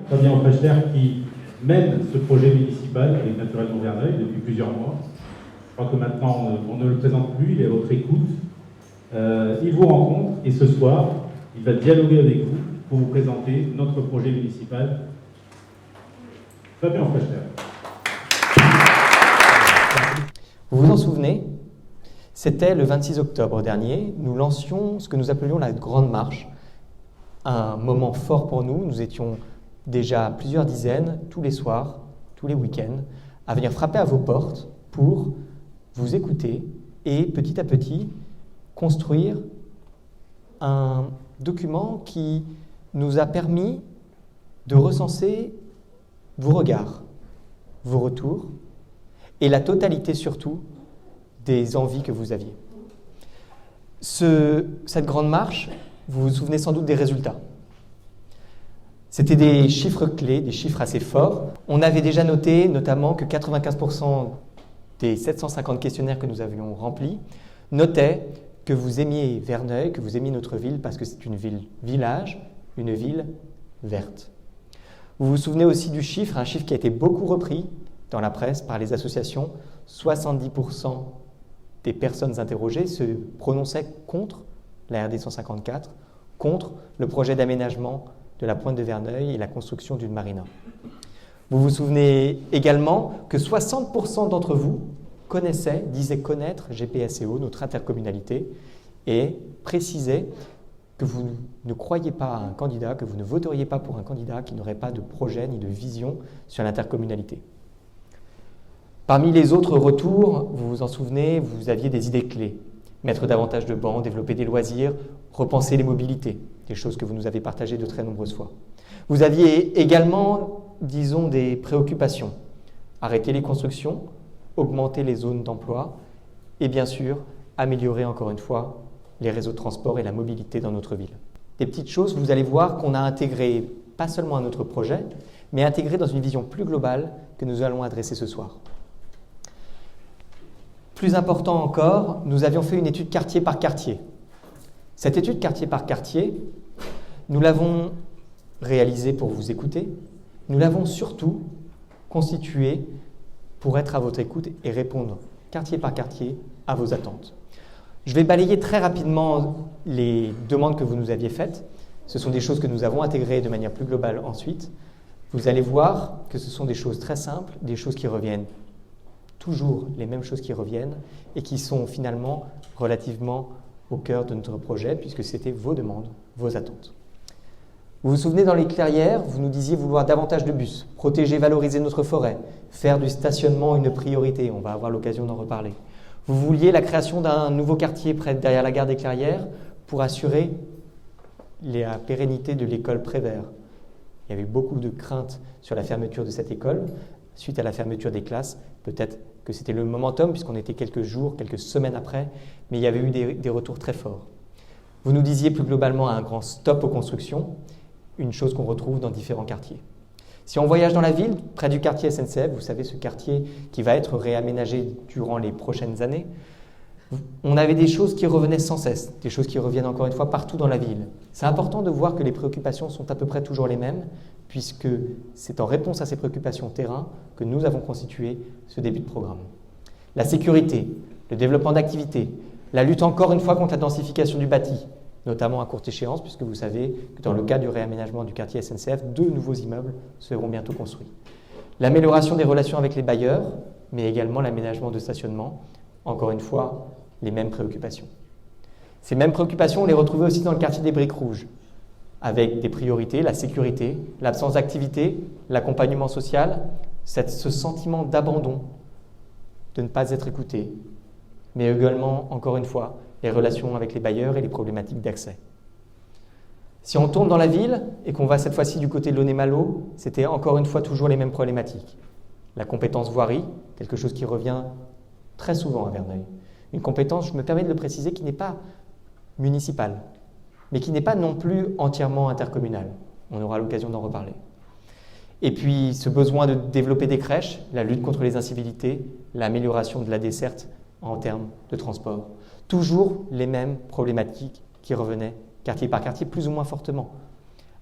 Fabien Frechter, qui mène ce projet municipal avec Naturellement Verneuil depuis plusieurs mois. Je crois que maintenant, on ne le présente plus, il est à votre écoute. Il vous rencontre et ce soir, il va dialoguer avec vous pour vous présenter notre projet municipal. Fabien Frechter. Vous vous en souvenez? C'était le 26 octobre dernier, nous lancions ce que nous appelions la Grande Marche. Un moment fort pour nous, nous étions déjà plusieurs dizaines, tous les soirs, tous les week-ends, à venir frapper à vos portes pour vous écouter et petit à petit construire un document qui nous a permis de recenser vos regards, vos retours et la totalité surtout des envies que vous aviez. Cette grande marche, vous vous souvenez sans doute des résultats. C'était des chiffres clés, des chiffres assez forts. On avait déjà noté notamment que 95% des 750 questionnaires que nous avions remplis notaient que vous aimiez Verneuil, que vous aimiez notre ville parce que c'est une ville-village, une ville verte. Vous vous souvenez aussi du chiffre, un chiffre qui a été beaucoup repris dans la presse par les associations. 70% des personnes interrogées se prononçaient contre la RD 154, contre le projet d'aménagement de la pointe de Verneuil et la construction d'une marina. Vous vous souvenez également que 60% d'entre vous disaient connaître GPSEO, notre intercommunalité, et précisaient que vous ne croyez pas à un candidat, que vous ne voteriez pas pour un candidat qui n'aurait pas de projet ni de vision sur l'intercommunalité. Parmi les autres retours, vous vous en souvenez, vous aviez des idées clés. Mettre davantage de bancs, développer des loisirs, repenser les mobilités, des choses que vous nous avez partagées de très nombreuses fois. Vous aviez également, disons, des préoccupations. Arrêter les constructions, augmenter les zones d'emploi et bien sûr, améliorer encore une fois les réseaux de transport et la mobilité dans notre ville. Des petites choses, vous allez voir qu'on a intégré pas seulement à notre projet, mais intégré dans une vision plus globale que nous allons adresser ce soir. Plus important encore, nous avions fait une étude quartier par quartier. Cette étude quartier par quartier, nous l'avons réalisée pour vous écouter. Nous l'avons surtout constituée pour être à votre écoute et répondre quartier par quartier à vos attentes. Je vais balayer très rapidement les demandes que vous nous aviez faites. Ce sont des choses que nous avons intégrées de manière plus globale ensuite. Vous allez voir que ce sont des choses très simples, des choses qui reviennent toujours les mêmes choses qui reviennent et qui sont finalement relativement au cœur de notre projet puisque c'était vos demandes, vos attentes. Vous vous souvenez dans les clairières, vous nous disiez vouloir davantage de bus, protéger, valoriser notre forêt, faire du stationnement une priorité, on va avoir l'occasion d'en reparler. Vous vouliez la création d'un nouveau quartier derrière la gare des Clairières pour assurer la pérennité de l'école Prévert. Il y avait eu beaucoup de craintes sur la fermeture de cette école. Suite à la fermeture des classes, peut-être que c'était le momentum puisqu'on était quelques jours, quelques semaines après, mais il y avait eu des retours très forts. Vous nous disiez plus globalement un grand stop aux constructions, une chose qu'on retrouve dans différents quartiers. Si on voyage dans la ville, près du quartier SNCF, vous savez ce quartier qui va être réaménagé durant les prochaines années, on avait des choses qui revenaient sans cesse, des choses qui reviennent encore une fois partout dans la ville. C'est important de voir que les préoccupations sont à peu près toujours les mêmes, puisque c'est en réponse à ces préoccupations terrain que nous avons constitué ce début de programme. La sécurité, le développement d'activités, la lutte encore une fois contre la densification du bâti, notamment à courte échéance, puisque vous savez que dans le cadre du réaménagement du quartier SNCF, 2 nouveaux immeubles seront bientôt construits. L'amélioration des relations avec les bailleurs, mais également l'aménagement de stationnement, encore une fois, les mêmes préoccupations. Ces mêmes préoccupations, on les retrouvait aussi dans le quartier des Briques Rouges, avec des priorités, la sécurité, l'absence d'activité, l'accompagnement social, ce sentiment d'abandon, de ne pas être écouté, mais également, encore une fois, les relations avec les bailleurs et les problématiques d'accès. Si on tourne dans la ville et qu'on va cette fois-ci du côté de Launay-Malo, c'était encore une fois toujours les mêmes problématiques. La compétence voirie, quelque chose qui revient très souvent à Verneuil. Une compétence, je me permets de le préciser, qui n'est pas municipale, mais qui n'est pas non plus entièrement intercommunale. On aura l'occasion d'en reparler. Et puis ce besoin de développer des crèches, la lutte contre les incivilités, l'amélioration de la desserte en termes de transport. Toujours les mêmes problématiques qui revenaient quartier par quartier, plus ou moins fortement,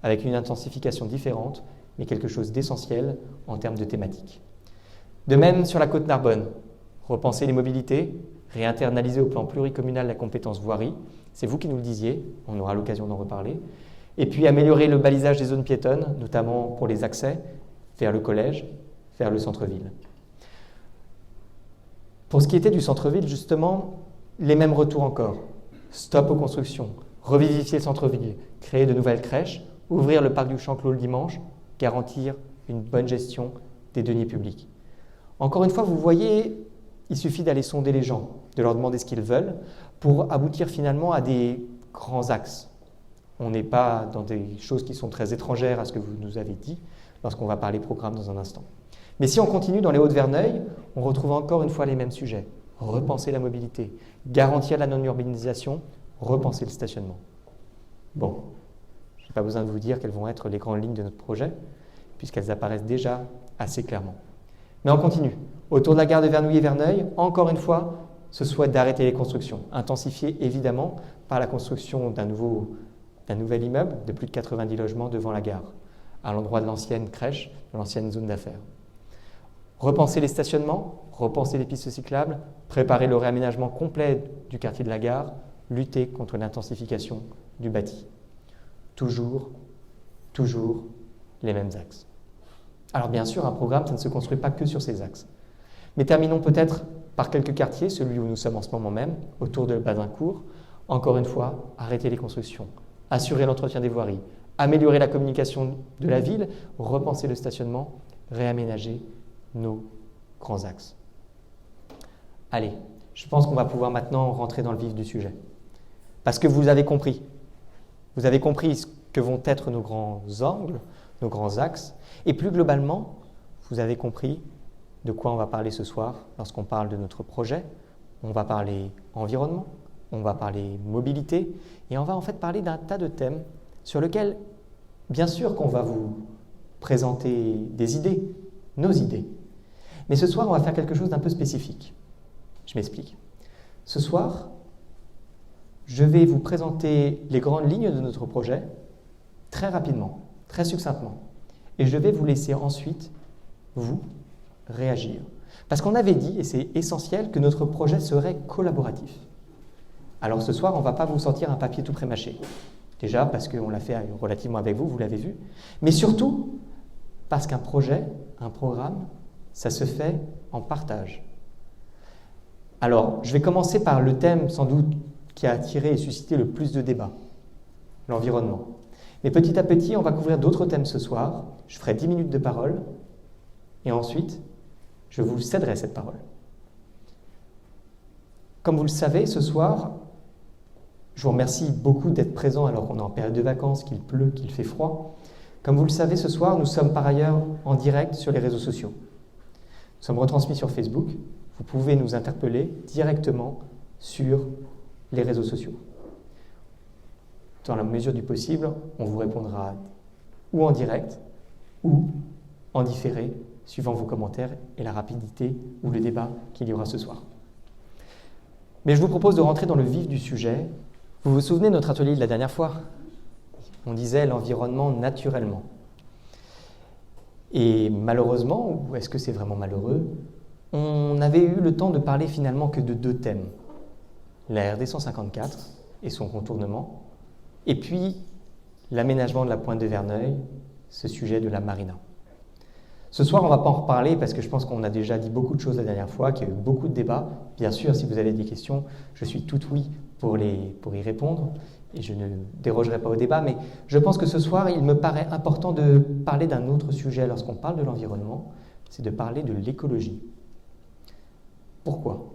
avec une intensification différente mais quelque chose d'essentiel en termes de thématique. De même, sur la côte Narbonne, repenser les mobilités, réinternaliser au plan pluricommunal la compétence voirie, c'est vous qui nous le disiez, on aura l'occasion d'en reparler, et puis améliorer le balisage des zones piétonnes, notamment pour les accès vers le collège, vers le centre-ville. Pour ce qui était du centre-ville, justement, les mêmes retours encore. Stop aux constructions, revivifier le centre-ville, créer de nouvelles crèches, ouvrir le parc du Champ-Clos le dimanche, garantir une bonne gestion des deniers publics. Encore une fois, vous voyez, il suffit d'aller sonder les gens, de leur demander ce qu'ils veulent, pour aboutir finalement à des grands axes. On n'est pas dans des choses qui sont très étrangères à ce que vous nous avez dit lorsqu'on va parler programme dans un instant. Mais si on continue dans les Hauts-de-Verneuil, on retrouve encore une fois les mêmes sujets. Repenser la mobilité, garantir la non-urbanisation, repenser le stationnement. Bon, je n'ai pas besoin de vous dire quelles vont être les grandes lignes de notre projet, puisqu'elles apparaissent déjà assez clairement. Mais on continue. Autour de la gare de Vernouillet et Verneuil, encore une fois, ce souhait d'arrêter les constructions, intensifié évidemment par la construction d'un nouvel immeuble de plus de 90 logements devant la gare, à l'endroit de l'ancienne crèche, de l'ancienne zone d'affaires. Repenser les stationnements, repenser les pistes cyclables, préparer le réaménagement complet du quartier de la gare, lutter contre l'intensification du bâti. Toujours les mêmes axes. Alors bien sûr, un programme, ça ne se construit pas que sur ces axes. Mais terminons peut-être par quelques quartiers, celui où nous sommes en ce moment même, autour de Badincourt. Encore une fois, arrêter les constructions, assurer l'entretien des voiries, améliorer la communication de la ville, repenser le stationnement, réaménager nos grands axes. Allez, je pense qu'on va pouvoir maintenant rentrer dans le vif du sujet. Parce que vous avez compris ce que vont être nos grands angles, nos grands axes, et plus globalement, vous avez compris de quoi on va parler ce soir lorsqu'on parle de notre projet. On va parler environnement, on va parler mobilité, et on va en fait parler d'un tas de thèmes sur lesquels, bien sûr qu'on va vous présenter des idées, nos idées. Mais ce soir, on va faire quelque chose d'un peu spécifique. Je m'explique. Ce soir, je vais vous présenter les grandes lignes de notre projet très rapidement, très succinctement. Et je vais vous laisser ensuite, vous, réagir. Parce qu'on avait dit, et c'est essentiel, que notre projet serait collaboratif. Alors ce soir, on ne va pas vous sortir un papier tout prémâché. Déjà parce qu'on l'a fait relativement avec vous, vous l'avez vu. Mais surtout, parce qu'un projet, un programme, ça se fait en partage. Alors, je vais commencer par le thème, sans doute, qui a attiré et suscité le plus de débats, l'environnement. Mais petit à petit, on va couvrir d'autres thèmes ce soir. Je ferai 10 minutes de parole, et ensuite, je vous céderai cette parole. Comme vous le savez, ce soir, je vous remercie beaucoup d'être présents alors qu'on est en période de vacances, qu'il pleut, qu'il fait froid. Comme vous le savez, ce soir, nous sommes par ailleurs en direct sur les réseaux sociaux. Nous sommes retransmis sur Facebook. Vous pouvez nous interpeller directement sur les réseaux sociaux. Dans la mesure du possible, on vous répondra ou en direct ou en différé, suivant vos commentaires et la rapidité ou le débat qu'il y aura ce soir. Mais je vous propose de rentrer dans le vif du sujet. Vous vous souvenez de notre atelier de la dernière fois ? On disait l'environnement naturellement. Et malheureusement, ou est-ce que c'est vraiment malheureux, on avait eu le temps de parler finalement que de 2 thèmes. La RD 154 et son contournement, et puis l'aménagement de la pointe de Verneuil, ce sujet de la marina. Ce soir, on ne va pas en reparler parce que je pense qu'on a déjà dit beaucoup de choses la dernière fois, qu'il y a eu beaucoup de débats. Bien sûr, si vous avez des questions, je suis tout oui pour y répondre et je ne dérogerai pas au débat. Mais je pense que ce soir, il me paraît important de parler d'un autre sujet lorsqu'on parle de l'environnement, c'est de parler de l'écologie. Pourquoi ?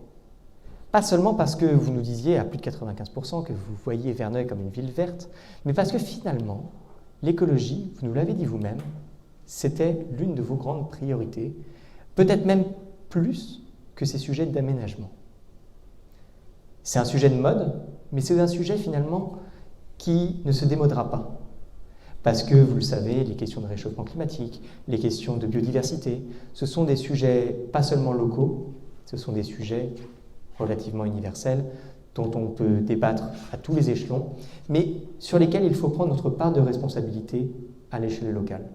Pas seulement parce que vous nous disiez à plus de 95% que vous voyez Verneuil comme une ville verte, mais parce que finalement, l'écologie, vous nous l'avez dit vous-même, c'était l'une de vos grandes priorités, peut-être même plus que ces sujets d'aménagement. C'est un sujet de mode, mais c'est un sujet finalement qui ne se démodera pas. Parce que, vous le savez, les questions de réchauffement climatique, les questions de biodiversité, ce sont des sujets pas seulement locaux, ce sont des sujets relativement universels dont on peut débattre à tous les échelons, mais sur lesquels il faut prendre notre part de responsabilité à l'échelle locale.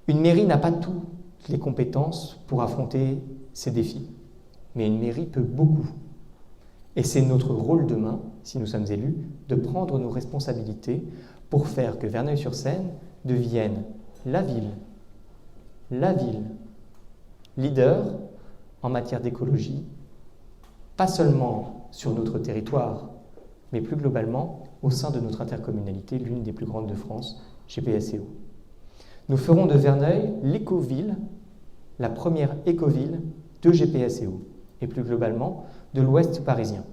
Une mairie n'a pas toutes les compétences pour affronter ces défis, mais une mairie peut beaucoup. Et c'est notre rôle demain, si nous sommes élus, de prendre nos responsabilités pour faire que Verneuil-sur-Seine devienne la ville leader en matière d'écologie, pas seulement sur notre territoire, mais plus globalement au sein de notre intercommunalité, l'une des plus grandes de France, GPSEO. Nous ferons de Verneuil l'écoville, la première écoville de GPSEO, et plus globalement de l'Ouest parisien.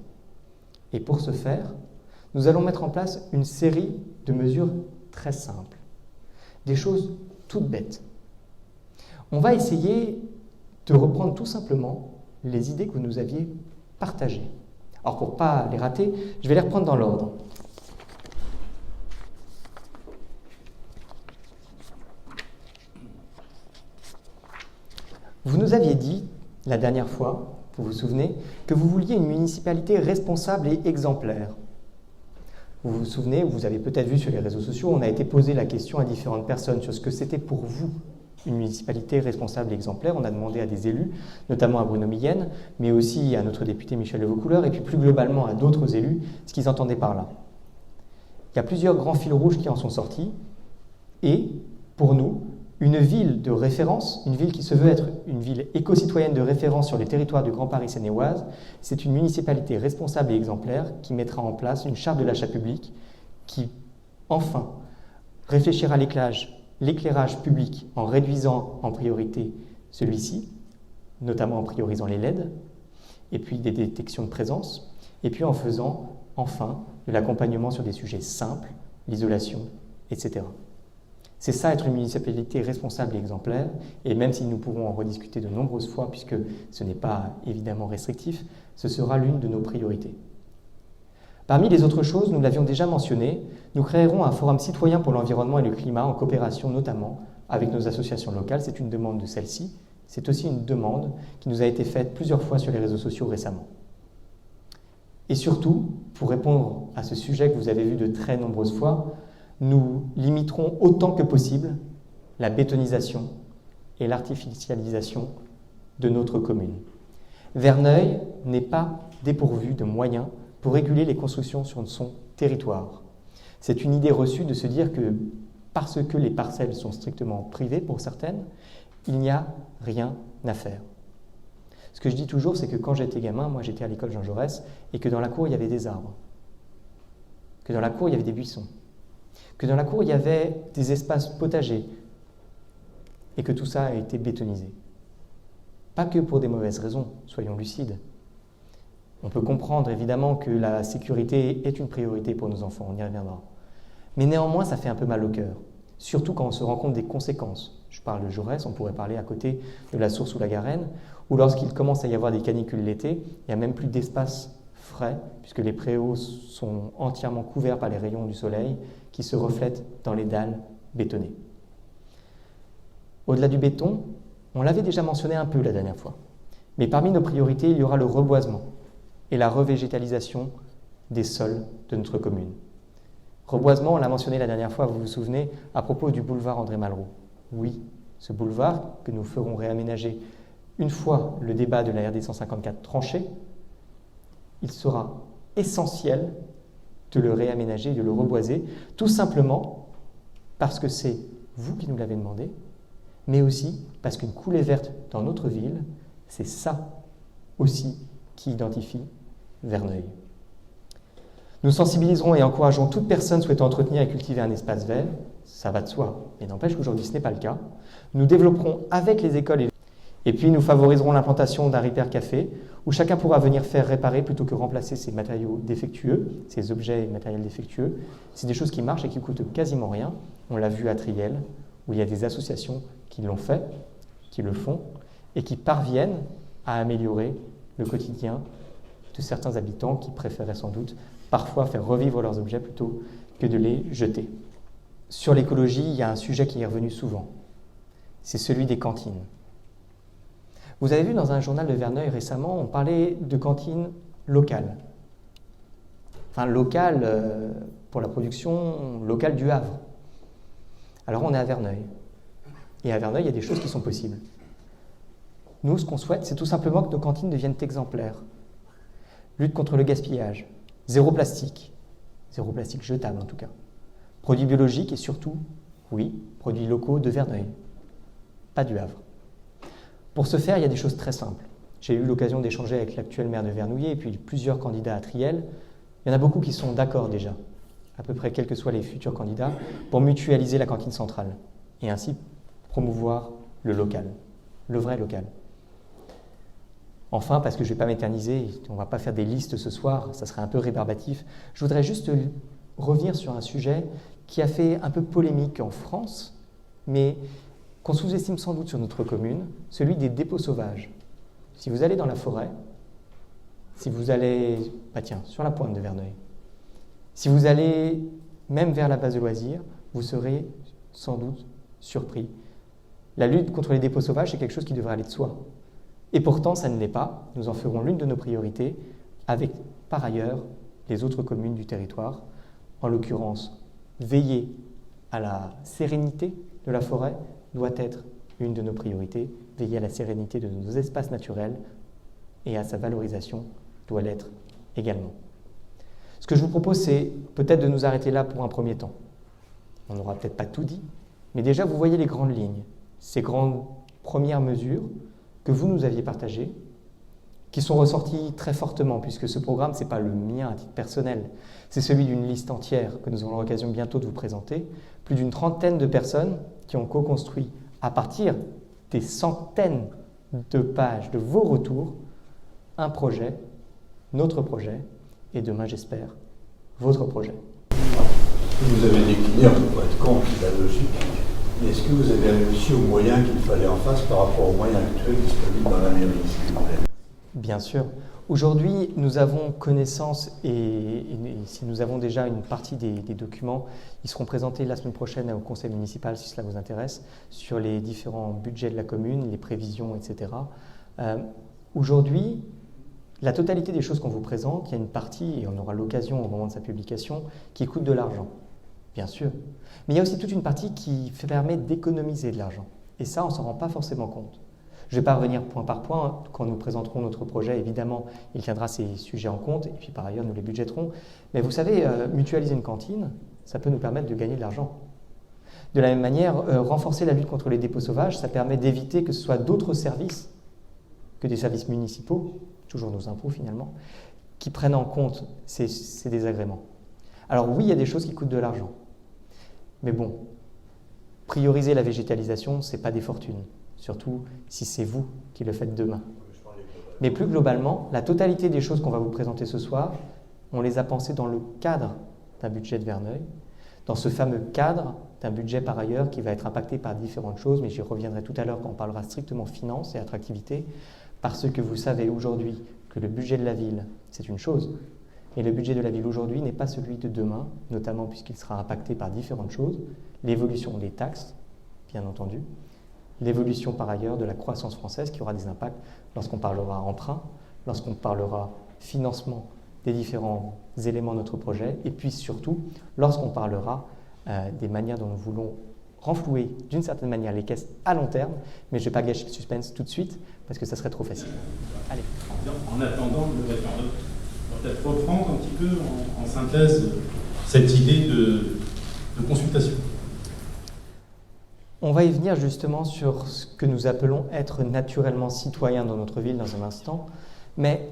Et pour ce faire, nous allons mettre en place une série de mesures très simples, des choses toutes bêtes. On va essayer de reprendre tout simplement les idées que vous nous aviez partagées. Alors pour ne pas les rater, je vais les reprendre dans l'ordre. Vous nous aviez dit, la dernière fois, vous vous souvenez, que vous vouliez une municipalité responsable et exemplaire. Vous vous souvenez, vous avez peut-être vu sur les réseaux sociaux, on a été posé la question à différentes personnes sur ce que c'était pour vous une municipalité responsable et exemplaire. On a demandé à des élus, notamment à Bruno Millienne, mais aussi à notre député Michel de Vaucouleurs, et puis plus globalement à d'autres élus, ce qu'ils entendaient par là. Il y a plusieurs grands fils rouges qui en sont sortis, et pour nous, une ville de référence, une ville qui se veut être une ville éco-citoyenne de référence sur les territoires du Grand Paris Seine-et-Oise, c'est une municipalité responsable et exemplaire qui mettra en place une charte de l'achat public qui, enfin, réfléchira à l'éclairage public en réduisant en priorité celui-ci, notamment en priorisant les LED, et puis des détections de présence, et puis en faisant, enfin, de l'accompagnement sur des sujets simples, l'isolation, etc. C'est ça, être une municipalité responsable et exemplaire, et même si nous pourrons en rediscuter de nombreuses fois, puisque ce n'est pas évidemment restrictif, ce sera l'une de nos priorités. Parmi les autres choses, nous l'avions déjà mentionné, nous créerons un forum citoyen pour l'environnement et le climat en coopération notamment avec nos associations locales. C'est une demande de celle-ci. C'est aussi une demande qui nous a été faite plusieurs fois sur les réseaux sociaux récemment. Et surtout, pour répondre à ce sujet que vous avez vu de très nombreuses fois, nous limiterons autant que possible la bétonisation et l'artificialisation de notre commune. Verneuil n'est pas dépourvu de moyens pour réguler les constructions sur son territoire. C'est une idée reçue de se dire que parce que les parcelles sont strictement privées pour certaines, il n'y a rien à faire. Ce que je dis toujours, c'est que quand j'étais gamin, moi j'étais à l'école Jean Jaurès, et que dans la cour il y avait des arbres, que dans la cour il y avait des buissons, que dans la cour il y avait des espaces potagers, et que tout ça a été bétonisé. Pas que pour des mauvaises raisons, soyons lucides. On peut comprendre évidemment que la sécurité est une priorité pour nos enfants, on y reviendra. Mais néanmoins, ça fait un peu mal au cœur, surtout quand on se rend compte des conséquences. Je parle de Jaurès, on pourrait parler à côté de la Source ou la Garenne, où lorsqu'il commence à y avoir des canicules l'été, il n'y a même plus d'espace frais, puisque les préaux sont entièrement couverts par les rayons du soleil qui se reflètent dans les dalles bétonnées. Au-delà du béton, on l'avait déjà mentionné un peu la dernière fois, mais parmi nos priorités, il y aura le reboisement et la revégétalisation des sols de notre commune. Reboisement, on l'a mentionné la dernière fois, vous vous souvenez, à propos du boulevard André Malraux. Oui, ce boulevard que nous ferons réaménager une fois le débat de la RD 154 tranché, il sera essentiel de le réaménager et de le reboiser, tout simplement parce que c'est vous qui nous l'avez demandé, mais aussi parce qu'une coulée verte dans notre ville, c'est ça aussi qui identifie Verneuil. Nous sensibiliserons et encourageons toute personne souhaitant entretenir et cultiver un espace vert, ça va de soi, mais n'empêche qu'aujourd'hui ce n'est pas le cas. Nous développerons avec les écoles et puis nous favoriserons l'implantation d'un repair café où chacun pourra venir faire réparer plutôt que remplacer ses matériaux défectueux, ses objets et matériels défectueux. C'est des choses qui marchent et qui coûtent quasiment rien. On l'a vu à Triel, où il y a des associations qui l'ont fait, qui le font, et qui parviennent à améliorer le quotidien de certains habitants qui préféraient sans doute parfois faire revivre leurs objets plutôt que de les jeter. Sur l'écologie, il y a un sujet qui est revenu souvent. C'est celui des cantines. Vous avez vu dans un journal de Verneuil récemment, on parlait de cantines locales. Enfin, locales pour la production locale du Havre. Alors on est à Verneuil. Et à Verneuil, il y a des choses qui sont possibles. Nous, ce qu'on souhaite, c'est tout simplement que nos cantines deviennent exemplaires. Lutte contre le gaspillage, zéro plastique jetable en tout cas. Produits biologiques et surtout, oui, produits locaux de Verneuil, pas du Havre. Pour ce faire, il y a des choses très simples. J'ai eu l'occasion d'échanger avec l'actuel maire de Vernouillet et puis plusieurs candidats à Triel. Il y en a beaucoup qui sont d'accord déjà, à peu près quels que soient les futurs candidats, pour mutualiser la cantine centrale et ainsi promouvoir le local, le vrai local. Enfin, parce que je ne vais pas m'éterniser, on ne va pas faire des listes ce soir, ça serait un peu rébarbatif, je voudrais juste revenir sur un sujet qui a fait un peu polémique en France, mais qu'on sous-estime sans doute sur notre commune, celui des dépôts sauvages. Si vous allez dans la forêt, si vous allez, sur la pointe de Verneuil, si vous allez même vers la base de loisirs, vous serez sans doute surpris. La lutte contre les dépôts sauvages, c'est quelque chose qui devrait aller de soi. Et pourtant, ça ne l'est pas. Nous en ferons l'une de nos priorités avec, par ailleurs, les autres communes du territoire. En l'occurrence, veiller à la sérénité de la forêt doit être une de nos priorités. Veiller à la sérénité de nos espaces naturels et à sa valorisation doit l'être également. Ce que je vous propose, c'est peut-être de nous arrêter là pour un premier temps. On n'aura peut-être pas tout dit, mais déjà, vous voyez les grandes lignes, ces grandes premières mesures que vous nous aviez partagées, qui sont ressorties très fortement, puisque ce programme, ce n'est pas le mien à titre personnel, c'est celui d'une liste entière que nous aurons l'occasion bientôt de vous présenter, plus d'une trentaine de personnes qui ont co-construit à partir des centaines de pages de vos retours, un projet, notre projet, et demain, j'espère, votre projet. Vous avez décliné, on ne peut pas être contre la logique, mais est-ce que vous avez réussi aux moyens qu'il fallait en face par rapport aux moyens actuels disponibles dans la mairie, s'il vous plaît ? Bien sûr. Aujourd'hui, nous avons connaissance et si nous avons déjà une partie des documents, ils seront présentés la semaine prochaine au conseil municipal, si cela vous intéresse, sur les différents budgets de la commune, les prévisions, etc. Aujourd'hui, la totalité des choses qu'on vous présente, il y a une partie, et on aura l'occasion au moment de sa publication, qui coûte de l'argent, bien sûr. Mais il y a aussi toute une partie qui permet d'économiser de l'argent. Et ça, on ne s'en rend pas forcément compte. Je ne vais pas revenir point par point. Quand nous présenterons notre projet, évidemment, il tiendra ces sujets en compte, et puis par ailleurs, nous les budgéterons. Mais vous savez, mutualiser une cantine, ça peut nous permettre de gagner de l'argent. De la même manière, renforcer la lutte contre les dépôts sauvages, ça permet d'éviter que ce soit d'autres services que des services municipaux, toujours nos impôts finalement, qui prennent en compte ces désagréments. Alors oui, il y a des choses qui coûtent de l'argent. Mais bon, prioriser la végétalisation, ce n'est pas des fortunes. Surtout si c'est vous qui le faites demain. Mais plus globalement, la totalité des choses qu'on va vous présenter ce soir, on les a pensées dans le cadre d'un budget de Verneuil, dans ce fameux cadre d'un budget par ailleurs qui va être impacté par différentes choses, mais j'y reviendrai tout à l'heure quand on parlera strictement finance et attractivité, parce que vous savez aujourd'hui que le budget de la ville, c'est une chose, et le budget de la ville aujourd'hui n'est pas celui de demain, notamment puisqu'il sera impacté par différentes choses, l'évolution des taxes, bien entendu, l'évolution par ailleurs de la croissance française qui aura des impacts lorsqu'on parlera emprunt, lorsqu'on parlera financement des différents éléments de notre projet, et puis surtout lorsqu'on parlera des manières dont nous voulons renflouer d'une certaine manière les caisses à long terme, mais je ne vais pas gâcher le suspense tout de suite parce que ça serait trop facile. Allez. En attendant le référendum, on va peut-être reprendre un petit peu en synthèse cette idée de consultation. On va y venir justement sur ce que nous appelons être naturellement citoyen dans notre ville dans un instant. Mais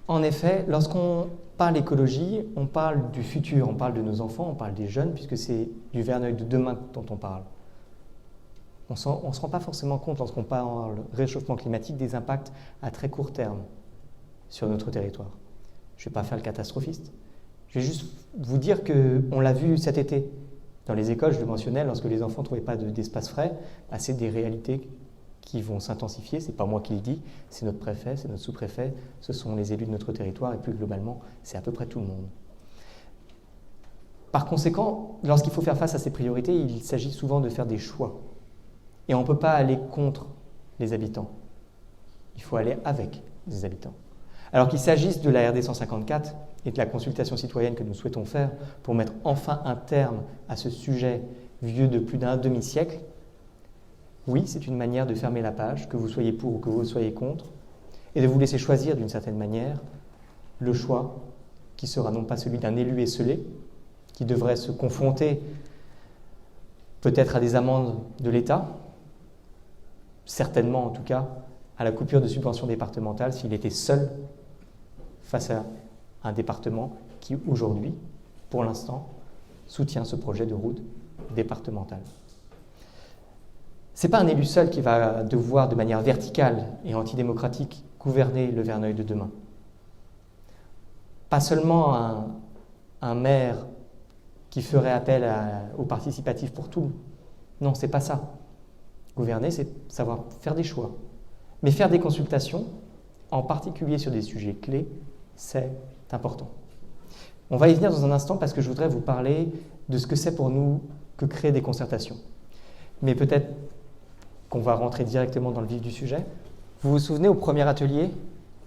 en effet, lorsqu'on parle écologie, on parle du futur, on parle de nos enfants, on parle des jeunes, puisque c'est du Verneuil de demain dont on parle. On ne se rend pas forcément compte lorsqu'on parle réchauffement climatique des impacts à très court terme sur notre territoire. Je ne vais pas faire le catastrophiste. Je vais juste vous dire qu'on l'a vu cet été. Dans les écoles, je le mentionnais, lorsque les enfants ne trouvaient pas d'espace frais, c'est des réalités qui vont s'intensifier. Ce n'est pas moi qui le dis, c'est notre préfet, c'est notre sous-préfet, ce sont les élus de notre territoire et plus globalement, c'est à peu près tout le monde. Par conséquent, lorsqu'il faut faire face à ces priorités, il s'agit souvent de faire des choix. Et on ne peut pas aller contre les habitants. Il faut aller avec les habitants. Alors qu'il s'agisse de la RD 154 et de la consultation citoyenne que nous souhaitons faire pour mettre enfin un terme à ce sujet vieux de plus d'un demi-siècle, Oui, c'est une manière de fermer la page, que vous soyez pour ou que vous soyez contre, et de vous laisser choisir d'une certaine manière le choix qui sera non pas celui d'un élu esseulé, qui devrait se confronter peut-être à des amendes de l'État, certainement en tout cas à la coupure de subventions départementales s'il était seul face à un département qui aujourd'hui, pour l'instant, soutient ce projet de route départementale. Ce n'est pas un élu seul qui va devoir de manière verticale et antidémocratique gouverner le Verneuil de demain. Pas seulement un maire qui ferait appel au participatif pour tout. Non, c'est pas ça. Gouverner, c'est savoir faire des choix. Mais faire des consultations, en particulier sur des sujets clés, c'est important. On va y venir dans un instant parce que je voudrais vous parler de ce que c'est pour nous que créer des concertations. Mais peut-être qu'on va rentrer directement dans le vif du sujet. Vous vous souvenez au premier atelier,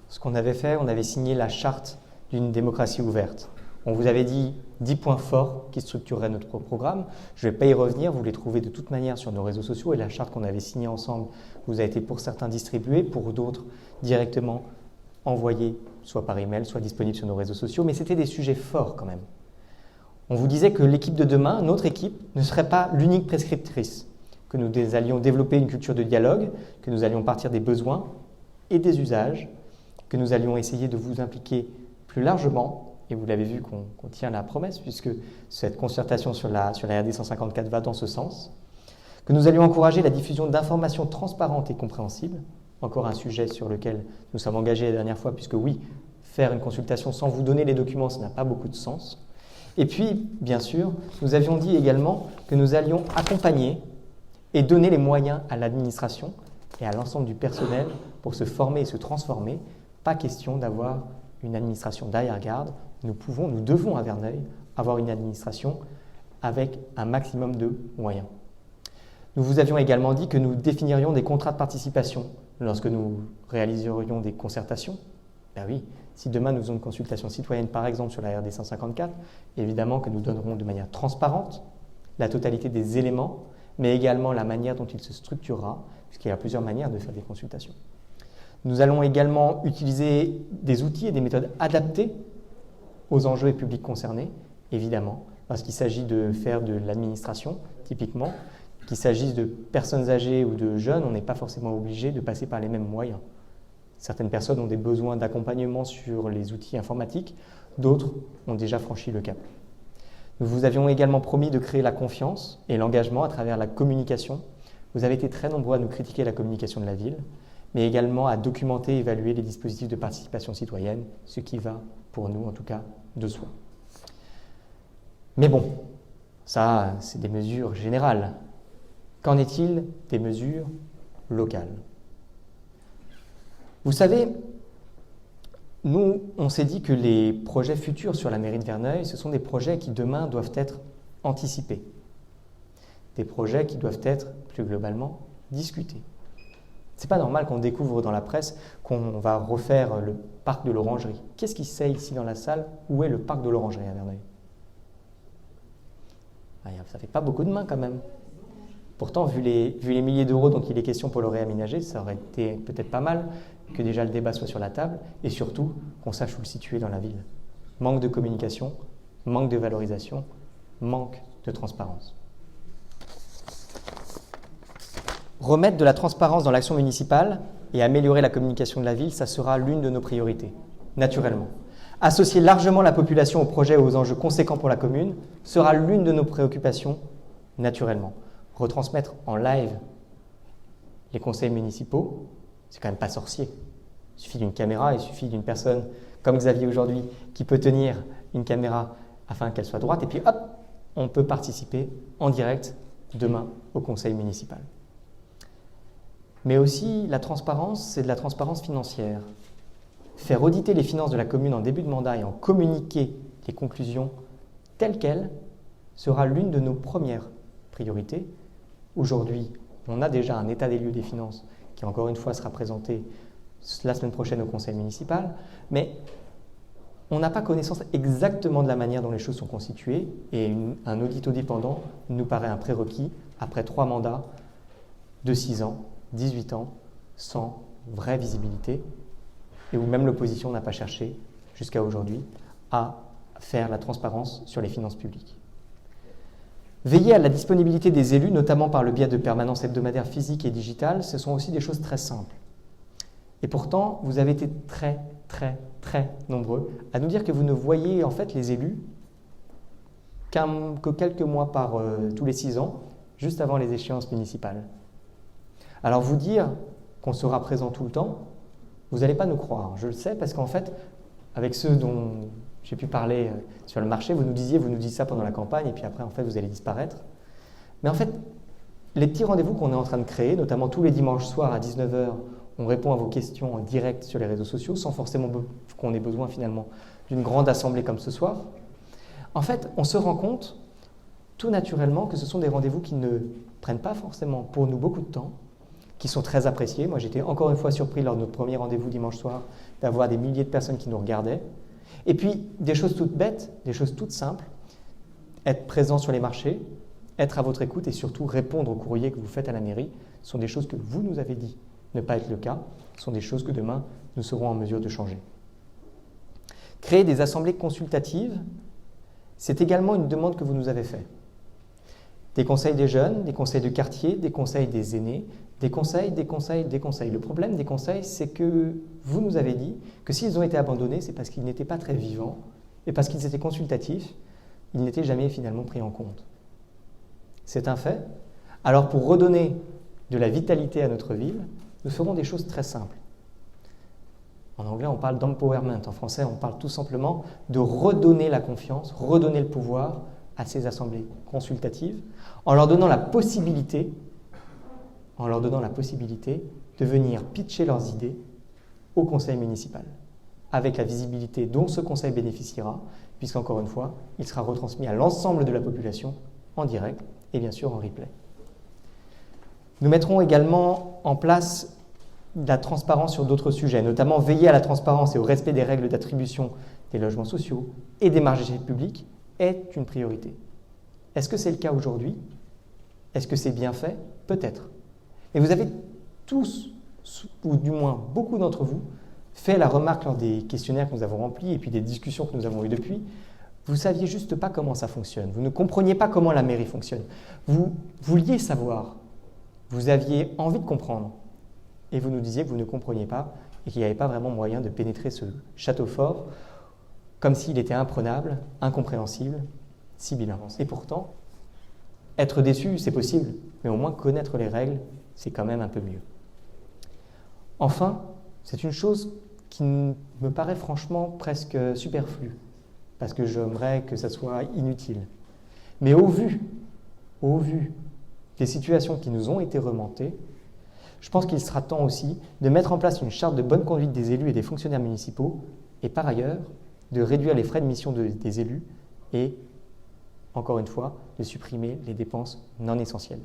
ce qu'on avait fait, on avait signé la charte d'une démocratie ouverte. On vous avait dit 10 points forts qui structureraient notre programme. Je ne vais pas y revenir, vous les trouvez de toute manière sur nos réseaux sociaux et la charte qu'on avait signée ensemble vous a été pour certains distribuée, pour d'autres directement envoyée, soit par email, soit disponible sur nos réseaux sociaux, mais c'était des sujets forts quand même. On vous disait que l'équipe de demain, notre équipe, ne serait pas l'unique prescriptrice, que nous allions développer une culture de dialogue, que nous allions partir des besoins et des usages, que nous allions essayer de vous impliquer plus largement. Et vous l'avez vu qu'on tient la promesse, puisque cette concertation sur la RD 154 va dans ce sens. Que nous allions encourager la diffusion d'informations transparentes et compréhensibles, encore un sujet sur lequel nous sommes engagés la dernière fois, puisque oui, faire une consultation sans vous donner les documents, ça n'a pas beaucoup de sens. Et puis, bien sûr, nous avions dit également que nous allions accompagner et donner les moyens à l'administration et à l'ensemble du personnel pour se former et se transformer. Pas question d'avoir une administration d'arrière-garde. Nous devons à Verneuil avoir une administration avec un maximum de moyens. Nous vous avions également dit que nous définirions des contrats de participation lorsque nous réaliserions des concertations. Ben oui, si demain nous faisons une consultation citoyenne, par exemple sur la RD 154, évidemment que nous donnerons de manière transparente la totalité des éléments, mais également la manière dont il se structurera, puisqu'il y a plusieurs manières de faire des consultations. Nous allons également utiliser des outils et des méthodes adaptées aux enjeux et publics concernés, évidemment, lorsqu'il s'agit de faire de l'administration, typiquement, qu'il s'agisse de personnes âgées ou de jeunes, on n'est pas forcément obligé de passer par les mêmes moyens. Certaines personnes ont des besoins d'accompagnement sur les outils informatiques, d'autres ont déjà franchi le cap. Nous vous avions également promis de créer la confiance et l'engagement à travers la communication. Vous avez été très nombreux à nous critiquer la communication de la ville, mais également à documenter et évaluer les dispositifs de participation citoyenne, ce qui va, pour nous en tout cas, de soi. Mais bon, ça, c'est des mesures générales. Qu'en est-il des mesures locales ? Vous savez, nous, on s'est dit que les projets futurs sur la mairie de Verneuil, ce sont des projets qui demain doivent être anticipés. Des projets qui doivent être, plus globalement, discutés. C'est pas normal qu'on découvre dans la presse qu'on va refaire le parc de l'Orangerie. Qu'est-ce qui sait ici dans la salle? Où est le parc de l'Orangerie à Verneuil? Ça fait pas beaucoup de mains quand même. Pourtant, vu les milliers d'euros dont il est question pour le réaménager, ça aurait été peut-être pas mal que déjà le débat soit sur la table et surtout qu'on sache où le situer dans la ville. Manque de communication, manque de valorisation, manque de transparence. Remettre de la transparence dans l'action municipale et améliorer la communication de la ville, ça sera l'une de nos priorités, naturellement. Associer largement la population au projet et aux enjeux conséquents pour la commune sera l'une de nos préoccupations, naturellement. Retransmettre en live les conseils municipaux, c'est quand même pas sorcier. Il suffit d'une caméra, il suffit d'une personne comme Xavier aujourd'hui qui peut tenir une caméra afin qu'elle soit droite et puis hop, on peut participer en direct demain au conseil municipal. Mais aussi, la transparence, c'est de la transparence financière. Faire auditer les finances de la commune en début de mandat et en communiquer les conclusions telles quelles sera l'une de nos premières priorités. Aujourd'hui, on a déjà un état des lieux des finances qui, encore une fois, sera présenté la semaine prochaine au conseil municipal, mais on n'a pas connaissance exactement de la manière dont les choses sont constituées et un audit indépendant nous paraît un prérequis après 3 mandats de 6 ans, 18 ans, sans vraie visibilité, et où même l'opposition n'a pas cherché, jusqu'à aujourd'hui, à faire la transparence sur les finances publiques. Veiller à la disponibilité des élus, notamment par le biais de permanences hebdomadaires physiques et digitales, ce sont aussi des choses très simples. Et pourtant, vous avez été très, très, très nombreux à nous dire que vous ne voyez en fait les élus que quelques mois par tous les 6 ans, juste avant les échéances municipales. Alors vous dire qu'on sera présent tout le temps, vous n'allez pas nous croire. Je le sais parce qu'en fait, avec ceux dont j'ai pu parler sur le marché, vous nous dites ça pendant la campagne et puis après, en fait, vous allez disparaître. Mais en fait, les petits rendez-vous qu'on est en train de créer, notamment tous les dimanches soirs à 19h, on répond à vos questions en direct sur les réseaux sociaux sans forcément qu'on ait besoin finalement d'une grande assemblée comme ce soir. En fait, on se rend compte tout naturellement que ce sont des rendez-vous qui ne prennent pas forcément pour nous beaucoup de temps, qui sont très appréciés. Moi, j'étais encore une fois surpris lors de notre premier rendez-vous dimanche soir d'avoir des milliers de personnes qui nous regardaient. Et puis, des choses toutes bêtes, des choses toutes simples, être présent sur les marchés, être à votre écoute et surtout répondre aux courriers que vous faites à la mairie sont des choses que vous nous avez dit ne pas être le cas, sont des choses que demain, nous serons en mesure de changer. Créer des assemblées consultatives, c'est également une demande que vous nous avez faite. Des conseils des jeunes, des conseils de quartier, des conseils des aînés, des conseils. Le problème des conseils, c'est que vous nous avez dit que s'ils ont été abandonnés, c'est parce qu'ils n'étaient pas très vivants et parce qu'ils étaient consultatifs, ils n'étaient jamais finalement pris en compte. C'est un fait. Alors pour redonner de la vitalité à notre ville, nous ferons des choses très simples. En anglais, on parle d'empowerment. En français, on parle tout simplement de redonner la confiance, redonner le pouvoir à ces assemblées consultatives, en leur donnant la possibilité de venir pitcher leurs idées au conseil municipal, avec la visibilité dont ce conseil bénéficiera, puisqu'encore une fois, il sera retransmis à l'ensemble de la population en direct et bien sûr en replay. Nous mettrons également en place de la transparence sur d'autres sujets, notamment veiller à la transparence et au respect des règles d'attribution des logements sociaux et des marchés publics est une priorité. Est-ce que c'est le cas aujourd'hui? Est-ce que c'est bien fait? Peut-être. Et vous avez tous, ou du moins beaucoup d'entre vous, fait la remarque lors des questionnaires que nous avons remplis et puis des discussions que nous avons eues depuis, vous ne saviez juste pas comment ça fonctionne. Vous ne compreniez pas comment la mairie fonctionne. Vous vouliez savoir. Vous aviez envie de comprendre. Et vous nous disiez que vous ne compreniez pas et qu'il n'y avait pas vraiment moyen de pénétrer ce château fort comme s'il était imprenable, incompréhensible, sibyllin. Et pourtant, être déçu, c'est possible, mais au moins connaître les règles, c'est quand même un peu mieux. Enfin, c'est une chose qui me paraît franchement presque superflue, parce que j'aimerais que ça soit inutile. Mais au vu des situations qui nous ont été remontées, je pense qu'il sera temps aussi de mettre en place une charte de bonne conduite des élus et des fonctionnaires municipaux, et par ailleurs, de réduire les frais de mission des élus et, encore une fois, de supprimer les dépenses non essentielles.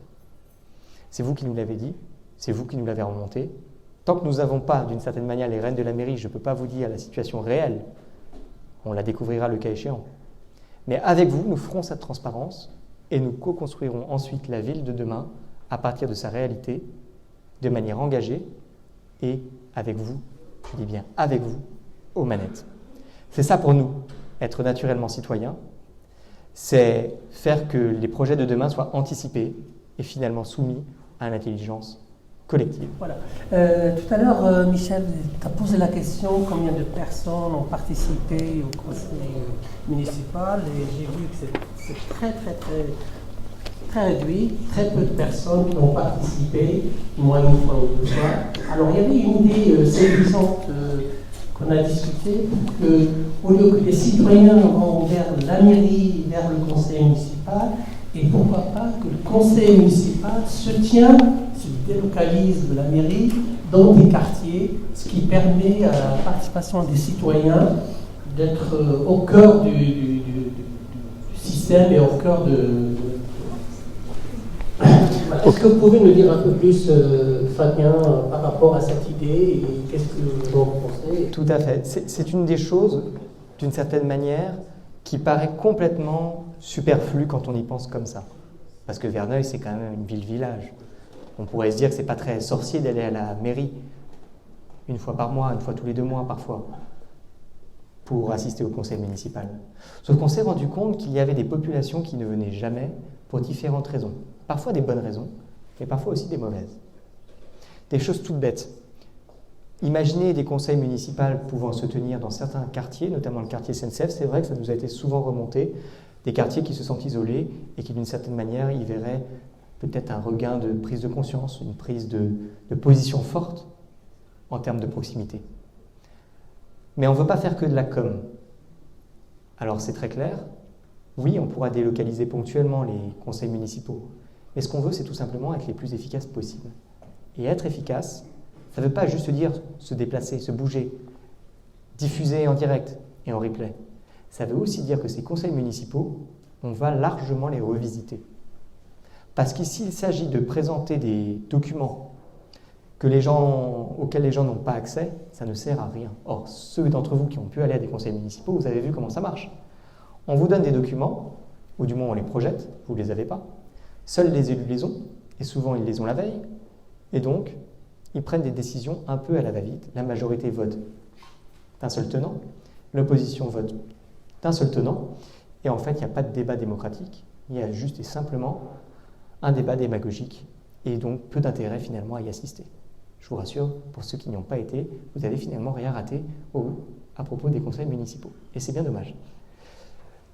C'est vous qui nous l'avez dit, c'est vous qui nous l'avez remonté. Tant que nous n'avons pas, d'une certaine manière, les rênes de la mairie, je ne peux pas vous dire la situation réelle. On la découvrira le cas échéant. Mais avec vous, nous ferons cette transparence et nous co-construirons ensuite la ville de demain à partir de sa réalité, de manière engagée et avec vous, je dis bien avec vous, aux manettes. C'est ça pour nous, être naturellement citoyen, c'est faire que les projets de demain soient anticipés et finalement soumis à l'intelligence collective. Voilà. Tout à l'heure, Michel, tu as posé la question combien de personnes ont participé au conseil municipal et j'ai vu que c'est très réduit, très peu de personnes qui ont participé, moins une fois ou deux fois. Alors il y avait une idée séduisante qu'on a discutée, qu'au lieu que les citoyens vont vers la mairie, vers le conseil municipal, et pourquoi pas que le conseil municipal se délocalise de la mairie dans des quartiers, ce qui permet à la participation des citoyens d'être au cœur du système et au cœur de... Est-ce que vous pouvez nous dire un peu plus, Fabien, par rapport à cette idée et qu'est-ce que vous en pensez? Tout à fait. C'est une des choses, d'une certaine manière, qui paraît complètement superflue quand on y pense comme ça. Parce que Verneuil, c'est quand même une ville-village. On pourrait se dire que ce n'est pas très sorcier d'aller à la mairie une fois par mois, une fois tous les 2 mois parfois, pour assister au conseil municipal. Sauf qu'on s'est rendu compte qu'il y avait des populations qui ne venaient jamais pour différentes raisons. Parfois des bonnes raisons, mais parfois aussi des mauvaises. Des choses toutes bêtes. Imaginez des conseils municipaux pouvant se tenir dans certains quartiers, notamment le quartier SNCF, c'est vrai que ça nous a été souvent remonté, des quartiers qui se sentent isolés et qui d'une certaine manière y verraient peut-être un regain de prise de conscience, une prise de position forte en termes de proximité. Mais on ne veut pas faire que de la com. Alors c'est très clair, oui, on pourra délocaliser ponctuellement les conseils municipaux, mais ce qu'on veut, c'est tout simplement être les plus efficaces possibles. Et être efficace, ça ne veut pas juste dire se déplacer, se bouger, diffuser en direct et en replay. Ça veut aussi dire que ces conseils municipaux, on va largement les revisiter. Parce qu'ici, il s'agit de présenter des documents auxquels les gens n'ont pas accès, ça ne sert à rien. Or, ceux d'entre vous qui ont pu aller à des conseils municipaux, vous avez vu comment ça marche. On vous donne des documents, ou du moins on les projette, vous ne les avez pas. Seuls les élus les ont, et souvent ils les ont la veille, et donc ils prennent des décisions un peu à la va-vite. La majorité vote d'un seul tenant, l'opposition vote d'un seul tenant, et en fait il n'y a pas de débat démocratique, il y a juste et simplement un débat démagogique, et donc peu d'intérêt finalement à y assister. Je vous rassure, pour ceux qui n'y ont pas été, vous n'avez finalement rien raté à propos des conseils municipaux. Et c'est bien dommage.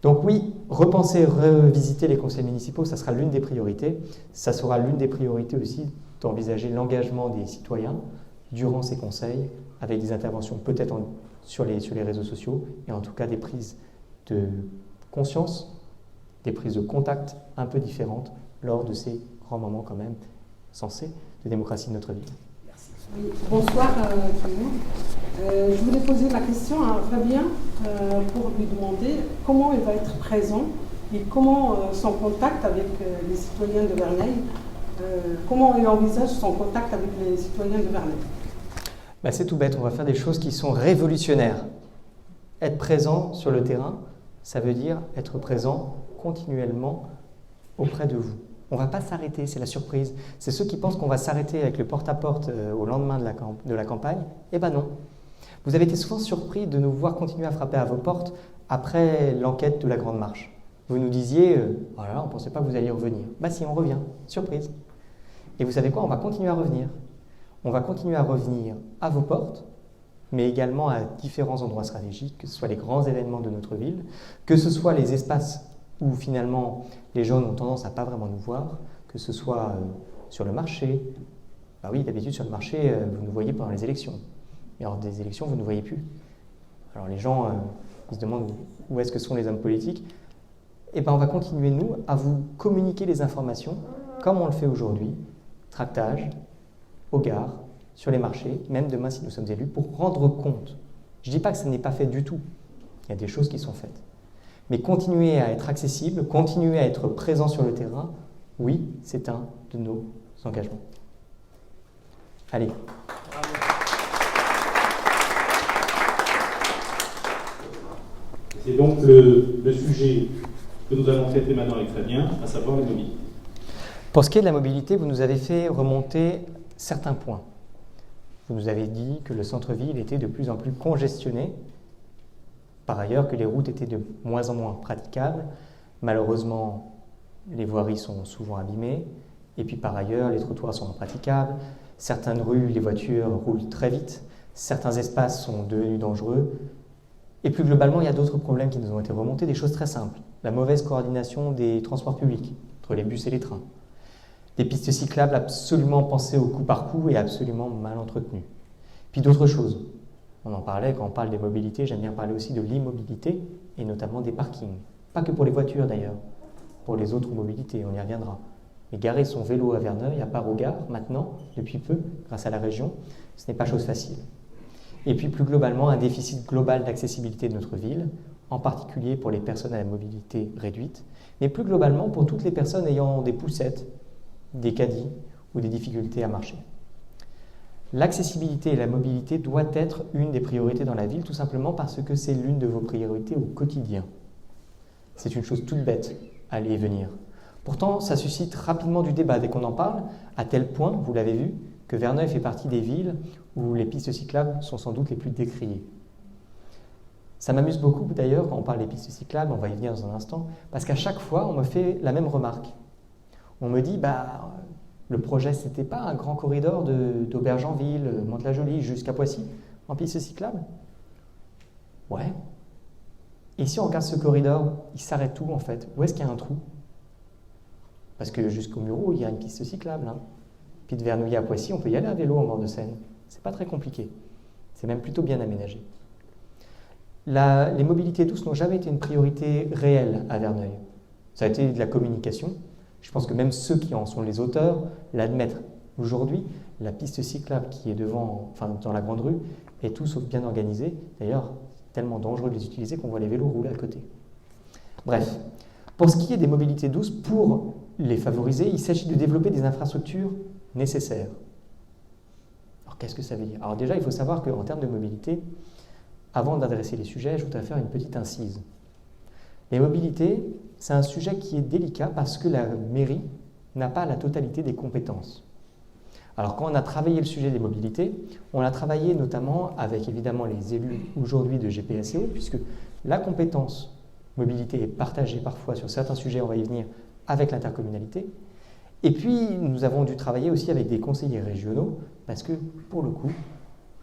Donc oui, repenser, revisiter les conseils municipaux, ça sera l'une des priorités. Ça sera l'une des priorités aussi d'envisager l'engagement des citoyens durant ces conseils, avec des interventions peut-être sur les réseaux sociaux, et en tout cas des prises de conscience, des prises de contact un peu différentes lors de ces grands moments quand même sensés de démocratie de notre ville. Oui, bonsoir tout le monde. Je voulais poser la question à Fabien pour lui demander comment il va être présent et comment son contact avec les citoyens de Verneuil, comment il envisage son contact avec les citoyens de Verneuil. C'est tout bête, on va faire des choses qui sont révolutionnaires. Être présent sur le terrain, ça veut dire être présent continuellement auprès de vous. On ne va pas s'arrêter, c'est la surprise. C'est ceux qui pensent qu'on va s'arrêter avec le porte-à-porte au lendemain de la campagne. Eh ben non. Vous avez été souvent surpris de nous voir continuer à frapper à vos portes après l'enquête de la Grande Marche. Vous nous disiez, voilà, on ne pensait pas que vous alliez revenir. Si, on revient. Surprise. Et vous savez quoi? On va continuer à revenir. On va continuer à revenir à vos portes, mais également à différents endroits stratégiques, que ce soit les grands événements de notre ville, que ce soit les espaces où finalement les gens ont tendance à ne pas vraiment nous voir, que ce soit sur le marché. Oui, d'habitude sur le marché, vous nous voyez pendant les élections. Et lors des élections, vous ne nous voyez plus. Alors les gens ils se demandent où est-ce que sont les hommes politiques. On va continuer, nous, à vous communiquer les informations, comme on le fait aujourd'hui, tractage, aux gares, sur les marchés, même demain si nous sommes élus, pour rendre compte. Je ne dis pas que ça n'est pas fait du tout. Il y a des choses qui sont faites. Mais continuer à être accessible, continuer à être présent sur le terrain, oui, c'est un de nos engagements. Allez. C'est donc le sujet que nous allons traiter maintenant avec Fabien, à savoir la mobilité. Pour ce qui est de la mobilité, vous nous avez fait remonter certains points. Vous nous avez dit que le centre-ville était de plus en plus congestionné. Par ailleurs, que les routes étaient de moins en moins praticables. Malheureusement, les voiries sont souvent abîmées. Et puis par ailleurs, les trottoirs sont impraticables. Certaines rues, les voitures roulent très vite. Certains espaces sont devenus dangereux. Et plus globalement, il y a d'autres problèmes qui nous ont été remontés, des choses très simples. La mauvaise coordination des transports publics, entre les bus et les trains. Des pistes cyclables absolument pensées au coup par coup et absolument mal entretenues. Puis d'autres choses. On en parlait, quand on parle des mobilités, j'aime bien parler aussi de l'immobilité, et notamment des parkings. Pas que pour les voitures d'ailleurs, pour les autres mobilités, on y reviendra. Mais garer son vélo à Verneuil, à part aux gares, maintenant, depuis peu, grâce à la région, ce n'est pas chose facile. Et puis plus globalement, un déficit global d'accessibilité de notre ville, en particulier pour les personnes à la mobilité réduite, mais plus globalement pour toutes les personnes ayant des poussettes, des caddies ou des difficultés à marcher. L'accessibilité et la mobilité doit être une des priorités dans la ville, tout simplement parce que c'est l'une de vos priorités au quotidien. C'est une chose toute bête, aller et venir. Pourtant, ça suscite rapidement du débat dès qu'on en parle, à tel point, vous l'avez vu, que Verneuil fait partie des villes où les pistes cyclables sont sans doute les plus décriées. Ça m'amuse beaucoup d'ailleurs quand on parle des pistes cyclables, on va y venir dans un instant, parce qu'à chaque fois, on me fait la même remarque. On me dit, le projet, c'était pas un grand corridor d'Aubergenville, Mantes-la-Jolie, jusqu'à Poissy, en piste cyclable? Ouais. Et si on regarde ce corridor, il s'arrête où en fait? Où est-ce qu'il y a un trou? Parce que jusqu'au Mureau, il y a une piste cyclable. Puis de Vernouillet à Poissy, on peut y aller à vélo en bord de Seine. C'est pas très compliqué. C'est même plutôt bien aménagé. Les mobilités douces n'ont jamais été une priorité réelle à Verneuil. Ça a été de la communication. Je pense que même ceux qui en sont les auteurs l'admettent. Aujourd'hui, la piste cyclable qui est dans la grande rue est tout sauf bien organisée. D'ailleurs, tellement dangereux de les utiliser qu'on voit les vélos rouler à côté. Bref, pour ce qui est des mobilités douces, pour les favoriser, il s'agit de développer des infrastructures nécessaires. Alors qu'est-ce que ça veut dire? Alors déjà, il faut savoir qu'en termes de mobilité, avant d'adresser les sujets, je voudrais faire une petite incise. Les mobilités, c'est un sujet qui est délicat parce que la mairie n'a pas la totalité des compétences. Alors quand on a travaillé le sujet des mobilités, on l'a travaillé notamment avec évidemment les élus aujourd'hui de GPSO, puisque la compétence mobilité est partagée parfois sur certains sujets, on va y venir, avec l'intercommunalité. Et puis nous avons dû travailler aussi avec des conseillers régionaux, parce que pour le coup,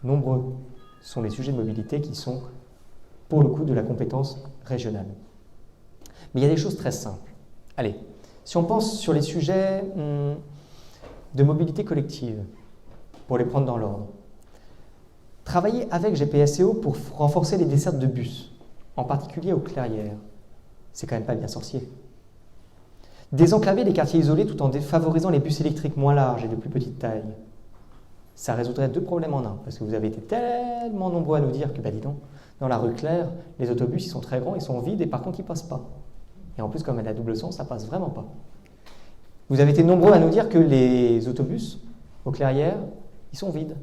nombreux sont les sujets de mobilité qui sont pour le coup de la compétence régionale. Mais il y a des choses très simples. Allez, si on pense sur les sujets de mobilité collective, pour les prendre dans l'ordre, travailler avec GPSO pour renforcer les dessertes de bus, en particulier aux clairières, c'est quand même pas bien sorcier. Désenclaver les quartiers isolés tout en favorisant les bus électriques moins larges et de plus petite taille, ça résoudrait deux problèmes en un, parce que vous avez été tellement nombreux à nous dire que, dis donc, dans la rue Claire, les autobus ils sont très grands, ils sont vides et par contre ils passent pas. Et en plus, comme elle a double sens, ça passe vraiment pas. Vous avez été nombreux à nous dire que les autobus aux clairières, ils sont vides.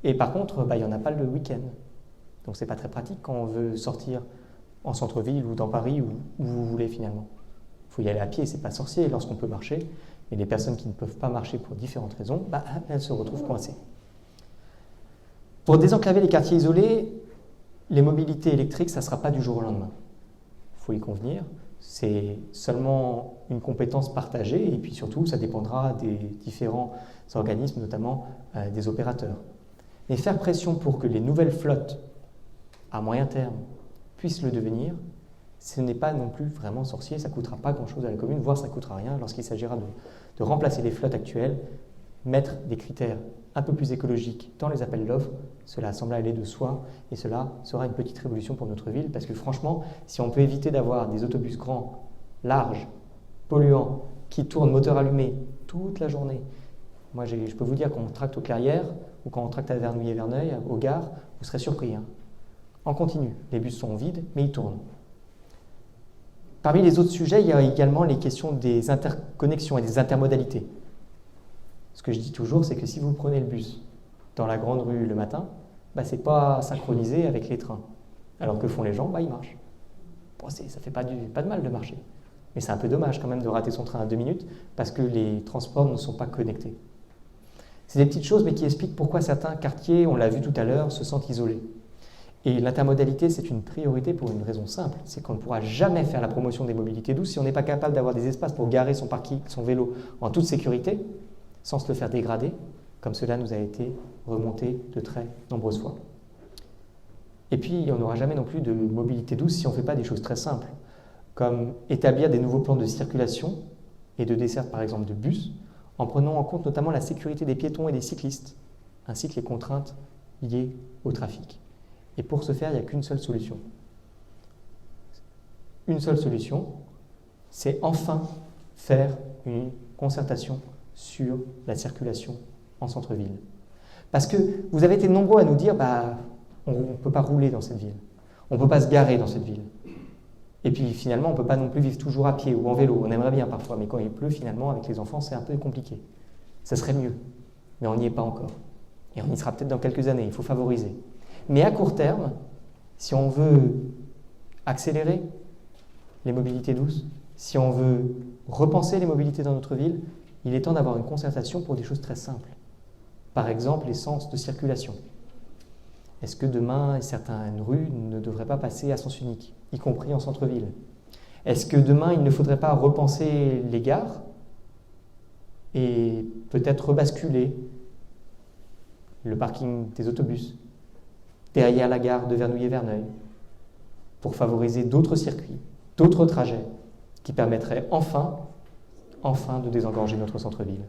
Et par contre, il n'y en a pas le week-end. Donc c'est pas très pratique quand on veut sortir en centre-ville ou dans Paris ou où vous voulez finalement. Il faut y aller à pied, c'est pas sorcier lorsqu'on peut marcher. Et les personnes qui ne peuvent pas marcher pour différentes raisons, elles se retrouvent coincées. Pour désenclaver les quartiers isolés, les mobilités électriques, ça ne sera pas du jour au lendemain. Il faut y convenir. C'est seulement une compétence partagée et puis surtout, ça dépendra des différents organismes, notamment des opérateurs. Mais faire pression pour que les nouvelles flottes, à moyen terme, puissent le devenir, ce n'est pas non plus vraiment sorcier, ça ne coûtera pas grand-chose à la commune, voire ça ne coûtera rien lorsqu'il s'agira de remplacer les flottes actuelles, mettre des critères un peu plus écologiques dans les appels d'offres, cela semble aller de soi et cela sera une petite révolution pour notre ville parce que franchement, si on peut éviter d'avoir des autobus grands, larges, polluants, qui tournent moteur allumé toute la journée, moi je peux vous dire quand on tracte aux Clairières ou quand on tracte à Vernouillet-Verneuil, aux gares, vous serez surpris. En continu, les bus sont vides mais ils tournent. Parmi les autres sujets, il y a également les questions des interconnexions et des intermodalités. Ce que je dis toujours, c'est que si vous prenez le bus dans la grande rue le matin, ce n'est pas synchronisé avec les trains. Alors que font les gens, ils marchent. Bon, ça ne fait pas de mal de marcher. Mais c'est un peu dommage quand même de rater son train à 2 minutes parce que les transports ne sont pas connectés. C'est des petites choses mais qui expliquent pourquoi certains quartiers, on l'a vu tout à l'heure, se sentent isolés. Et l'intermodalité, c'est une priorité pour une raison simple, c'est qu'on ne pourra jamais faire la promotion des mobilités douces si on n'est pas capable d'avoir des espaces pour garer son parking, son vélo en toute sécurité, sans se le faire dégrader, comme cela nous a été remonté de très nombreuses fois. Et puis, on n'aura jamais non plus de mobilité douce si on ne fait pas des choses très simples, comme établir des nouveaux plans de circulation et de desserte, par exemple, de bus, en prenant en compte notamment la sécurité des piétons et des cyclistes, ainsi que les contraintes liées au trafic. Et pour ce faire, il n'y a qu'une seule solution. Une seule solution, c'est enfin faire une concertation sur la circulation en centre-ville. Parce que vous avez été nombreux à nous dire on ne peut pas rouler dans cette ville, on ne peut pas se garer dans cette ville. Et puis finalement, on ne peut pas non plus vivre toujours à pied ou en vélo, on aimerait bien parfois, mais quand il pleut, finalement, avec les enfants, c'est un peu compliqué. Ça serait mieux, mais on n'y est pas encore. Et on y sera peut-être dans quelques années, il faut favoriser. Mais à court terme, si on veut accélérer les mobilités douces, si on veut repenser les mobilités dans notre ville, il est temps d'avoir une concertation pour des choses très simples. Par exemple, les sens de circulation. Est-ce que demain, certaines rues ne devraient pas passer à sens unique, y compris en centre-ville? Est-ce que demain, il ne faudrait pas repenser les gares et peut-être rebasculer le parking des autobus derrière la gare de Vernouillet-Verneuil pour favoriser d'autres circuits, d'autres trajets qui permettraient enfin de désengorger notre centre-ville?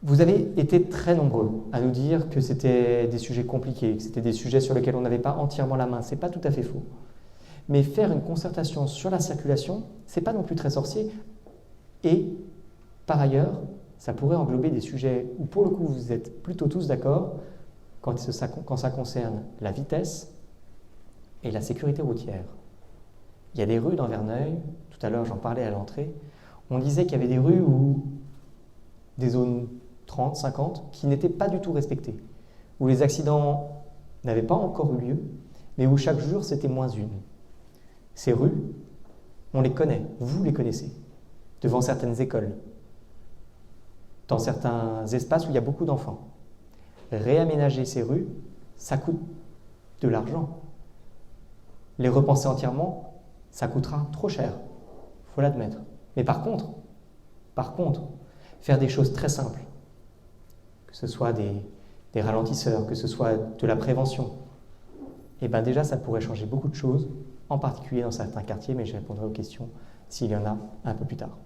Vous avez été très nombreux à nous dire que c'était des sujets compliqués, que c'était des sujets sur lesquels on n'avait pas entièrement la main. Ce n'est pas tout à fait faux. Mais faire une concertation sur la circulation, ce n'est pas non plus très sorcier. Et par ailleurs, ça pourrait englober des sujets où pour le coup vous êtes plutôt tous d'accord quand ça concerne la vitesse et la sécurité routière. Il y a des rues dans Verneuil, tout à l'heure j'en parlais à l'entrée, on disait qu'il y avait des rues où des zones 30, 50, qui n'étaient pas du tout respectées, où les accidents n'avaient pas encore eu lieu, mais où chaque jour c'était moins une. Ces rues, on les connaît, vous les connaissez, devant certaines écoles, dans certains espaces où il y a beaucoup d'enfants. Réaménager ces rues, ça coûte de l'argent. Les repenser entièrement, ça coûtera trop cher, il faut l'admettre. Mais par contre, faire des choses très simples, que ce soit des ralentisseurs, que ce soit de la prévention, et bien déjà ça pourrait changer beaucoup de choses, en particulier dans certains quartiers, mais je répondrai aux questions s'il y en a un peu plus tard.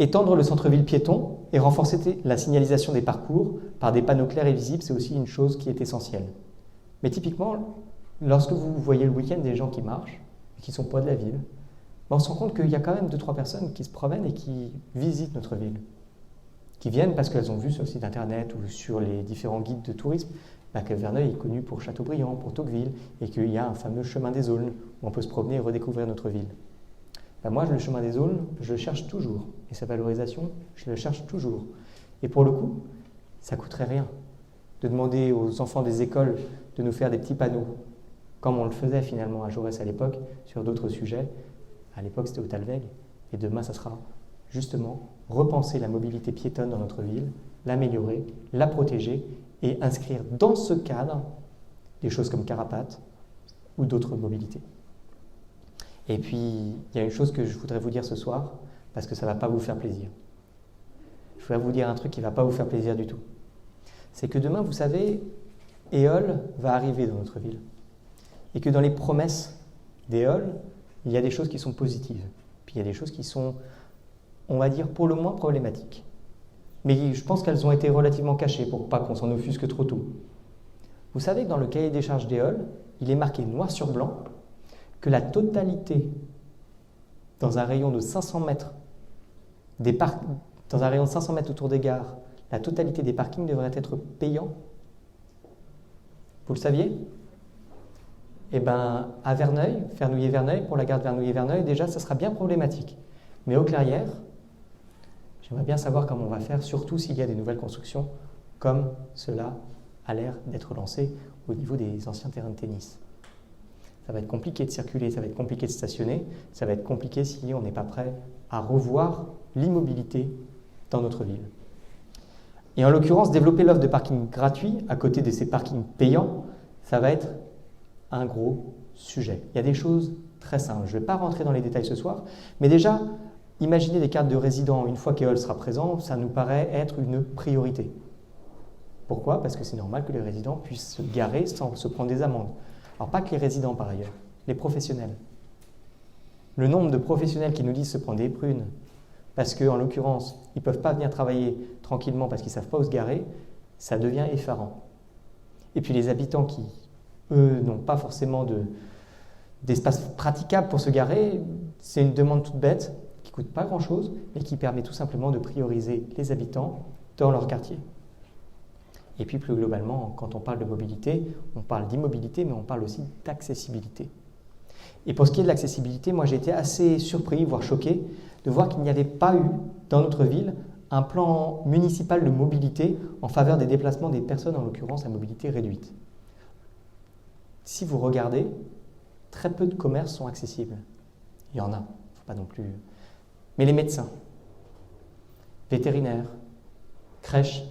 Étendre le centre-ville piéton et renforcer la signalisation des parcours par des panneaux clairs et visibles, c'est aussi une chose qui est essentielle. Mais typiquement, lorsque vous voyez le week-end des gens qui marchent, et qui ne sont pas de la ville, on se rend compte qu'il y a quand même 2-3 personnes qui se promènent et qui visitent notre ville, qui viennent parce qu'elles ont vu sur le site internet ou sur les différents guides de tourisme que Verneuil est connu pour Châteaubriand, pour Tocqueville, et qu'il y a un fameux chemin des Aulnes où on peut se promener et redécouvrir notre ville. Moi, le chemin des Aulnes, je le cherche toujours, et sa valorisation, je le cherche toujours. Et pour le coup, ça ne coûterait rien de demander aux enfants des écoles de nous faire des petits panneaux, comme on le faisait finalement à Jaurès à l'époque, sur d'autres sujets. À l'époque, c'était au Talweg, et demain, ça sera justement repenser la mobilité piétonne dans notre ville, l'améliorer, la protéger, et inscrire dans ce cadre des choses comme Carapate ou d'autres mobilités. Et puis, il y a une chose que je voudrais vous dire ce soir, parce que ça ne va pas vous faire plaisir. Je voudrais vous dire un truc qui ne va pas vous faire plaisir du tout. C'est que demain, vous savez, Éole va arriver dans notre ville. Et que dans les promesses d'Éole, il y a des choses qui sont positives. Puis il y a des choses qui sont, on va dire, pour le moins problématiques. Mais je pense qu'elles ont été relativement cachées pour pas qu'on s'en offusque trop tôt. Vous savez que dans le cahier des charges d'Éole, il est marqué noir sur blanc que la totalité, dans un rayon de 500 mètres, dans un rayon de 500 mètres autour des gares, la totalité des parkings devrait être payants. Vous le saviez? Eh bien, à Verneuil, Vernouillet-Verneuil, pour la gare de Vernouillet-Verneuil, déjà, ça sera bien problématique. Mais aux Clairières, j'aimerais bien savoir comment on va faire, surtout s'il y a des nouvelles constructions, comme cela a l'air d'être lancé au niveau des anciens terrains de tennis. Ça va être compliqué de circuler, ça va être compliqué de stationner, ça va être compliqué si on n'est pas prêt à revoir l'immobilité dans notre ville. Et en l'occurrence, développer l'offre de parking gratuit à côté de ces parkings payants, ça va être un gros sujet. Il y a des choses très simples. Je ne vais pas rentrer dans les détails ce soir, mais déjà, imaginer des cartes de résidents une fois qu'Éole sera présent, ça nous paraît être une priorité. Pourquoi? Parce que c'est normal que les résidents puissent se garer sans se prendre des amendes. Alors pas que les résidents par ailleurs, les professionnels. Le nombre de professionnels qui nous disent se prendre des prunes parce qu'en l'occurrence, ils ne peuvent pas venir travailler tranquillement parce qu'ils ne savent pas où se garer, ça devient effarant. Et puis les habitants qui, eux, n'ont pas forcément d'espace praticable pour se garer, c'est une demande toute bête qui ne coûte pas grand-chose, mais qui permet tout simplement de prioriser les habitants dans leur quartier. Et puis plus globalement, quand on parle de mobilité, on parle d'immobilité, mais on parle aussi d'accessibilité. Et pour ce qui est de l'accessibilité, moi j'ai été assez surpris, voire choqué, de voir qu'il n'y avait pas eu dans notre ville un plan municipal de mobilité en faveur des déplacements des personnes, en l'occurrence à mobilité réduite. Si vous regardez, très peu de commerces sont accessibles. Il y en a, il ne faut pas non plus. Mais les médecins, vétérinaires, crèches,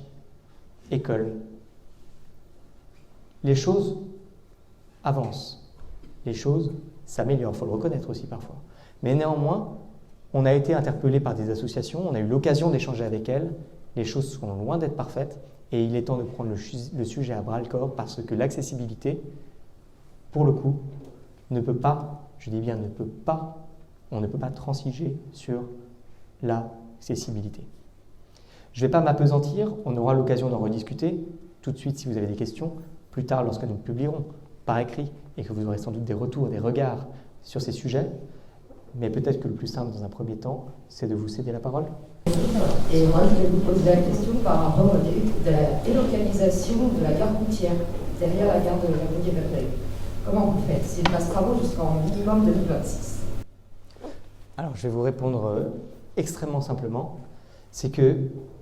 écoles, les choses avancent, les choses s'améliorent, il faut le reconnaître aussi parfois. Mais néanmoins, on a été interpellé par des associations, on a eu l'occasion d'échanger avec elles, les choses sont loin d'être parfaites et il est temps de prendre le sujet à bras-le-corps parce que l'accessibilité, pour le coup, ne peut pas, je dis bien ne peut pas, on ne peut pas transiger sur l'accessibilité. Je ne vais pas m'appesantir, on aura l'occasion d'en rediscuter tout de suite si vous avez des questions, plus tard lorsque nous publierons par écrit et que vous aurez sans doute des retours, des regards sur ces sujets. Mais peut-être que le plus simple dans un premier temps, c'est de vous céder la parole. Et moi, je vais vous poser la question par rapport de la délocalisation de la gare routière derrière la gare de la Gaudrier-Verneuil. Comment vous faites? C'est une passe travaux jusqu'en minimum 2026. Alors, je vais vous répondre extrêmement simplement. C'est que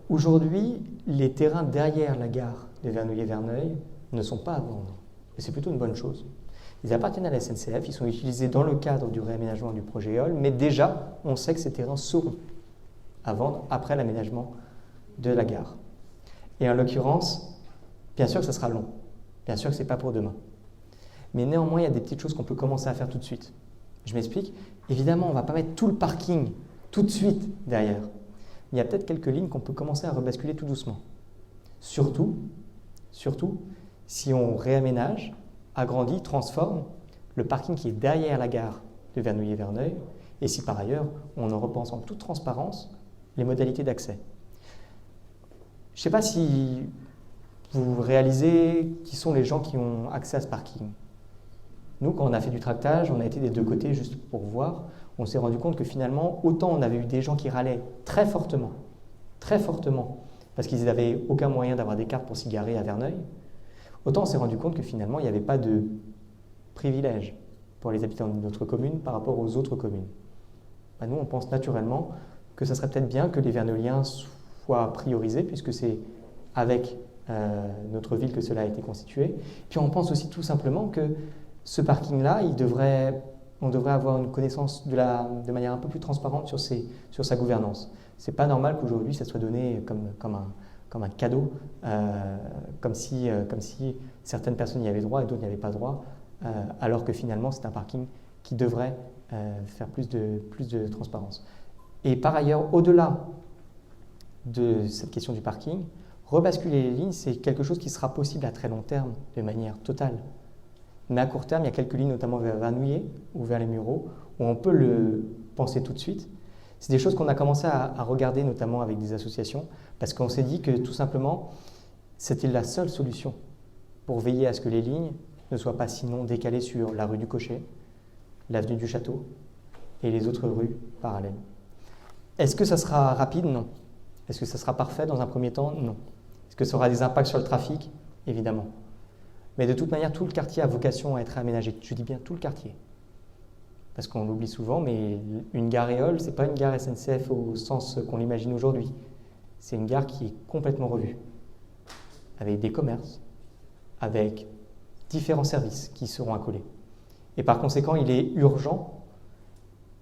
aujourd'hui, les terrains derrière la gare de Vernouillet-Verneuil ne sont pas à vendre. Et c'est plutôt une bonne chose. Ils appartiennent à la SNCF, ils sont utilisés dans le cadre du réaménagement du projet EOL, mais déjà, on sait que ces terrains seront à vendre après l'aménagement de la gare. Et en l'occurrence, bien sûr que ça sera long, bien sûr que ce n'est pas pour demain. Mais néanmoins, il y a des petites choses qu'on peut commencer à faire tout de suite. Je m'explique. Évidemment, on ne va pas mettre tout le parking tout de suite derrière. Il y a peut-être quelques lignes qu'on peut commencer à rebasculer tout doucement. Surtout, si on réaménage, agrandit, transforme le parking qui est derrière la gare de Vernouillet-Verneuil et si par ailleurs on en repense en toute transparence les modalités d'accès. Je ne sais pas si vous réalisez qui sont les gens qui ont accès à ce parking. Nous, quand on a fait du tractage, on a été des deux côtés juste pour voir, on s'est rendu compte que finalement, autant on avait eu des gens qui râlaient très fortement, parce qu'ils n'avaient aucun moyen d'avoir des cartes pour s'y garer à Verneuil, autant on s'est rendu compte que finalement, il n'y avait pas de privilège pour les habitants de notre commune par rapport aux autres communes. Ben nous, on pense naturellement que ça serait peut-être bien que les Verneuiliens soient priorisés, puisque c'est avec notre ville que cela a été constitué. Puis on pense aussi tout simplement que ce parking-là, on devrait avoir une connaissance de manière un peu plus transparente sur sa gouvernance. Ce n'est pas normal qu'aujourd'hui, ça soit donné comme un cadeau, comme si certaines personnes y avaient droit et d'autres n'y avaient pas droit, alors que finalement c'est un parking qui devrait faire plus de transparence. Et par ailleurs, au-delà de cette question du parking, rebasculer les lignes, c'est quelque chose qui sera possible à très long terme, de manière totale. Mais à court terme, il y a quelques lignes, notamment vers Vernouillet ou vers les Mureaux, où on peut le penser tout de suite. C'est des choses qu'on a commencé à regarder, notamment avec des associations, parce qu'on s'est dit que tout simplement, c'était la seule solution pour veiller à ce que les lignes ne soient pas sinon décalées sur la rue du Cocher, l'avenue du Château et les autres rues parallèles. Est-ce que ça sera rapide? Non. Est-ce que ça sera parfait dans un premier temps? Non. Est-ce que ça aura des impacts sur le trafic? Évidemment. Mais de toute manière, tout le quartier a vocation à être aménagé. Je dis bien tout le quartier. Parce qu'on l'oublie souvent, mais une gare EOL, ce n'est pas une gare SNCF au sens qu'on l'imagine aujourd'hui. C'est une gare qui est complètement revue, avec des commerces, avec différents services qui seront accolés. Et par conséquent, il est urgent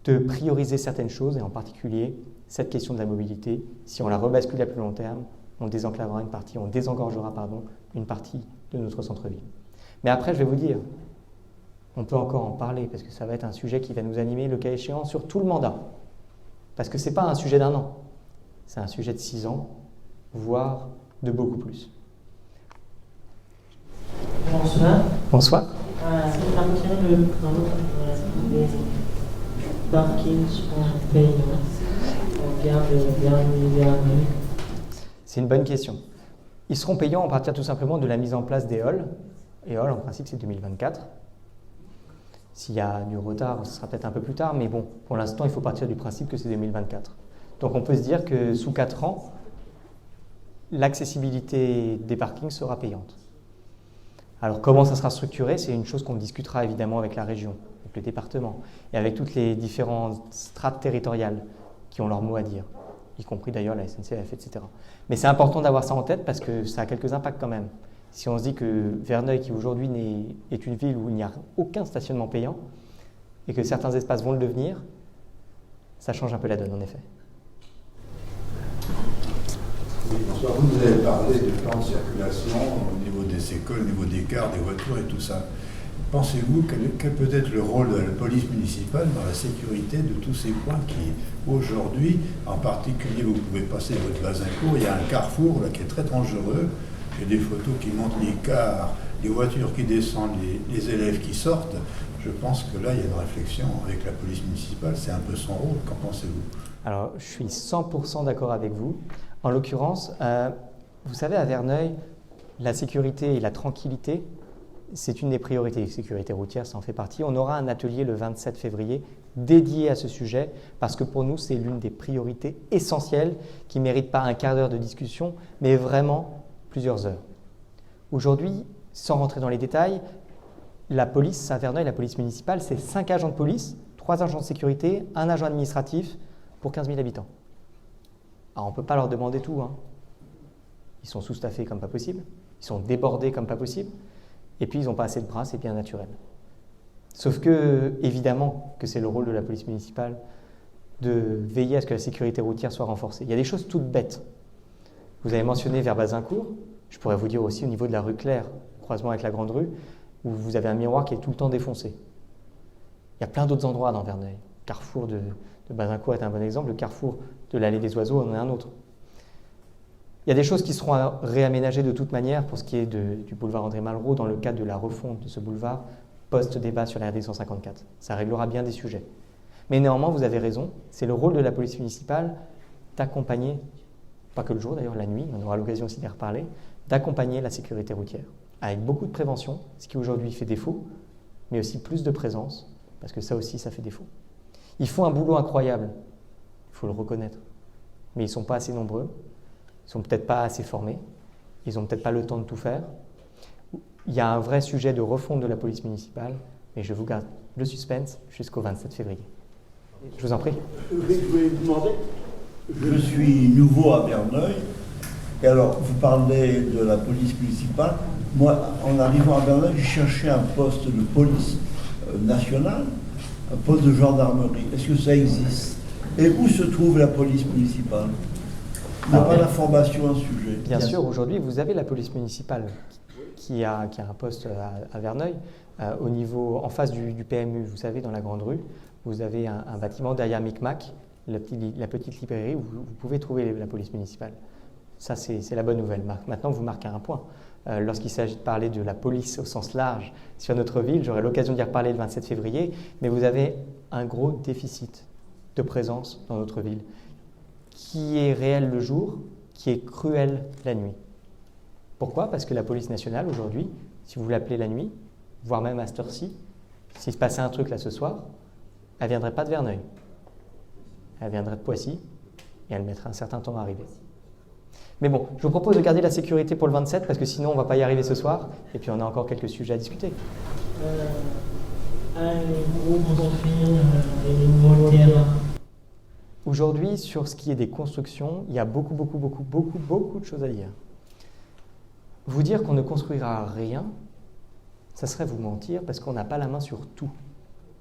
de prioriser certaines choses, et en particulier cette question de la mobilité. Si on la rebascule à plus long terme, on désengorgera une partie de notre centre-ville. Mais après, je vais vous dire, on peut encore en parler parce que ça va être un sujet qui va nous animer le cas échéant sur tout le mandat. Parce que ce n'est pas un sujet d'1 an, c'est un sujet de 6 ans, voire de beaucoup plus. Bonsoir. Bonsoir. C'est partir le plan des parkings sont payants. On garde Vernouillet. C'est une bonne question. Ils seront payants à partir tout simplement de la mise en place des halls. Et halls, en principe, c'est 2024. S'il y a du retard, ce sera peut-être un peu plus tard, mais bon, pour l'instant, il faut partir du principe que c'est 2024. Donc on peut se dire que sous 4 ans, l'accessibilité des parkings sera payante. Alors comment ça sera structuré? C'est une chose qu'on discutera évidemment avec la région, avec le département, et avec toutes les différentes strates territoriales qui ont leur mot à dire, y compris d'ailleurs la SNCF, etc. Mais c'est important d'avoir ça en tête parce que ça a quelques impacts quand même. Si on se dit que Verneuil, qui aujourd'hui est une ville où il n'y a aucun stationnement payant, et que certains espaces vont le devenir, Ça change un peu la donne, en effet. Oui, bonsoir. Vous avez parlé de plan de circulation au niveau des écoles, au niveau des gares, des voitures et tout ça. Pensez-vous quel peut être le rôle de la police municipale dans la sécurité de tous ces points qui, aujourd'hui, en particulier, vous pouvez passer votre Bazincourt, il y a un carrefour là, qui est très dangereux. Il y a des photos qui montrent les cars, les voitures qui descendent, les élèves qui sortent. Je pense que là, il y a une réflexion avec la police municipale. C'est un peu son rôle. Qu'en pensez-vous? Alors, je suis 100% d'accord avec vous. En l'occurrence, vous savez, à Verneuil, la sécurité et la tranquillité, c'est une des priorités. La sécurité routière, ça en fait partie. On aura un atelier le 27 février dédié à ce sujet parce que pour nous, c'est l'une des priorités essentielles qui ne mérite pas un quart d'heure de discussion, mais vraiment plusieurs heures. Aujourd'hui, sans rentrer dans les détails, la police à Verneuil, la police municipale, c'est 5 agents de police, 3 agents de sécurité, 1 agent administratif pour 15 000 habitants. Alors, on ne peut pas leur demander tout. Ils sont sous-staffés comme pas possible, ils sont débordés comme pas possible, et puis ils n'ont pas assez de bras, c'est bien naturel. Sauf que, évidemment, que c'est le rôle de la police municipale de veiller à ce que la sécurité routière soit renforcée. Il y a des choses toutes bêtes. Vous avez mentionné vers Bazincourt, je pourrais vous dire aussi au niveau de la rue Claire, croisement avec la Grande Rue, où vous avez un miroir qui est tout le temps défoncé. Il y a plein d'autres endroits dans Verneuil. Le carrefour de Bazincourt est un bon exemple, le carrefour de l'allée des Oiseaux en est un autre. Il y a des choses qui seront réaménagées de toute manière pour ce qui est du boulevard André Malraux dans le cadre de la refonte de ce boulevard post-débat sur la RD 154. Ça réglera bien des sujets. Mais néanmoins, vous avez raison, c'est le rôle de la police municipale d'accompagner, pas que le jour d'ailleurs, la nuit, on aura l'occasion aussi d'y reparler, d'accompagner la sécurité routière. Avec beaucoup de prévention, ce qui aujourd'hui fait défaut, mais aussi plus de présence, parce que ça aussi, ça fait défaut. Ils font un boulot incroyable, il faut le reconnaître, mais ils ne sont pas assez nombreux, ils ne sont peut-être pas assez formés, ils n'ont peut-être pas le temps de tout faire. Il y a un vrai sujet de refonte de la police municipale, mais je vous garde le suspense jusqu'au 27 février. Je vous en prie. Je voulais vous demander, je suis nouveau à Verneuil, et alors vous parlez de la police municipale. Moi, en arrivant à Verneuil, j'ai cherché un poste de police nationale, un poste de gendarmerie. Est-ce que ça existe? Et où se trouve la police municipale? Il n'y a pas d'information à ce sujet. Bien sûr, aujourd'hui, vous avez la police municipale qui a un poste à Verneuil. Au niveau, en face du PMU, vous savez, dans la Grande Rue, vous avez un bâtiment derrière Micmac, la petite librairie où vous pouvez trouver la police municipale. Ça, c'est la bonne nouvelle. Maintenant, vous marquez un point. Lorsqu'il s'agit de parler de la police au sens large sur notre ville, j'aurai l'occasion d'y reparler le 27 février, mais vous avez un gros déficit de présence dans notre ville, qui est réel le jour, qui est cruel la nuit. Pourquoi? Parce que la police nationale, aujourd'hui, si vous l'appelez la nuit, voire même à cette heure-ci, s'il se passait un truc là ce soir, elle ne viendrait pas de Verneuil. Elle viendrait de Poissy et elle mettrait un certain temps à arriver. Mais bon, je vous propose de garder la sécurité pour le 27 parce que sinon on ne va pas y arriver ce soir et puis on a encore quelques sujets à discuter. Aujourd'hui, sur ce qui est des constructions, il y a beaucoup de choses à dire. Vous dire qu'on ne construira rien, ça serait vous mentir parce qu'on n'a pas la main sur tout.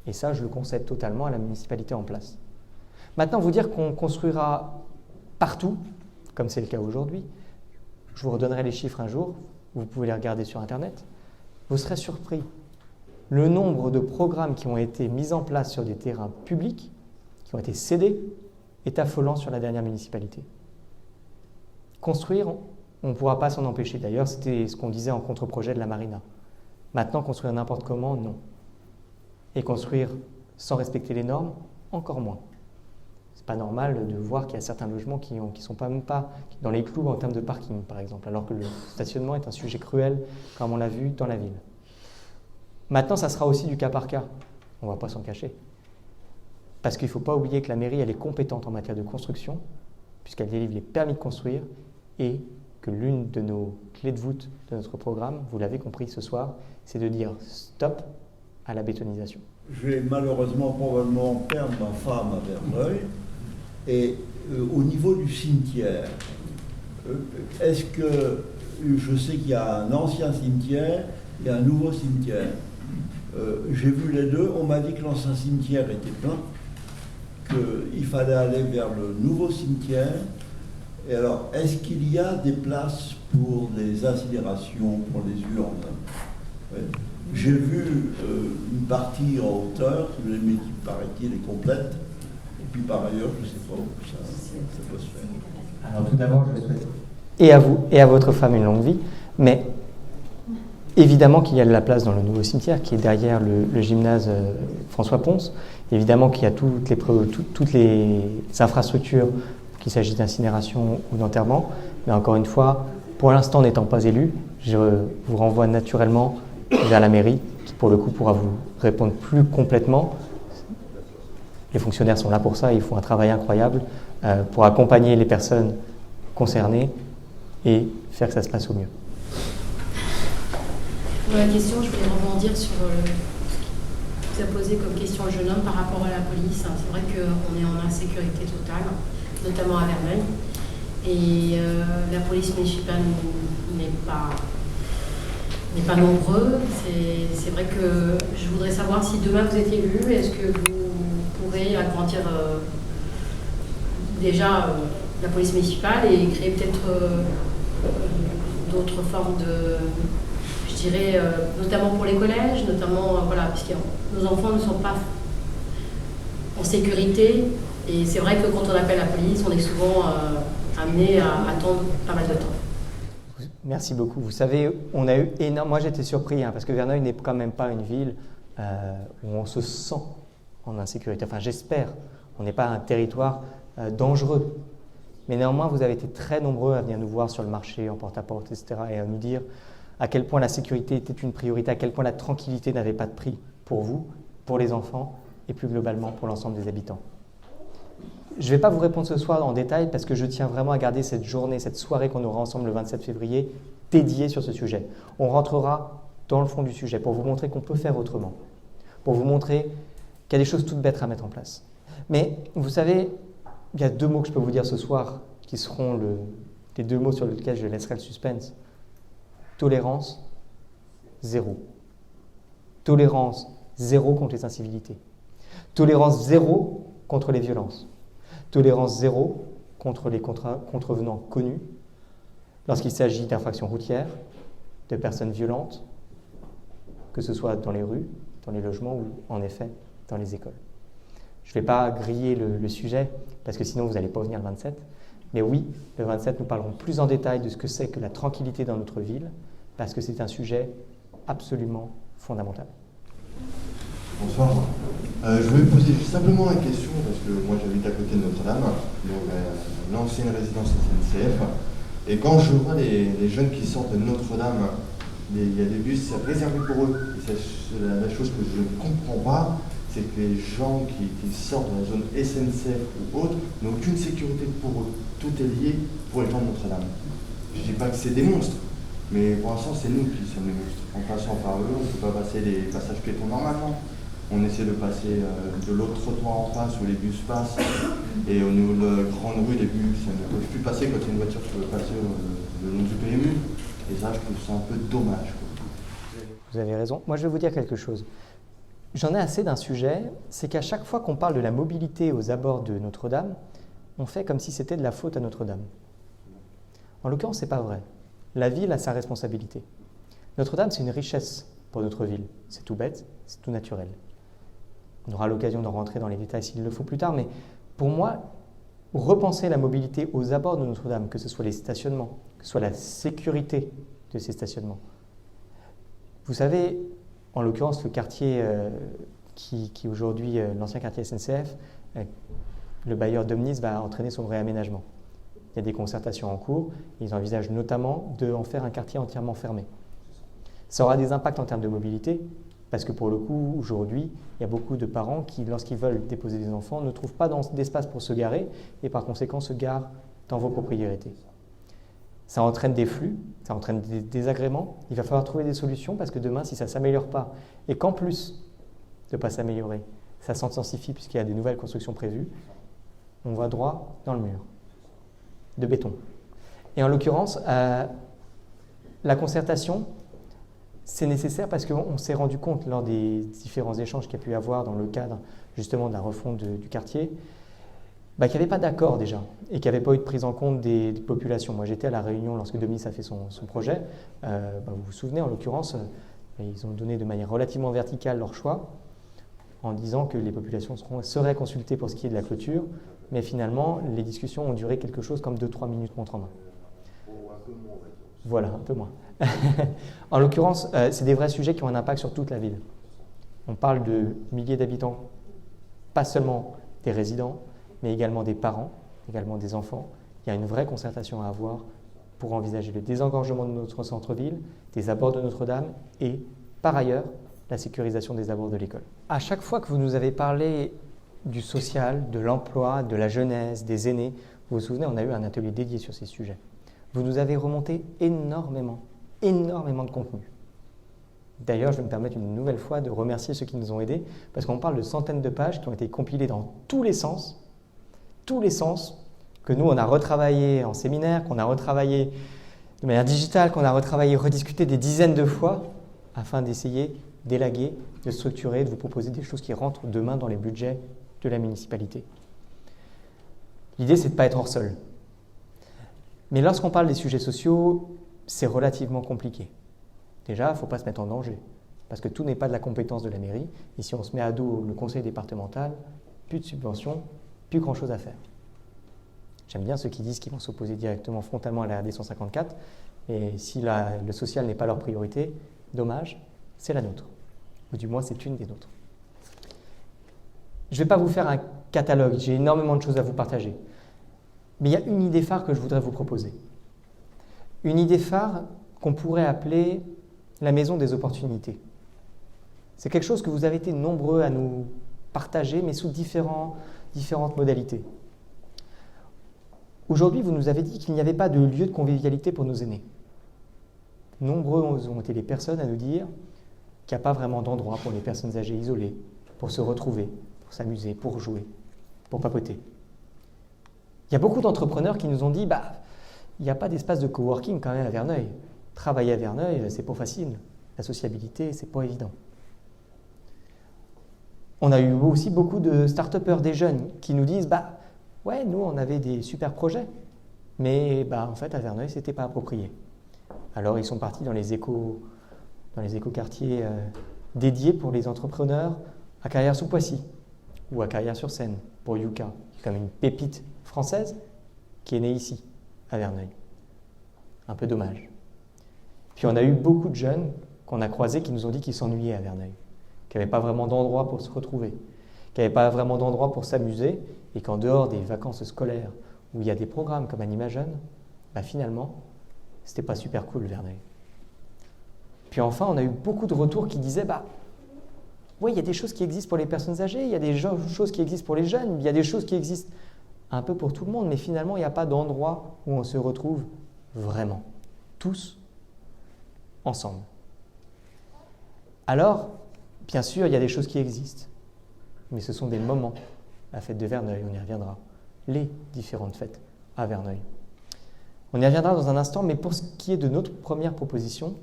Et ça, je le concède totalement à la municipalité en place. Maintenant, vous dire qu'on construira partout, comme c'est le cas aujourd'hui, je vous redonnerai les chiffres un jour, vous pouvez les regarder sur Internet, vous serez surpris. Le nombre de programmes qui ont été mis en place sur des terrains publics, qui ont été cédés, est affolant sur la dernière municipalité. Construire, on ne pourra pas s'en empêcher. D'ailleurs, c'était ce qu'on disait en contre-projet de la Marina. Maintenant, construire n'importe comment, non. Et construire sans respecter les normes, encore moins. C'est pas normal de voir qu'il y a certains logements qui sont même pas dans les clous en termes de parking, par exemple, alors que le stationnement est un sujet cruel, comme on l'a vu dans la ville. Maintenant, ça sera aussi du cas par cas. On ne va pas s'en cacher. Parce qu'il ne faut pas oublier que la mairie, elle est compétente en matière de construction, puisqu'elle délivre les permis de construire, et que l'une de nos clés de voûte de notre programme, vous l'avez compris ce soir, c'est de dire stop à la bétonisation. Je vais malheureusement probablement perdre ma femme à Verneuil. Et au niveau du cimetière, est-ce que, je sais qu'il y a un ancien cimetière et un nouveau cimetière. J'ai vu les deux, on m'a dit que l'ancien cimetière était plein, qu'il fallait aller vers le nouveau cimetière. Et alors, est-ce qu'il y a des places pour les incinérations, pour les urnes? Ouais. J'ai vu une partie en hauteur, mais qui paraît-il est complète. Et puis par ailleurs, je ne sais pas où ça peut se faire. Alors tout d'abord, je vais souhaiter et à vous et à votre femme une longue vie, mais évidemment qu'il y a de la place dans le nouveau cimetière qui est derrière le gymnase François Pons. Évidemment qu'il y a toutes les infrastructures, qu'il s'agisse d'incinération ou d'enterrement. Mais encore une fois, pour l'instant n'étant pas élu, je vous renvoie naturellement vers la mairie qui pour le coup pourra vous répondre plus complètement. Les fonctionnaires sont là pour ça, ils font un travail incroyable pour accompagner les personnes concernées et faire que ça se passe au mieux. Pour la question, je voulais rebondir sur ce que vous a posé comme question le jeune homme par rapport à la police. C'est vrai qu'on est en insécurité totale, notamment à Verneuil. Et la police municipale n'est pas nombreux. C'est vrai que je voudrais savoir si demain vous êtes élu, est-ce que vous pourrez agrandir déjà la police municipale et créer peut-être d'autres formes de... Je dirais, notamment pour les collèges, notamment, voilà, puisque nos enfants ne sont pas en sécurité. Et c'est vrai que quand on appelle la police, on est souvent amené à attendre pas mal de temps. Merci beaucoup. Vous savez, on a eu énormément... Moi, j'étais surpris, parce que Verneuil n'est quand même pas une ville où on se sent en insécurité. Enfin, j'espère. On n'est pas un territoire dangereux. Mais néanmoins, vous avez été très nombreux à venir nous voir sur le marché, en porte-à-porte, etc., et à nous dire à quel point la sécurité était une priorité, à quel point la tranquillité n'avait pas de prix pour vous, pour les enfants et plus globalement pour l'ensemble des habitants. Je ne vais pas vous répondre ce soir en détail parce que je tiens vraiment à garder cette journée, cette soirée qu'on aura ensemble le 27 février dédiée sur ce sujet. On rentrera dans le fond du sujet pour vous montrer qu'on peut faire autrement, pour vous montrer qu'il y a des choses toutes bêtes à mettre en place. Mais vous savez, il y a deux mots que je peux vous dire ce soir qui seront les deux mots sur lesquels je laisserai le suspense. Tolérance, zéro. Tolérance, zéro contre les incivilités. Tolérance, zéro contre les violences. Tolérance, zéro contre les contrevenants connus lorsqu'il s'agit d'infractions routières, de personnes violentes, que ce soit dans les rues, dans les logements ou, en effet, dans les écoles. Je ne vais pas griller le sujet parce que sinon vous n'allez pas venir le 27. Mais oui, le 27, nous parlerons plus en détail de ce que c'est que la tranquillité dans notre ville, parce que c'est un sujet absolument fondamental. Bonsoir. Je voulais vous poser simplement une question, parce que moi j'habite à côté de Notre-Dame, donc l'ancienne résidence SNCF, et quand je vois les jeunes qui sortent de Notre-Dame, il y a des bus réservés pour eux. Et la chose que je ne comprends pas, c'est que les gens qui sortent de la zone SNCF ou autre n'ont aucune sécurité pour eux. Tout est lié pour les gens de Notre-Dame. Je ne dis pas que c'est des monstres, mais pour l'instant, c'est nous qui sommes les monstres. En passant par eux, on ne peut pas passer les passages piétons normalement. On essaie de passer de l'autre trottoir en face où les bus passent, et au niveau de la grande rue, les bus ne peuvent plus passer quand il y a une voiture qui veut passer le long du PMU. Et ça, je trouve ça un peu dommage. Vous avez raison. Moi, je vais vous dire quelque chose. J'en ai assez d'un sujet, c'est qu'à chaque fois qu'on parle de la mobilité aux abords de Notre-Dame, on fait comme si c'était de la faute à Notre-Dame. En l'occurrence, ce n'est pas vrai. La ville a sa responsabilité. Notre-Dame, c'est une richesse pour notre ville. C'est tout bête, c'est tout naturel. On aura l'occasion d'en rentrer dans les détails s'il le faut plus tard, mais pour moi, repenser la mobilité aux abords de Notre-Dame, que ce soit les stationnements, que ce soit la sécurité de ces stationnements. Vous savez, en l'occurrence, le quartier qui est aujourd'hui l'ancien quartier SNCF, le bailleur Domnis va entraîner son réaménagement. Il y a des concertations en cours. Ils envisagent notamment d'en faire un quartier entièrement fermé. Ça aura des impacts en termes de mobilité, parce que pour le coup, aujourd'hui, il y a beaucoup de parents qui, lorsqu'ils veulent déposer des enfants, ne trouvent pas d'espace pour se garer et par conséquent se garent dans vos propriétés. Ça entraîne des flux, ça entraîne des désagréments. Il va falloir trouver des solutions parce que demain, si ça ne s'améliore pas et qu'en plus de ne pas s'améliorer, ça s'intensifie puisqu'il y a des nouvelles constructions prévues, on va droit dans le mur de béton. Et en l'occurrence, la concertation, c'est nécessaire parce qu'on s'est rendu compte lors des différents échanges qu'il y a pu y avoir dans le cadre justement de la refonte du quartier, qu'il n'y avait pas d'accord déjà et qu'il n'y avait pas eu de prise en compte des populations. Moi, j'étais à La Réunion lorsque Domis a fait son projet. Vous vous souvenez, en l'occurrence, ils ont donné de manière relativement verticale leur choix en disant que les populations seraient consultées pour ce qui est de la clôture, mais finalement, les discussions ont duré quelque chose comme 2-3 minutes montre en main. Voilà, un peu moins. En l'occurrence, c'est des vrais sujets qui ont un impact sur toute la ville. On parle de milliers d'habitants, pas seulement des résidents, mais également des parents, également des enfants. Il y a une vraie concertation à avoir pour envisager le désengorgement de notre centre-ville, des abords de Notre-Dame et, par ailleurs, la sécurisation des abords de l'école. À chaque fois que vous nous avez parlé du social, de l'emploi, de la jeunesse, des aînés, vous vous souvenez, on a eu un atelier dédié sur ces sujets. Vous nous avez remonté énormément de contenu. D'ailleurs, je vais me permettre une nouvelle fois de remercier ceux qui nous ont aidés, parce qu'on parle de centaines de pages qui ont été compilées dans tous les sens, que nous, on a retravaillé en séminaire, qu'on a retravaillé de manière digitale, qu'on a retravaillé, rediscuté des dizaines de fois, afin d'essayer d'élaguer, de structurer, de vous proposer des choses qui rentrent demain dans les budgets de la municipalité. L'idée, c'est de ne pas être hors sol. Mais lorsqu'on parle des sujets sociaux, c'est relativement compliqué. Déjà, il ne faut pas se mettre en danger, parce que tout n'est pas de la compétence de la mairie. Et si on se met à dos le conseil départemental, plus de subventions, plus grand-chose à faire. J'aime bien ceux qui disent qu'ils vont s'opposer directement frontalement à la RD 154, et si le social n'est pas leur priorité, dommage, c'est la nôtre. Ou du moins, c'est une des nôtres. Je ne vais pas vous faire un catalogue, j'ai énormément de choses à vous partager. Mais il y a une idée phare que je voudrais vous proposer. Une idée phare qu'on pourrait appeler la maison des opportunités. C'est quelque chose que vous avez été nombreux à nous partager, mais sous différentes modalités. Aujourd'hui, vous nous avez dit qu'il n'y avait pas de lieu de convivialité pour nos aînés. Nombreux ont été les personnes à nous dire qu'il n'y a pas vraiment d'endroit pour les personnes âgées isolées, pour se retrouver, pour s'amuser, pour jouer, pour papoter. Il y a beaucoup d'entrepreneurs qui nous ont dit il n'y a pas d'espace de coworking quand même à Verneuil. Travailler à Verneuil, c'est pas facile. La sociabilité, c'est pas évident. On a eu aussi beaucoup de start-upers, des jeunes, qui nous disent ouais, nous, on avait des super projets, mais en fait, à Verneuil, c'était pas approprié. Alors, ils sont partis dans les éco-quartiers dédiés pour les entrepreneurs à Carrières-sous-Poissy ou à Carrières-sur-Seine pour Yuka, qui est comme une pépite française qui est née ici, à Verneuil. Un peu dommage. Puis on a eu beaucoup de jeunes qu'on a croisés qui nous ont dit qu'ils s'ennuyaient à Verneuil, qu'il n'y avait pas vraiment d'endroit pour se retrouver, qu'il n'y avait pas vraiment d'endroit pour s'amuser et qu'en dehors des vacances scolaires où il y a des programmes comme Anima Jeune, finalement, c'était pas super cool Verneuil. Puis enfin, on a eu beaucoup de retours qui disaient oui, il y a des choses qui existent pour les personnes âgées, il y a des choses qui existent pour les jeunes, il y a des choses qui existent un peu pour tout le monde, mais finalement, il n'y a pas d'endroit où on se retrouve vraiment, tous ensemble. Alors, bien sûr, il y a des choses qui existent, mais ce sont des moments. La fête de Verneuil, on y reviendra. Les différentes fêtes à Verneuil. On y reviendra dans un instant, mais pour ce qui est de notre première proposition,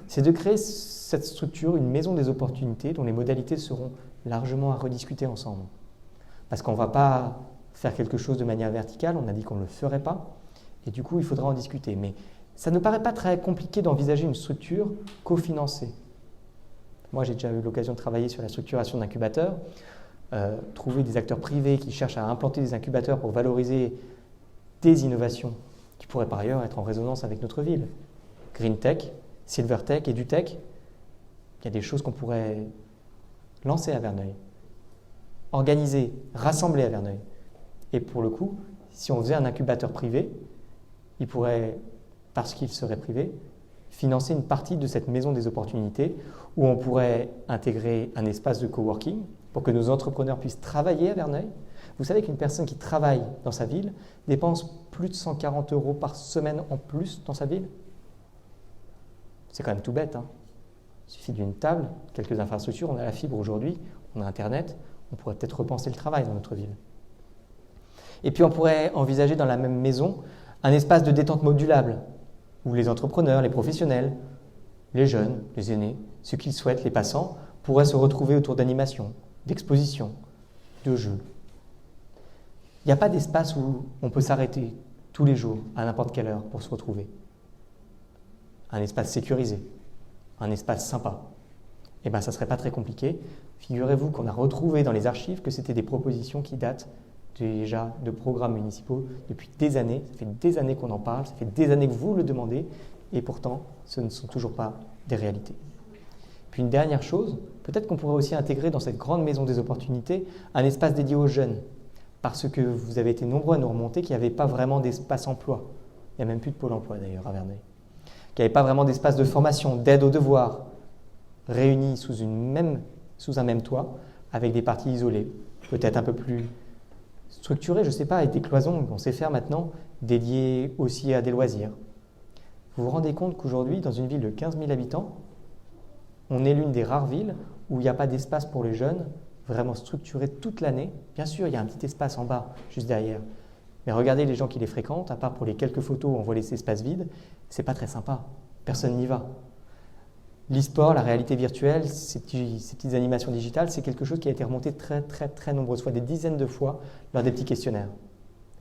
c'est de créer cette structure, une maison des opportunités, dont les modalités seront largement à rediscuter ensemble. Parce qu'on ne va pas faire quelque chose de manière verticale, on a dit qu'on ne le ferait pas, et du coup, il faudra en discuter. Mais ça ne paraît pas très compliqué d'envisager une structure cofinancée. Moi, j'ai déjà eu l'occasion de travailler sur la structuration d'incubateurs, trouver des acteurs privés qui cherchent à implanter des incubateurs pour valoriser des innovations qui pourraient par ailleurs être en résonance avec notre ville. Green Tech, Silver Tech, EduTech, il y a des choses qu'on pourrait lancer à Verneuil, organiser, rassembler à Verneuil. Et pour le coup, si on faisait un incubateur privé, il pourrait, parce qu'il serait privé, financer une partie de cette maison des opportunités où on pourrait intégrer un espace de coworking pour que nos entrepreneurs puissent travailler à Verneuil. Vous savez qu'une personne qui travaille dans sa ville dépense plus de 140 € par semaine en plus dans sa ville. C'est quand même tout bête. Il suffit d'une table, quelques infrastructures, on a la fibre aujourd'hui, on a Internet, on pourrait peut-être repenser le travail dans notre ville. Et puis on pourrait envisager dans la même maison un espace de détente modulable où les entrepreneurs, les professionnels, les jeunes, les aînés, ceux qui le souhaitent, les passants, pourraient se retrouver autour d'animations, d'expositions, de jeu. Il n'y a pas d'espace où on peut s'arrêter tous les jours, à n'importe quelle heure, pour se retrouver. Un espace sécurisé, un espace sympa. Eh bien, ça ne serait pas très compliqué. Figurez-vous qu'on a retrouvé dans les archives que c'était des propositions qui datent déjà de programmes municipaux depuis des années. Ça fait des années qu'on en parle, ça fait des années que vous le demandez, et pourtant, ce ne sont toujours pas des réalités. Puis une dernière chose, peut-être qu'on pourrait aussi intégrer dans cette grande maison des opportunités un espace dédié aux jeunes, parce que vous avez été nombreux à nous remonter qu'il n'y avait pas vraiment d'espace emploi. Il n'y a même plus de pôle emploi d'ailleurs à Verneuil. Qu'il n'y avait pas vraiment d'espace de formation, d'aide aux devoirs, réunis sous un même toit, avec des parties isolées, peut-être un peu plus structurées, je ne sais pas, avec des cloisons qu'on sait faire maintenant, dédiées aussi à des loisirs. Vous vous rendez compte qu'aujourd'hui, dans une ville de 15 000 habitants, on est l'une des rares villes où il n'y a pas d'espace pour les jeunes, vraiment structuré toute l'année. Bien sûr, il y a un petit espace en bas, juste derrière. Mais regardez les gens qui les fréquentent, à part pour les quelques photos où on voit les espaces vides, c'est pas très sympa. Personne n'y va. L'e-sport, la réalité virtuelle, ces petites animations digitales, c'est quelque chose qui a été remonté très nombreuses fois, des dizaines de fois, lors des petits questionnaires.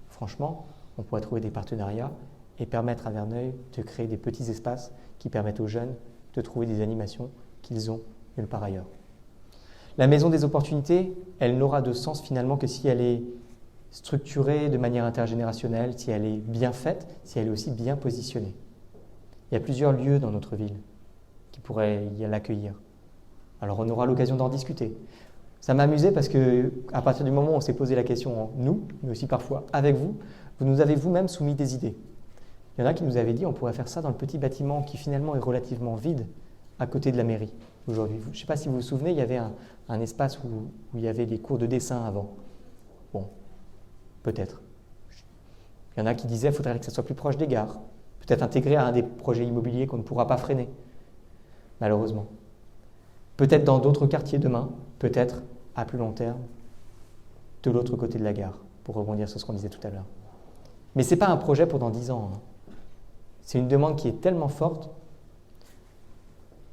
Franchement, on pourrait trouver des partenariats et permettre à Verneuil de créer des petits espaces qui permettent aux jeunes de trouver des animations qu'ils ont nulle part ailleurs. La maison des opportunités, elle n'aura de sens finalement que si elle est structurée de manière intergénérationnelle, si elle est bien faite, si elle est aussi bien positionnée. Il y a plusieurs lieux dans notre ville qui pourraient y l'accueillir. Alors on aura l'occasion d'en discuter. Ça m'amusait parce qu'à partir du moment où on s'est posé la question, nous, mais aussi parfois avec vous, vous nous avez vous-même soumis des idées. Il y en a qui nous avaient dit on pourrait faire ça dans le petit bâtiment qui finalement est relativement vide à côté de la mairie aujourd'hui. Je ne sais pas si vous vous souvenez, il y avait un espace où il y avait des cours de dessin avant. Bon, peut-être. Il y en a qui disaient qu'il faudrait que ça soit plus proche des gares, peut-être intégré à un des projets immobiliers qu'on ne pourra pas freiner, malheureusement. Peut-être dans d'autres quartiers demain, peut-être à plus long terme, de l'autre côté de la gare, pour rebondir sur ce qu'on disait tout à l'heure. Mais ce n'est pas un projet pour dans 10 ans. C'est une demande qui est tellement forte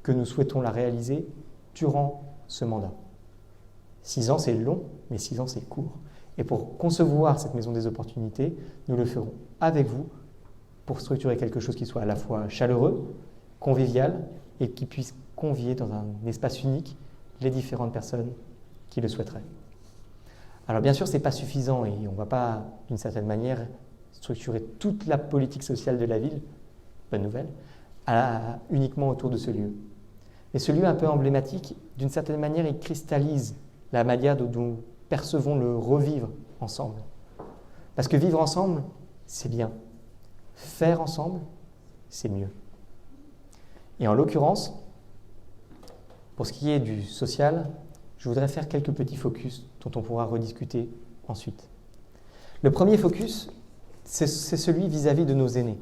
que nous souhaitons la réaliser durant ce mandat. 6 ans, c'est long, mais 6 ans, c'est court. Et pour concevoir cette maison des opportunités, nous le ferons avec vous pour structurer quelque chose qui soit à la fois chaleureux, convivial et qui puisse convier dans un espace unique les différentes personnes qui le souhaiteraient. Alors bien sûr, ce n'est pas suffisant et on ne va pas, d'une certaine manière, structurer toute la politique sociale de la ville, bonne nouvelle, uniquement autour de ce lieu. Mais ce lieu un peu emblématique, d'une certaine manière, il cristallise la manière dont nous percevons le revivre ensemble. Parce que vivre ensemble, c'est bien. Faire ensemble, c'est mieux. Et en l'occurrence, pour ce qui est du social, je voudrais faire quelques petits focus dont on pourra rediscuter ensuite. Le premier focus, c'est celui vis-à-vis de nos aînés.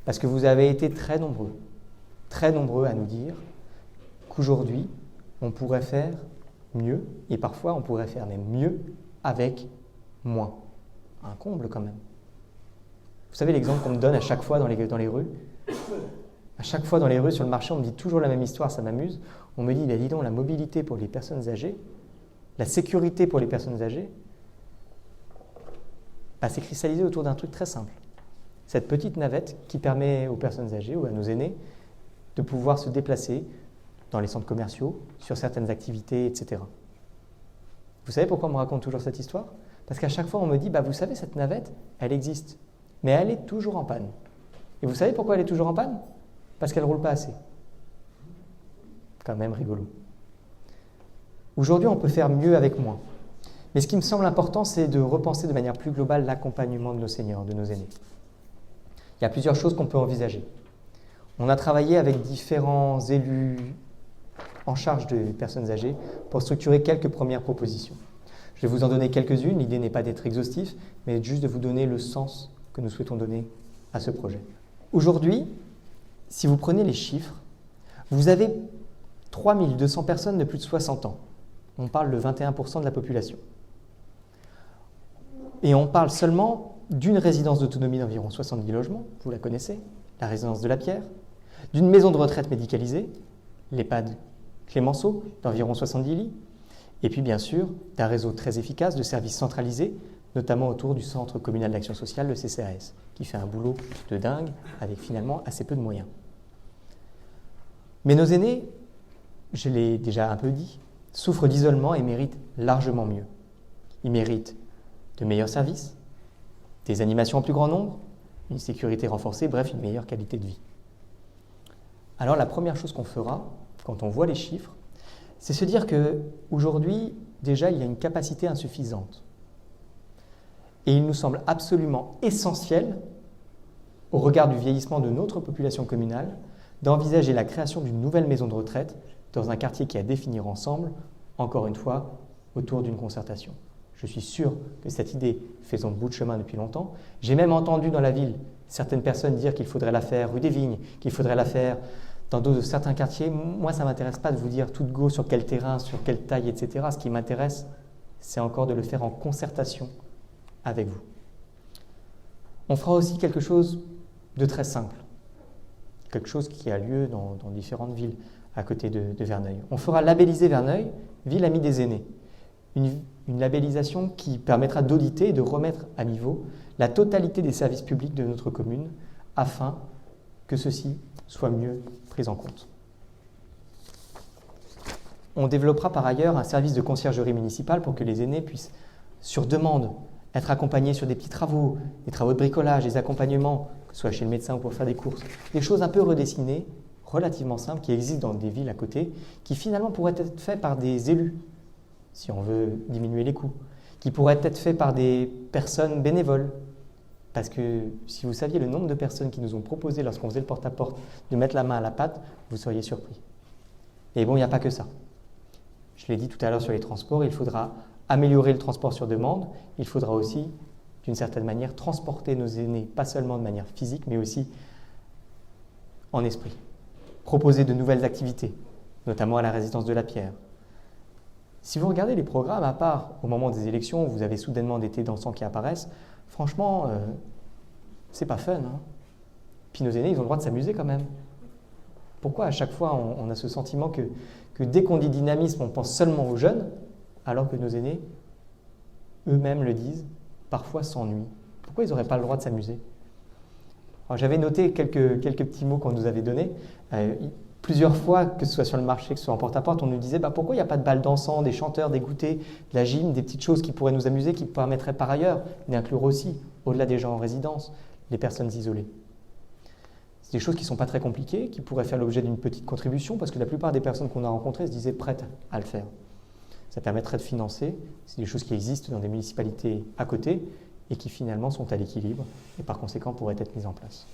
Parce que vous avez été très nombreux à nous dire qu'aujourd'hui, on pourrait faire mieux, et parfois on pourrait faire même mieux avec moins. Un comble quand même. Vous savez l'exemple qu'on me donne à chaque fois dans les rues? À chaque fois dans les rues, sur le marché, on me dit toujours la même histoire, ça m'amuse. On me dit, dis donc, la mobilité pour les personnes âgées, la sécurité pour les personnes âgées, c'est cristallisé autour d'un truc très simple. Cette petite navette qui permet aux personnes âgées ou à nos aînés de pouvoir se déplacer dans les centres commerciaux, sur certaines activités, etc. Vous savez pourquoi on me raconte toujours cette histoire? Parce qu'à chaque fois, on me dit, vous savez, cette navette, elle existe, mais elle est toujours en panne. Et vous savez pourquoi elle est toujours en panne? Parce qu'elle ne roule pas assez. Quand même rigolo. Aujourd'hui, on peut faire mieux avec moins. Mais ce qui me semble important, c'est de repenser de manière plus globale l'accompagnement de nos seniors, de nos aînés. Il y a plusieurs choses qu'on peut envisager. On a travaillé avec différents élus en charge des personnes âgées pour structurer quelques premières propositions. Je vais vous en donner quelques-unes. L'idée n'est pas d'être exhaustif, mais juste de vous donner le sens que nous souhaitons donner à ce projet. Aujourd'hui, si vous prenez les chiffres, vous avez 3200 personnes de plus de 60 ans. On parle de 21% de la population. Et on parle seulement d'une résidence d'autonomie d'environ 70 logements, vous la connaissez, la résidence de la Pierre, d'une maison de retraite médicalisée, l'EHPAD Clémenceau, d'environ 70 lits, Et puis bien sûr, d'un réseau très efficace de services centralisés, notamment autour du Centre communal d'action sociale, le CCAS, qui fait un boulot de dingue avec finalement assez peu de moyens. Mais nos aînés, je l'ai déjà un peu dit, souffrent d'isolement et méritent largement mieux. Ils méritent de meilleurs services, des animations en plus grand nombre, une sécurité renforcée, bref, une meilleure qualité de vie. Alors la première chose qu'on fera, quand on voit les chiffres, c'est se dire qu'aujourd'hui, déjà, il y a une capacité insuffisante. Et il nous semble absolument essentiel, au regard du vieillissement de notre population communale, d'envisager la création d'une nouvelle maison de retraite dans un quartier qui est à définir ensemble, encore une fois, autour d'une concertation. Je suis sûr que cette idée fait son bout de chemin depuis longtemps. J'ai même entendu dans la ville certaines personnes dire qu'il faudrait la faire rue des Vignes, qu'il faudrait la faire dans certains quartiers. Moi, ça ne m'intéresse pas de vous dire tout de go sur quel terrain, sur quelle taille, etc. Ce qui m'intéresse, c'est encore de le faire en concertation avec vous. On fera aussi quelque chose de très simple, quelque chose qui a lieu dans différentes villes à côté de Verneuil. On fera labelliser Verneuil, ville amie des aînés. Une labellisation qui permettra d'auditer et de remettre à niveau la totalité des services publics de notre commune afin que ceux-ci soient mieux pris en compte. On développera par ailleurs un service de conciergerie municipale pour que les aînés puissent, sur demande, être accompagnés sur des petits travaux, des travaux de bricolage, des accompagnements, que ce soit chez le médecin ou pour faire des courses, des choses un peu redessinées, relativement simples, qui existent dans des villes à côté, qui finalement pourraient être faites par des élus, si on veut diminuer les coûts, qui pourraient être faits par des personnes bénévoles. Parce que si vous saviez le nombre de personnes qui nous ont proposé, lorsqu'on faisait le porte-à-porte, de mettre la main à la pâte, vous seriez surpris. Et bon, il n'y a pas que ça. Je l'ai dit tout à l'heure sur les transports, il faudra améliorer le transport sur demande, il faudra aussi, d'une certaine manière, transporter nos aînés, pas seulement de manière physique, mais aussi en esprit. Proposer de nouvelles activités, notamment à la résidence de la Pierre. Si vous regardez les programmes, à part au moment des élections, où vous avez soudainement des thés dansants qui apparaissent, franchement, c'est pas fun. Hein. Puis nos aînés, ils ont le droit de s'amuser quand même. Pourquoi à chaque fois on a ce sentiment que dès qu'on dit dynamisme, on pense seulement aux jeunes, alors que nos aînés, eux-mêmes le disent, parfois s'ennuient? Pourquoi ils n'auraient pas le droit de s'amuser? J'avais noté quelques petits mots qu'on nous avait donnés. Plusieurs fois, que ce soit sur le marché, que ce soit en porte-à-porte, on nous disait pourquoi il n'y a pas de balles dansant, des chanteurs, des goûters, de la gym, des petites choses qui pourraient nous amuser, qui permettraient par ailleurs d'inclure aussi, au-delà des gens en résidence, les personnes isolées. C'est des choses qui ne sont pas très compliquées, qui pourraient faire l'objet d'une petite contribution, parce que la plupart des personnes qu'on a rencontrées se disaient prêtes à le faire. Ça permettrait de financer, c'est des choses qui existent dans des municipalités à côté, et qui finalement sont à l'équilibre, et par conséquent pourraient être mises en place.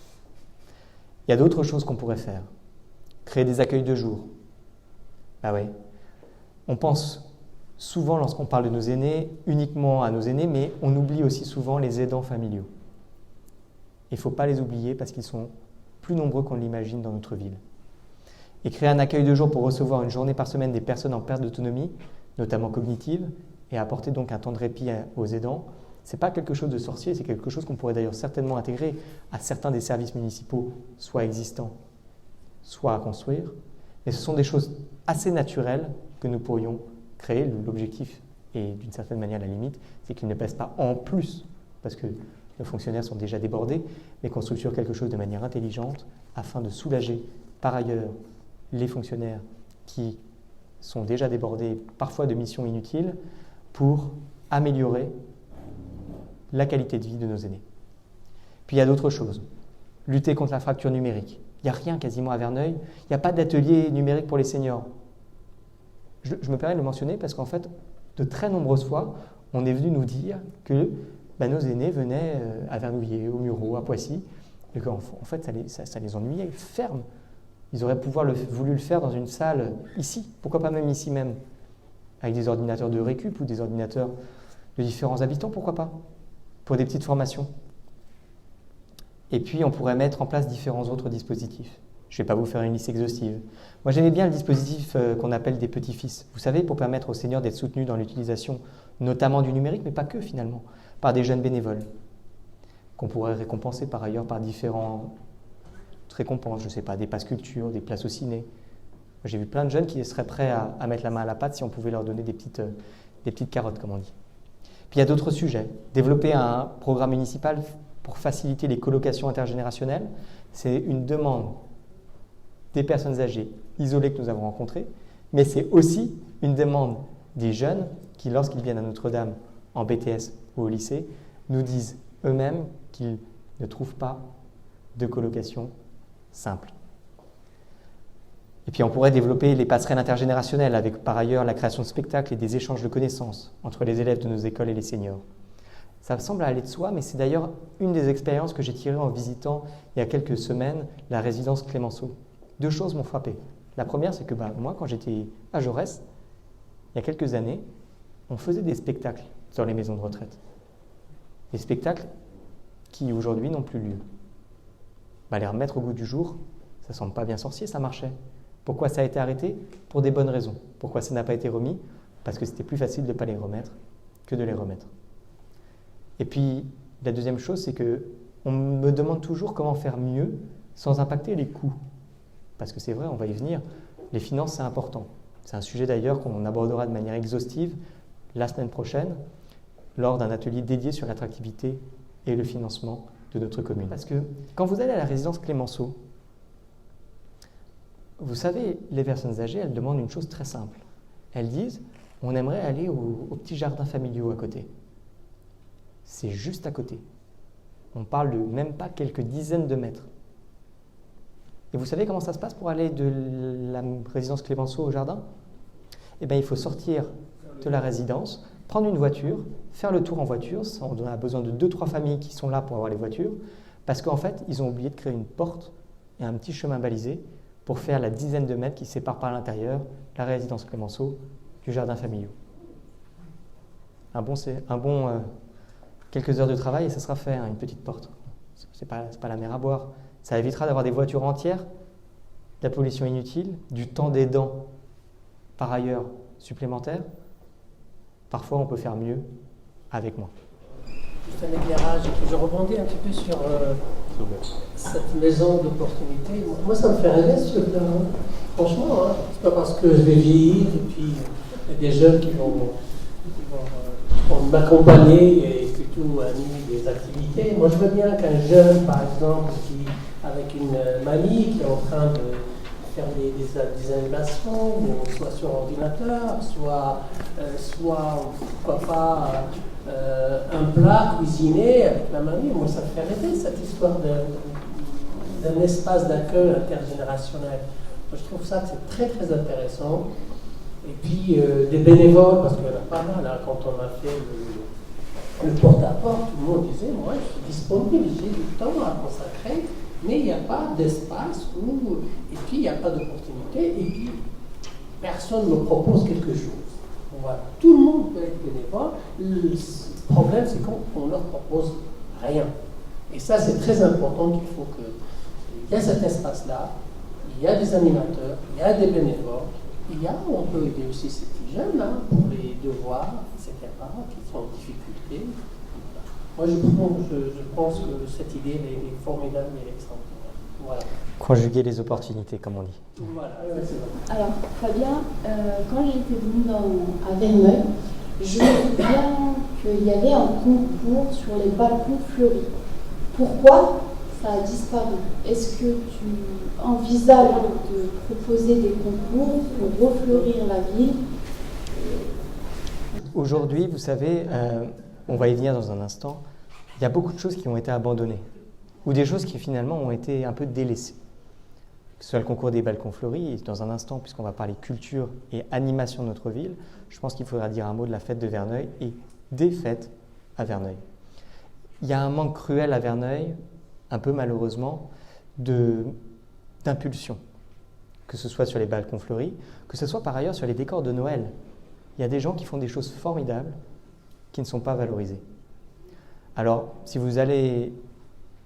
Il y a d'autres choses qu'on pourrait faire. Créer des accueils de jour. Ah ouais. On pense souvent, lorsqu'on parle de nos aînés, uniquement à nos aînés, mais on oublie aussi souvent les aidants familiaux. Il ne faut pas les oublier parce qu'ils sont plus nombreux qu'on l'imagine dans notre ville. Et créer un accueil de jour pour recevoir une journée par semaine des personnes en perte d'autonomie, notamment cognitive, et apporter donc un temps de répit aux aidants, ce n'est pas quelque chose de sorcier, c'est quelque chose qu'on pourrait d'ailleurs certainement intégrer à certains des services municipaux, soit existants, soit à construire, mais ce sont des choses assez naturelles que nous pourrions créer. L'objectif, et d'une certaine manière la limite, c'est qu'ils ne pèsent pas en plus, parce que nos fonctionnaires sont déjà débordés, mais qu'on structure quelque chose de manière intelligente afin de soulager par ailleurs les fonctionnaires qui sont déjà débordés, parfois de missions inutiles, pour améliorer la qualité de vie de nos aînés. Puis il y a d'autres choses. Lutter contre la fracture numérique. Il n'y a rien quasiment à Verneuil. Il n'y a pas d'atelier numérique pour les seniors. Je me permets de le mentionner parce qu'en fait, de très nombreuses fois, on est venu nous dire que nos aînés venaient à Vernouillet, au Mureau, à Poissy, et qu'en fait, ça les ennuyait, ferme. Ils auraient voulu le faire dans une salle ici. Pourquoi pas même ici même? Avec des ordinateurs de récup ou des ordinateurs de différents habitants, pourquoi pas? Pour des petites formations. Et puis, on pourrait mettre en place différents autres dispositifs. Je ne vais pas vous faire une liste exhaustive. Moi, j'aimais bien le dispositif qu'on appelle des petits-fils. Vous savez, pour permettre aux seniors d'être soutenus dans l'utilisation, notamment du numérique, mais pas que finalement, par des jeunes bénévoles, qu'on pourrait récompenser par ailleurs par différentes récompenses, je ne sais pas, des passes culture, des places au ciné, J'ai vu plein de jeunes qui seraient prêts à mettre la main à la pâte si on pouvait leur donner des petites carottes, comme on dit. Puis il y a d'autres sujets. Développer un programme municipal pour faciliter les colocations intergénérationnelles, c'est une demande des personnes âgées isolées que nous avons rencontrées, mais c'est aussi une demande des jeunes qui, lorsqu'ils viennent à Notre-Dame en BTS ou au lycée, nous disent eux-mêmes qu'ils ne trouvent pas de colocation simple. Et puis on pourrait développer les passerelles intergénérationnelles avec par ailleurs la création de spectacles et des échanges de connaissances entre les élèves de nos écoles et les seniors. Ça semble aller de soi, mais c'est d'ailleurs une des expériences que j'ai tirées en visitant il y a quelques semaines la résidence Clémenceau. 2 choses m'ont frappé. La première, c'est que moi, quand j'étais à Jaurès, il y a quelques années, on faisait des spectacles dans les maisons de retraite. Des spectacles qui aujourd'hui n'ont plus lieu. Les remettre au goût du jour, ça semble pas bien sorcier, ça marchait. Pourquoi ça a été arrêté? Pour des bonnes raisons. Pourquoi ça n'a pas été remis? Parce que c'était plus facile de ne pas les remettre que de les remettre. Et puis, la deuxième chose, c'est qu'on me demande toujours comment faire mieux sans impacter les coûts. Parce que c'est vrai, on va y venir, les finances, c'est important. C'est un sujet d'ailleurs qu'on abordera de manière exhaustive la semaine prochaine lors d'un atelier dédié sur l'attractivité et le financement de notre commune. Parce que quand vous allez à la résidence Clémenceau, vous savez, les personnes âgées, elles demandent une chose très simple. Elles disent, on aimerait aller aux petits jardins familiaux à côté. C'est juste à côté. On parle de même pas quelques dizaines de mètres. Et vous savez comment ça se passe pour aller de la résidence Clémenceau au jardin? Eh bien, il faut sortir de la résidence, prendre une voiture, faire le tour en voiture. On a besoin de 2-3 familles qui sont là pour avoir les voitures, parce qu'en fait, ils ont oublié de créer une porte et un petit chemin balisé pour faire la dizaine de mètres qui séparent par l'intérieur la résidence Clémenceau du jardin familial. Quelques heures de travail et ça sera fait, une petite porte. C'est pas la mer à boire. Ça évitera d'avoir des voitures entières, de la pollution inutile, du temps d'aidant par ailleurs supplémentaire. Parfois, on peut faire mieux avec moins. Juste un éclairage, je rebondis un petit peu sur cette maison d'opportunité. Moi, ça me fait rêver ce truc-là. Franchement, c'est pas parce que je vais vieillir et puis il y a des jeunes qui vont m'accompagner et plutôt animer des activités. Moi, je veux bien qu'un jeune, par exemple, avec une mamie qui est en train de faire des animations, soit sur ordinateur, soit pourquoi pas un plat cuisiné avec la mamie. Moi, ça me fait rêver cette histoire d'un espace d'accueil intergénérationnel. Moi, je trouve ça que c'est très très intéressant. Et puis des bénévoles, parce qu'il y en a pas mal, quand on a fait le porte-à-porte, tout le monde disait, moi je suis disponible, j'ai du temps à consacrer, mais il n'y a pas d'espace et puis il n'y a pas d'opportunité, et puis personne ne me propose quelque chose. Voilà. Tout le monde peut être bénévole, le problème c'est qu'on ne leur propose rien. Et ça c'est très important qu'il faut qu'il y ait cet espace-là, il y a des animateurs, il y a des bénévoles, on peut aider aussi ces petits jeunes pour les devoirs, etc., qui sont en difficulté. Moi, je pense que cette idée est formidable et extraordinaire. Voilà. Conjuguer les opportunités, comme on dit. Voilà. Alors, Fabien, quand j'étais venue à Verneuil, je me souviens qu'il y avait un concours sur les balcons fleuris. Pourquoi ça a disparu? Est-ce que tu envisages de proposer des concours pour refleurir la ville? Aujourd'hui, vous savez, on va y venir dans un instant, il y a beaucoup de choses qui ont été abandonnées, ou des choses qui finalement ont été un peu délaissées. Que ce soit le concours des balcons fleuris, et dans un instant, puisqu'on va parler culture et animation de notre ville, je pense qu'il faudra dire un mot de la fête de Verneuil et des fêtes à Verneuil. Il y a un manque cruel à Verneuil, un peu malheureusement, d'impulsion, que ce soit sur les balcons fleuris, que ce soit par ailleurs sur les décors de Noël. Il y a des gens qui font des choses formidables qui ne sont pas valorisées. Alors, si vous allez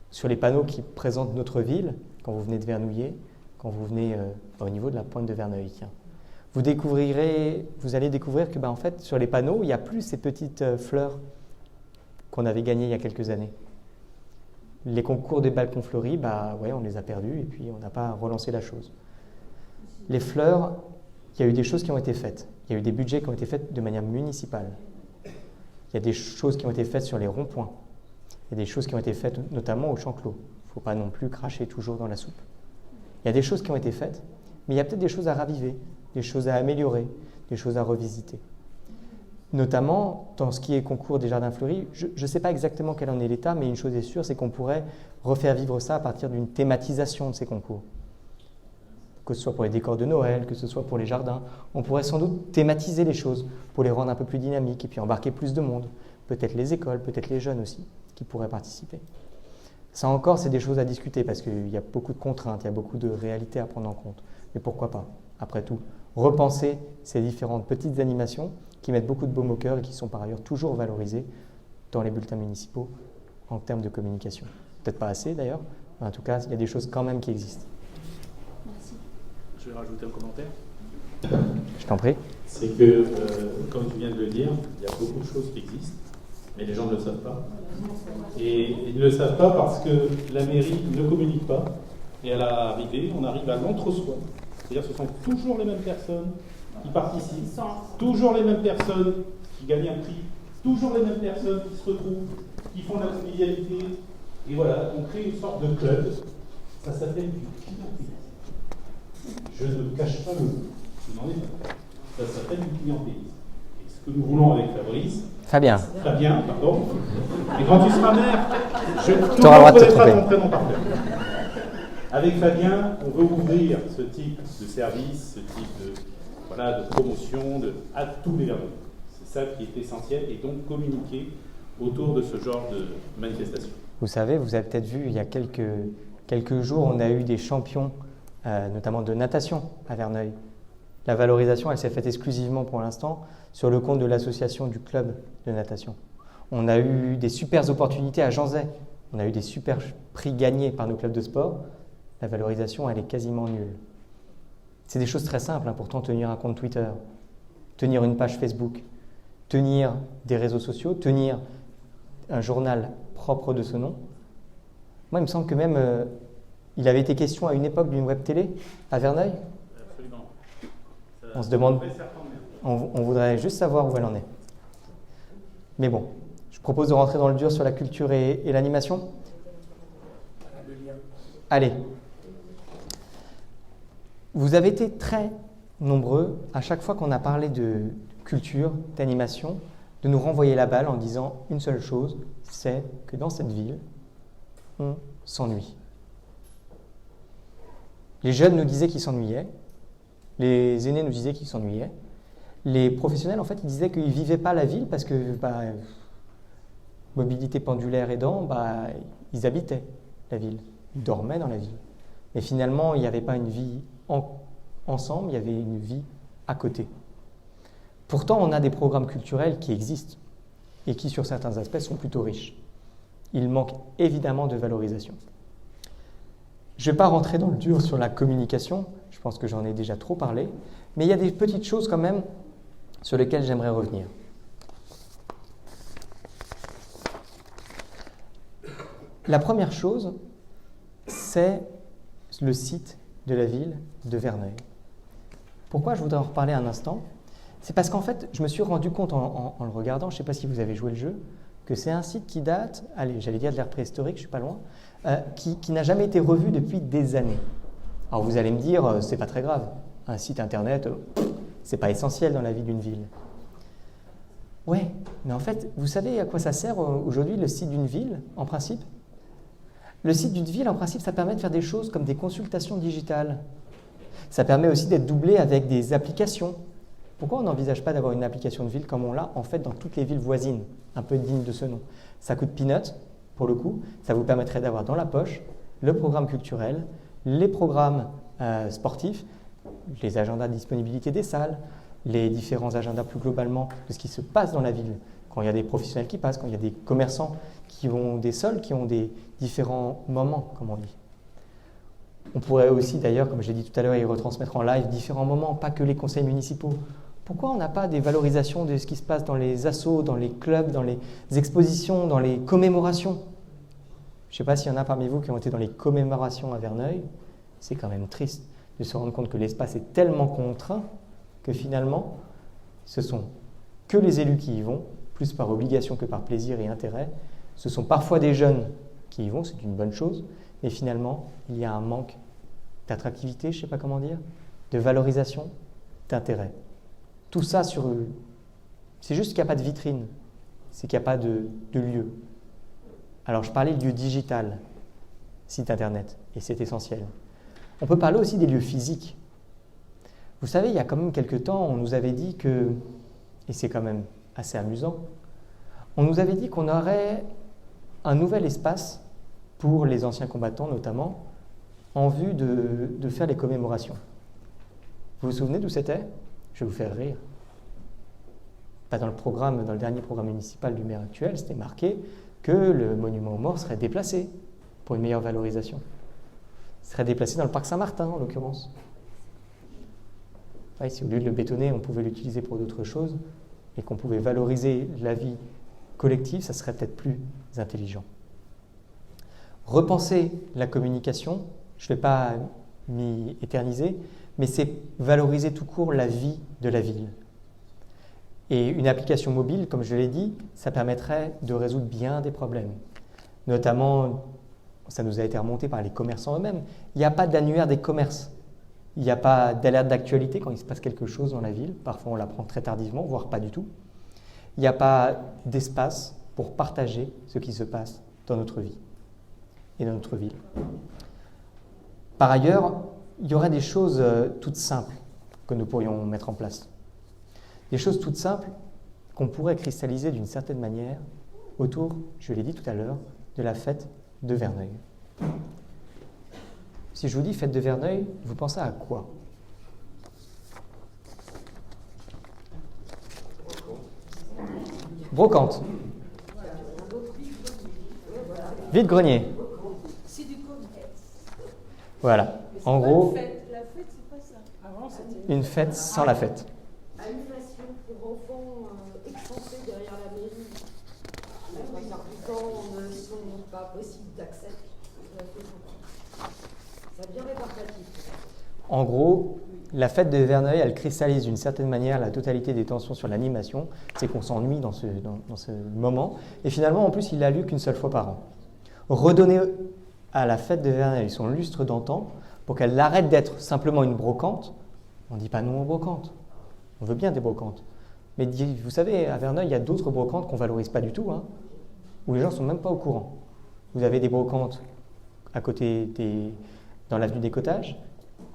sur les panneaux qui présentent notre ville, quand vous venez de Vernouillet, quand vous venez au niveau de la pointe de Verneuil, vous allez découvrir que en fait, sur les panneaux, il n'y a plus ces petites fleurs qu'on avait gagnées il y a quelques années. Les concours des balcons fleuris, on les a perdus et puis on n'a pas relancé la chose. Les fleurs, il y a eu des choses qui ont été faites. Il y a eu des budgets qui ont été faits de manière municipale. Il y a des choses qui ont été faites sur les ronds-points. Il y a des choses qui ont été faites notamment au champ clos. Il ne faut pas non plus cracher toujours dans la soupe. Il y a des choses qui ont été faites, mais il y a peut-être des choses à raviver, des choses à améliorer, des choses à revisiter. Notamment dans ce qui est concours des jardins fleuris, je ne sais pas exactement quel en est l'état, mais une chose est sûre, c'est qu'on pourrait refaire vivre ça à partir d'une thématisation de ces concours. Que ce soit pour les décors de Noël, que ce soit pour les jardins, on pourrait sans doute thématiser les choses pour les rendre un peu plus dynamiques et puis embarquer plus de monde. Peut-être les écoles, peut-être les jeunes aussi, qui pourraient participer. Ça encore, c'est des choses à discuter parce qu'il y a beaucoup de contraintes, il y a beaucoup de réalités à prendre en compte. Mais pourquoi pas, après tout, repenser ces différentes petites animations qui mettent beaucoup de baume au cœur et qui sont par ailleurs toujours valorisées dans les bulletins municipaux en termes de communication. Peut-être pas assez d'ailleurs, mais en tout cas, il y a des choses quand même qui existent. Je vais rajouter un commentaire. Je t'en prie. C'est que, comme tu viens de le dire, il y a beaucoup de choses qui existent, mais les gens ne le savent pas. Et ils ne le savent pas parce que la mairie ne communique pas. Et à l'arrivée, on arrive à l'entre-soi. C'est-à-dire que ce sont toujours les mêmes personnes qui participent, toujours les mêmes personnes qui gagnent un prix, toujours les mêmes personnes qui se retrouvent, qui font de la convivialité. Et voilà, on crée une sorte de club. Ça s'appelle du clientélisme. Je ne cache pas le mot. Je n'en ai pas. Ça s'appelle du clientélisme. Et ce que nous voulons avec Fabien, pardon. Et quand tu seras maire, tout le monde connaîtra ton prénom par cœur. Avec Fabien, on veut ouvrir ce type de service, ce type de promotion à tous les Verneuil. C'est ça qui est essentiel, et donc communiquer autour de ce genre de manifestation. Vous savez, vous avez peut-être vu, il y a quelques jours, on a eu des champions, notamment de natation à Verneuil. La valorisation, elle s'est faite exclusivement pour l'instant sur le compte de l'association du club de natation. On a eu des super opportunités à Janzay. On a eu des super prix gagnés par nos clubs de sport. La valorisation, elle est quasiment nulle. C'est des choses très simples, pourtant, tenir un compte Twitter, tenir une page Facebook, tenir des réseaux sociaux, tenir un journal propre de ce nom. Moi, il me semble que même, il avait été question à une époque d'une web télé à Verneuil. Absolument. On se demande, on voudrait juste savoir où elle en est. Mais bon, je propose de rentrer dans le dur sur la culture et l'animation. Allez. Vous avez été très nombreux, à chaque fois qu'on a parlé de culture, d'animation, de nous renvoyer la balle en disant une seule chose, c'est que dans cette ville, on s'ennuie. Les jeunes nous disaient qu'ils s'ennuyaient, les aînés nous disaient qu'ils s'ennuyaient, les professionnels, en fait, ils disaient qu'ils ne vivaient pas la ville parce que, mobilité pendulaire aidant, ils habitaient la ville, ils dormaient dans la ville. Mais finalement, il n'y avait pas une vie ensemble, il y avait une vie à côté. Pourtant, on a des programmes culturels qui existent et qui, sur certains aspects, sont plutôt riches. Il manque évidemment de valorisation. Je ne vais pas rentrer dans le dur sur la communication, je pense que j'en ai déjà trop parlé, mais il y a des petites choses quand même sur lesquelles j'aimerais revenir. La première chose, c'est le site de la ville de Verneuil. Pourquoi je voudrais en reparler un instant? C'est parce qu'en fait, je me suis rendu compte en le regardant, je ne sais pas si vous avez joué le jeu, que c'est un site qui date, j'allais dire de l'ère préhistorique, je ne suis pas loin, qui n'a jamais été revu depuis des années. Alors vous allez me dire, c'est pas très grave, un site internet, c'est pas essentiel dans la vie d'une ville. Ouais, mais en fait, vous savez à quoi ça sert aujourd'hui le site d'une ville, en principe? Le site d'une ville, en principe, ça permet de faire des choses comme des consultations digitales. Ça permet aussi d'être doublé avec des applications. Pourquoi on n'envisage pas d'avoir une application de ville comme on l'a en fait dans toutes les villes voisines, un peu digne de ce nom? Ça coûte peanuts, pour le coup. Ça vous permettrait d'avoir dans la poche le programme culturel, les programmes sportifs, les agendas de disponibilité des salles, les différents agendas plus globalement de ce qui se passe dans la ville. Quand il y a des professionnels qui passent, quand il y a des commerçants qui ont des soldes, qui ont des différents moments, comme on dit. On pourrait aussi d'ailleurs, comme je l'ai dit tout à l'heure, y retransmettre en live différents moments, pas que les conseils municipaux. Pourquoi on n'a pas des valorisations de ce qui se passe dans les assos, dans les clubs, dans les expositions, dans les commémorations? Je ne sais pas s'il y en a parmi vous qui ont été dans les commémorations à Verneuil. C'est quand même triste de se rendre compte que l'espace est tellement contraint que finalement, ce sont que les élus qui y vont, plus par obligation que par plaisir et intérêt. Ce sont parfois des jeunes qui y vont, c'est une bonne chose, mais finalement, il y a un manque d'attractivité, je ne sais pas comment dire, de valorisation, d'intérêt. Tout ça c'est juste qu'il n'y a pas de vitrine, c'est qu'il n'y a pas de lieu. Alors je parlais de lieu digital, site internet, et c'est essentiel. On peut parler aussi des lieux physiques. Vous savez, il y a quand même quelques temps, on nous avait dit que, et c'est quand même assez amusant, on nous avait dit qu'on aurait un nouvel espace pour les anciens combattants notamment, en vue de faire les commémorations. Vous vous souvenez d'où c'était? Je vais vous faire rire. Pas dans le dernier programme municipal du maire actuel, c'était marqué que le monument aux morts serait déplacé pour une meilleure valorisation. Il serait déplacé dans le parc Saint-Martin, en l'occurrence. Ouais, si au lieu de le bétonner, on pouvait l'utiliser pour d'autres choses et qu'on pouvait valoriser la vie collective, ça serait peut-être plus intelligent. Repenser la communication, je ne vais pas m'y éterniser, mais c'est valoriser tout court la vie de la ville. Et une application mobile, comme je l'ai dit, ça permettrait de résoudre bien des problèmes. Notamment, ça nous a été remonté par les commerçants eux-mêmes. Il n'y a pas d'annuaire des commerces. Il n'y a pas d'alerte d'actualité quand il se passe quelque chose dans la ville. Parfois, on l'apprend très tardivement, voire pas du tout. Il n'y a pas d'espace pour partager ce qui se passe dans notre vie et dans notre ville. Par ailleurs, il y aurait des choses toutes simples que nous pourrions mettre en place. Des choses toutes simples qu'on pourrait cristalliser d'une certaine manière autour, je l'ai dit tout à l'heure, de la fête de Verneuil. Si je vous dis fête de Verneuil, vous pensez à quoi? Brocante. Vide-grenier. Voilà. En gros, une fête sans la fête. Animation pour enfants excentrés derrière la mairie. La plupart du temps ne sont pas possibles d'accès. C'est bien répartatif. En gros, la fête de Verneuil, elle cristallise d'une certaine manière la totalité des tensions sur l'animation. C'est qu'on s'ennuie dans ce moment. Et finalement, en plus, il l'a lu qu'une seule fois par an. Redonner à la fête de Verneuil son lustre d'antan pour qu'elle arrête d'être simplement une brocante. On ne dit pas non aux brocantes. On veut bien des brocantes. Mais vous savez, à Verneuil, il y a d'autres brocantes qu'on ne valorise pas du tout, où les gens ne sont même pas au courant. Vous avez des brocantes à côté dans l'avenue des Cottages,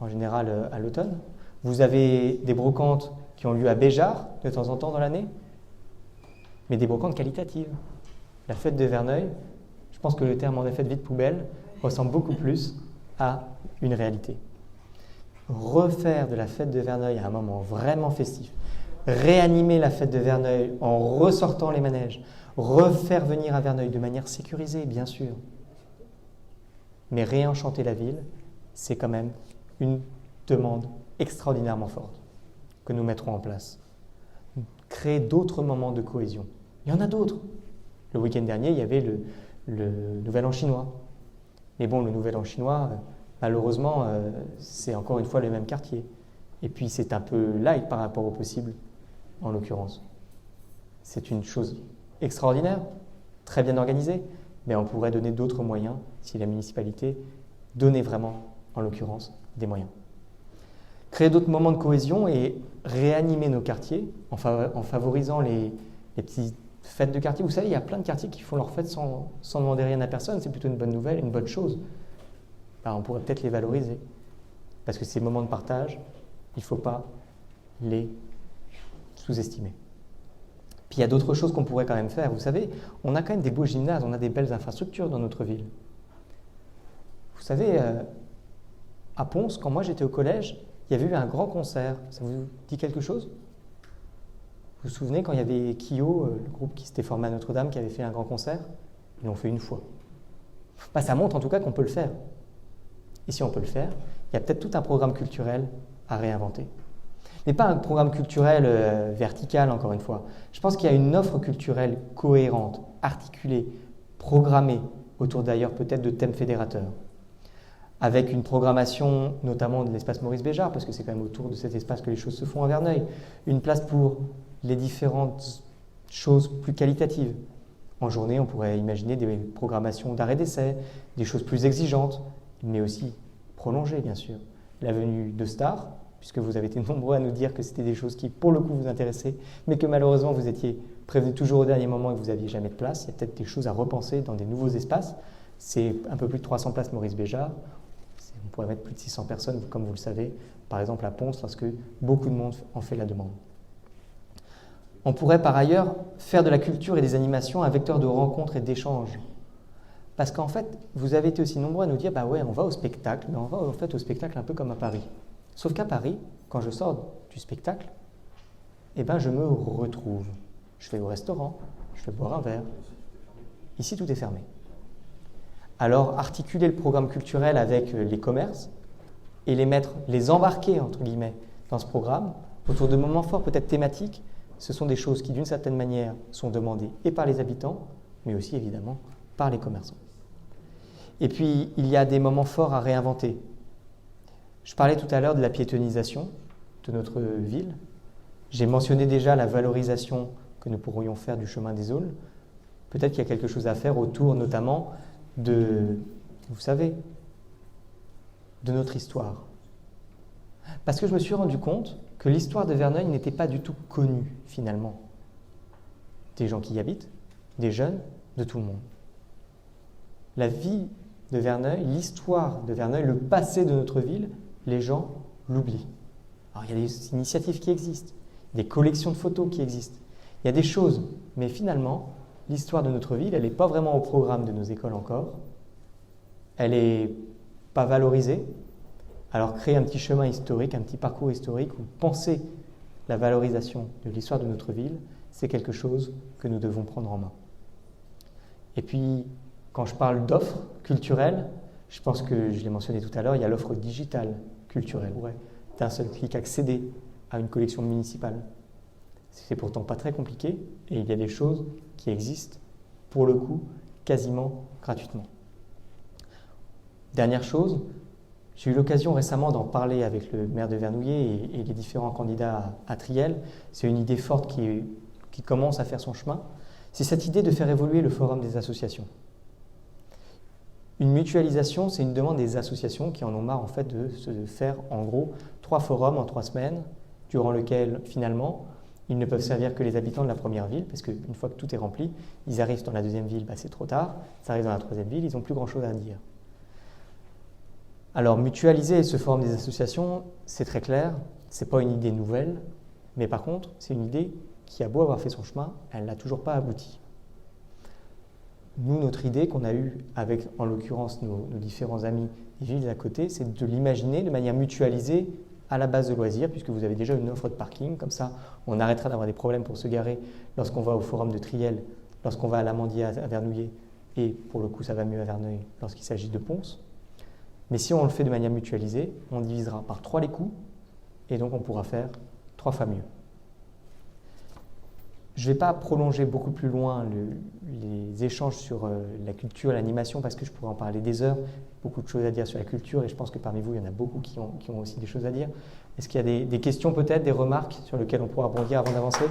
en général à l'automne. Vous avez des brocantes qui ont lieu à Béjart, de temps en temps dans l'année, mais des brocantes qualitatives. La fête de Verneuil, je pense que le terme en effet de vide poubelle ressemble beaucoup plus à une réalité. Refaire de la fête de Verneuil à un moment vraiment festif, réanimer la fête de Verneuil en ressortant les manèges, refaire venir à Verneuil de manière sécurisée, bien sûr, mais réenchanter la ville, c'est quand même une demande extraordinairement forte que nous mettrons en place. Créer d'autres moments de cohésion. Il y en a d'autres. Le week-end dernier, il y avait le Nouvel An chinois. Mais bon, le Nouvel An chinois, malheureusement, c'est encore une fois le même quartier. Et puis, c'est un peu light par rapport au possible, en l'occurrence. C'est une chose extraordinaire, très bien organisée, mais on pourrait donner d'autres moyens si la municipalité donnait vraiment, en l'occurrence, des moyens. Créer d'autres moments de cohésion et réanimer nos quartiers en favorisant les petites fêtes de quartier. Vous savez, il y a plein de quartiers qui font leurs fêtes sans demander rien à personne. C'est plutôt une bonne nouvelle, une bonne chose. Ben, on pourrait peut-être les valoriser. Parce que ces moments de partage, il ne faut pas les sous-estimer. Puis il y a d'autres choses qu'on pourrait quand même faire. Vous savez, on a quand même des beaux gymnases, on a des belles infrastructures dans notre ville. Vous savez, à Pons, quand moi j'étais au collège, il y avait eu un grand concert. Ça vous dit quelque chose? Vous vous souvenez quand il y avait Kyo, le groupe qui s'était formé à Notre-Dame, qui avait fait un grand concert? Ils l'ont fait une fois. Ben, ça montre en tout cas qu'on peut le faire. Et si on peut le faire, il y a peut-être tout un programme culturel à réinventer. Mais pas un programme culturel vertical, encore une fois. Je pense qu'il y a une offre culturelle cohérente, articulée, programmée, autour d'ailleurs peut-être de thèmes fédérateurs. avec une programmation notamment de l'espace Maurice Béjart, parce que c'est quand même autour de cet espace que les choses se font à Verneuil, une place pour les différentes choses plus qualitatives. En journée, on pourrait imaginer des programmations d'arrêt d'essai, des choses plus exigeantes, mais aussi prolongées, bien sûr. La venue de stars, puisque vous avez été nombreux à nous dire que c'était des choses qui, pour le coup, vous intéressaient, mais que malheureusement, vous étiez prévenus toujours au dernier moment et que vous n'aviez jamais de place. Il y a peut-être des choses à repenser dans des nouveaux espaces. C'est un peu plus de 300 places Maurice Béjart. On pourrait mettre plus de 600 personnes, comme vous le savez, par exemple à Pons, lorsque beaucoup de monde en fait la demande. On pourrait par ailleurs faire de la culture et des animations un vecteur de rencontre et d'échange. Parce qu'en fait, vous avez été aussi nombreux à nous dire, bah ouais, on va au spectacle, mais on va en fait au spectacle un peu comme à Paris. Sauf qu'à Paris, quand je sors du spectacle, eh ben, je me retrouve. Je vais au restaurant, je vais boire un verre. Ici, tout est fermé. Alors, articuler le programme culturel avec les commerces et les embarquer, entre guillemets, dans ce programme, autour de moments forts peut-être thématiques, ce sont des choses qui, d'une certaine manière, sont demandées et par les habitants, mais aussi, évidemment, par les commerçants. Et puis, il y a des moments forts à réinventer. Je parlais tout à l'heure de la piétonisation de notre ville. J'ai mentionné déjà la valorisation que nous pourrions faire du chemin des Aules. Peut-être qu'il y a quelque chose à faire autour, notamment, vous savez, de notre histoire. Parce que je me suis rendu compte que l'histoire de Verneuil n'était pas du tout connue, finalement. Des gens qui y habitent, des jeunes, de tout le monde. La vie de Verneuil, l'histoire de Verneuil, le passé de notre ville, les gens l'oublient. Alors il y a des initiatives qui existent, des collections de photos qui existent, il y a des choses, mais finalement, l'histoire de notre ville, elle n'est pas vraiment au programme de nos écoles encore, elle n'est pas valorisée. Alors créer un petit chemin historique, un petit parcours historique ou penser la valorisation de l'histoire de notre ville, c'est quelque chose que nous devons prendre en main. Et puis, quand je parle d'offres culturelles, je pense que je l'ai mentionné tout à l'heure, il y a l'offre digitale culturelle. On pourrait d'un seul clic accéder à une collection municipale. C'est pourtant pas très compliqué et il y a des choses qui existent, pour le coup, quasiment gratuitement. Dernière chose, j'ai eu l'occasion récemment d'en parler avec le maire de Vernouillet et les différents candidats à Triel. C'est une idée forte qui commence à faire son chemin. C'est cette idée de faire évoluer le forum des associations. Une mutualisation, c'est une demande des associations qui en ont marre en fait de se faire en gros 3 forums en 3 semaines, durant lesquels finalement ils ne peuvent servir que les habitants de la première ville, parce qu'une fois que tout est rempli, ils arrivent dans la deuxième ville, c'est trop tard, ça arrive dans la troisième ville, ils n'ont plus grand chose à dire. Alors mutualiser ce forum des associations, c'est très clair, ce n'est pas une idée nouvelle, mais par contre c'est une idée qui a beau avoir fait son chemin, elle n'a toujours pas abouti. Nous, notre idée qu'on a eue avec, en l'occurrence, nos différents amis des villes à côté, c'est de l'imaginer de manière mutualisée à la base de loisirs, puisque vous avez déjà une offre de parking, comme ça on arrêtera d'avoir des problèmes pour se garer lorsqu'on va au forum de Triel, lorsqu'on va à l'Amandier à Vernouillet, et pour le coup ça va mieux à Verneuil lorsqu'il s'agit de Pons. Mais si on le fait de manière mutualisée, on divisera par 3 les coûts, et donc on pourra faire 3 fois mieux. Je ne vais pas prolonger beaucoup plus loin les échanges sur la culture et l'animation parce que je pourrais en parler des heures, beaucoup de choses à dire sur la culture et je pense que parmi vous, il y en a beaucoup qui ont aussi des choses à dire. Est-ce qu'il y a des questions peut-être, des remarques sur lesquelles on pourra rebondir avant d'avancer ?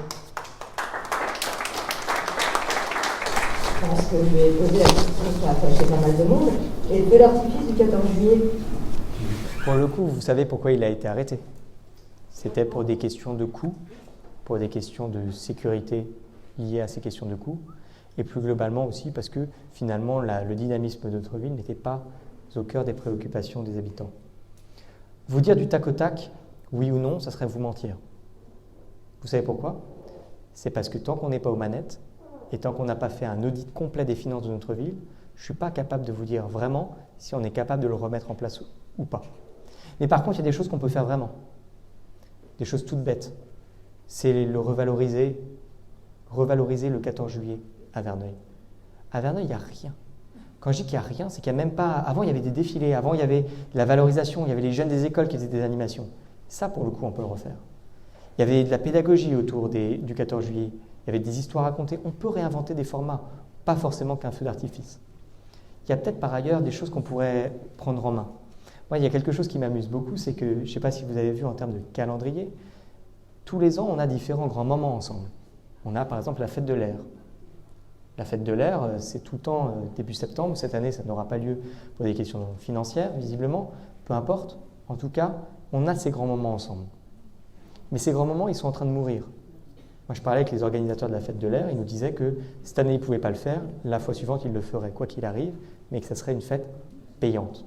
Je pense que je vais poser la question qui a fâché pas mal de monde. Et de l'artifice du 14 juillet. Pour le coup, vous savez pourquoi il a été arrêté. C'était pour des questions de coût, pour des questions de sécurité liées à ces questions de coût, et plus globalement aussi parce que finalement le dynamisme de notre ville n'était pas au cœur des préoccupations des habitants. Vous dire du tac au tac, oui ou non, ça serait vous mentir. Vous savez pourquoi ? C'est parce que tant qu'on n'est pas aux manettes, et tant qu'on n'a pas fait un audit complet des finances de notre ville, je ne suis pas capable de vous dire vraiment si on est capable de le remettre en place ou pas. Mais par contre, il y a des choses qu'on peut faire vraiment. Des choses toutes bêtes. C'est le revaloriser le 14 juillet à Verneuil. À Verneuil, il n'y a rien. Quand je dis qu'il n'y a rien, c'est qu'il n'y a même pas... Avant, il y avait des défilés, avant, il y avait de la valorisation, il y avait les jeunes des écoles qui faisaient des animations. Ça, pour le coup, on peut le refaire. Il y avait de la pédagogie autour du 14 juillet. Il y avait des histoires à raconter. On peut réinventer des formats, pas forcément qu'un feu d'artifice. Il y a peut-être par ailleurs des choses qu'on pourrait prendre en main. Moi, il y a quelque chose qui m'amuse beaucoup, c'est que, je ne sais pas si vous avez vu en termes de calendrier, tous les ans, on a différents grands moments ensemble. On a par exemple la fête de l'air. La fête de l'air, c'est tout le temps début septembre. Cette année, ça n'aura pas lieu pour des questions financières, visiblement. Peu importe. En tout cas, on a ces grands moments ensemble. Mais ces grands moments, ils sont en train de mourir. Moi, je parlais avec les organisateurs de la fête de l'air. Ils nous disaient que cette année, ils ne pouvaient pas le faire. La fois suivante, ils le feraient, quoi qu'il arrive, mais que ça serait une fête payante.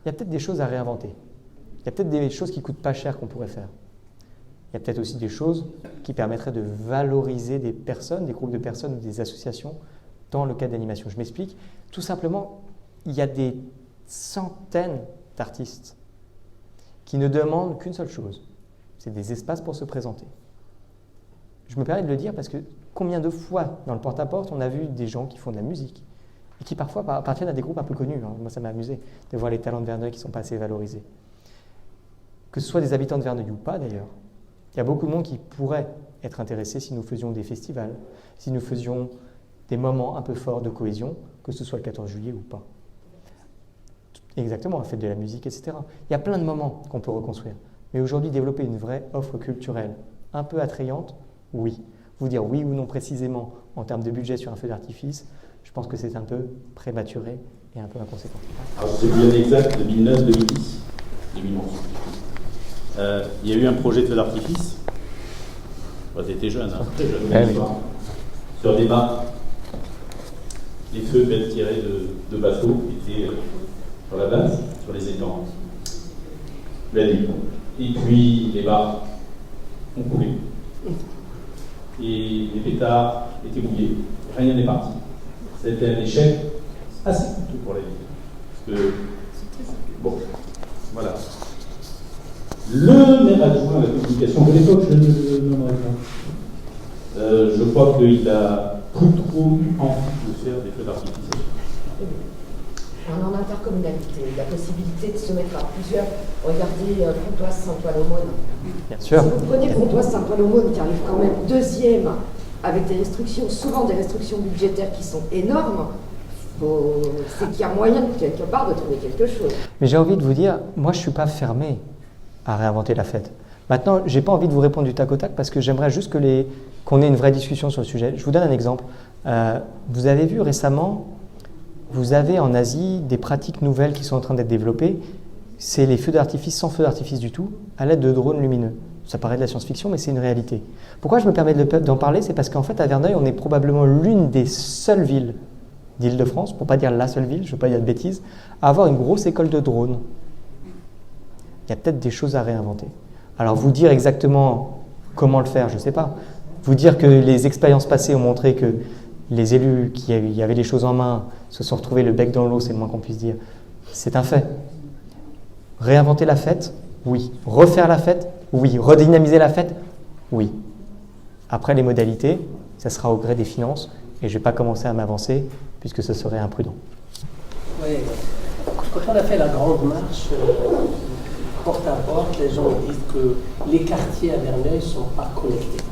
Il y a peut-être des choses à réinventer. Il y a peut-être des choses qui ne coûtent pas cher qu'on pourrait faire. Il y a peut-être aussi des choses qui permettraient de valoriser des personnes, des groupes de personnes ou des associations dans le cadre d'animation. Je m'explique. Tout simplement, il y a des centaines d'artistes qui ne demandent qu'une seule chose, c'est des espaces pour se présenter. Je me permets de le dire parce que combien de fois dans le porte-à-porte, on a vu des gens qui font de la musique et qui parfois appartiennent à des groupes un peu connus. Moi, ça m'a amusé de voir les talents de Verneuil qui ne sont pas assez valorisés. Que ce soit des habitants de Verneuil ou pas d'ailleurs, il y a beaucoup de monde qui pourrait être intéressé si nous faisions des festivals, si nous faisions des moments un peu forts de cohésion, que ce soit le 14 juillet ou pas. Exactement, la fête de la musique, etc. Il y a plein de moments qu'on peut reconstruire. Mais aujourd'hui, développer une vraie offre culturelle un peu attrayante, oui. Vous dire oui ou non précisément en termes de budget sur un feu d'artifice, je pense que c'est un peu prématuré et un peu inconséquent. Alors, je sais bien exact, 2009-2010, il y a eu un projet de feu d'artifice. Tu étais jeune, hein, très jeune, oui. Sur des mâts. Les feux devaient être tirés de bateaux qui étaient sur la base, sur les étangs. La nuit. Et puis les barres ont coulé. Et les pétards étaient mouillés. Rien n'est parti. C'était un échec assez coûteux pour la ville. Parce que, bon, voilà. Le maire adjoint à la communication de l'époque, je ne le nommerai pas. Je crois qu'il a plus trop eu envie de faire des feux d'artifice. En intercommunalité, la possibilité de se mettre à plusieurs. Regardez Pontoise Saint-Paul-Aumône. Bien sûr. Si vous prenez Pontoise Saint-Paul-Aumône, qui arrive quand même deuxième, avec des restrictions, souvent des restrictions budgétaires qui sont énormes, c'est qu'il y a moyen, quelque part, de trouver quelque chose. Mais j'ai envie de vous dire, moi je ne suis pas fermé à réinventer la fête. Maintenant, je n'ai pas envie de vous répondre du tac au tac parce que j'aimerais juste qu'on ait une vraie discussion sur le sujet. Je vous donne un exemple. Vous avez vu récemment, vous avez en Asie des pratiques nouvelles qui sont en train d'être développées. C'est les feux d'artifice sans feu d'artifice du tout, à l'aide de drones lumineux. Ça paraît de la science-fiction, mais c'est une réalité. Pourquoi je me permets d'en parler? C'est parce qu'en fait, à Verneuil, on est probablement l'une des seules villes d'Île-de-France, pour ne pas dire la seule ville, je ne veux pas dire de bêtises, à avoir une grosse école de drones. Il y a peut-être des choses à réinventer. Alors, vous dire exactement comment le faire, je ne sais pas. Vous dire que les expériences passées ont montré que les élus qui avaient les choses en main se sont retrouvés le bec dans l'eau, c'est le moins qu'on puisse dire. C'est un fait. Réinventer la fête, oui. Refaire la fête, oui. Redynamiser la fête, oui. Après, les modalités, ça sera au gré des finances et je ne vais pas commencer à m'avancer puisque ce serait imprudent. Oui, quand on a fait la grande marche, porte à porte, les gens disent que les quartiers à Verneuil ne sont pas connectés.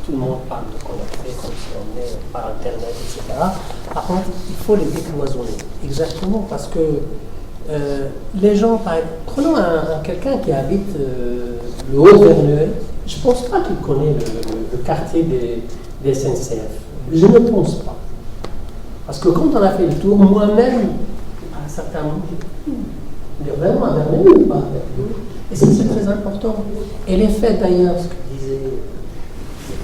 Tout le monde parle de connecter comme si on est par Internet, etc. Par contre, il faut les décloisonner. Exactement, parce que les gens, prenons quelqu'un qui habite le Haut-Verneuil, je ne pense pas qu'il connaît le quartier des SNCF. Je ne pense pas. Parce que quand on a fait le tour, moi-même, à un certain moment, il est vraiment à Verneuil ou pas? Et c'est très important. Et les faits d'ailleurs, ce que disait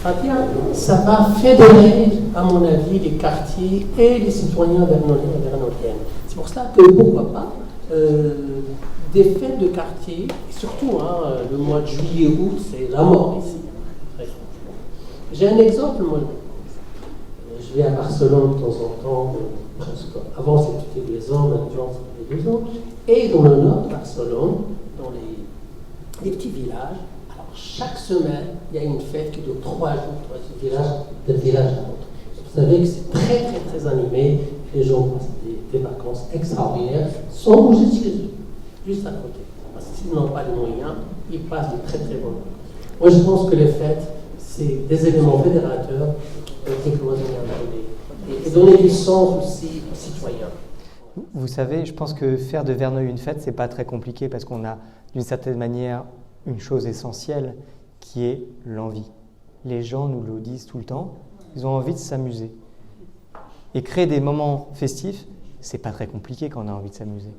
Fabien, ça va fédérer, à mon avis, les quartiers et les citoyens verneuiliens et verneuiliennes. C'est pour cela que, pourquoi pas, des fêtes de quartier, et surtout le mois de juillet-août, c'est la mort ici. J'ai un exemple, moi. Je vais à Barcelone de temps en temps, avant c'était tous les ans, maintenant c'est tous les 2 ans, et dans le nord de Barcelone, dans les petits villages, alors chaque semaine, il y a une fête qui dure 3 jours, de village à l'autre. Vous savez que c'est très très très animé, les gens passent des vacances extraordinaires, sans bouger de chez eux, juste à côté. Parce que s'ils n'ont pas les moyens, ils passent de très très bons vacances. Moi je pense que les fêtes, c'est des éléments fédérateurs, et donner du sens aussi aux citoyens. Vous savez, je pense que faire de Verneuil une fête, c'est pas très compliqué parce qu'on a d'une certaine manière une chose essentielle qui est l'envie. Les gens nous le disent tout le temps, ils ont envie de s'amuser. Et créer des moments festifs, c'est pas très compliqué quand on a envie de s'amuser.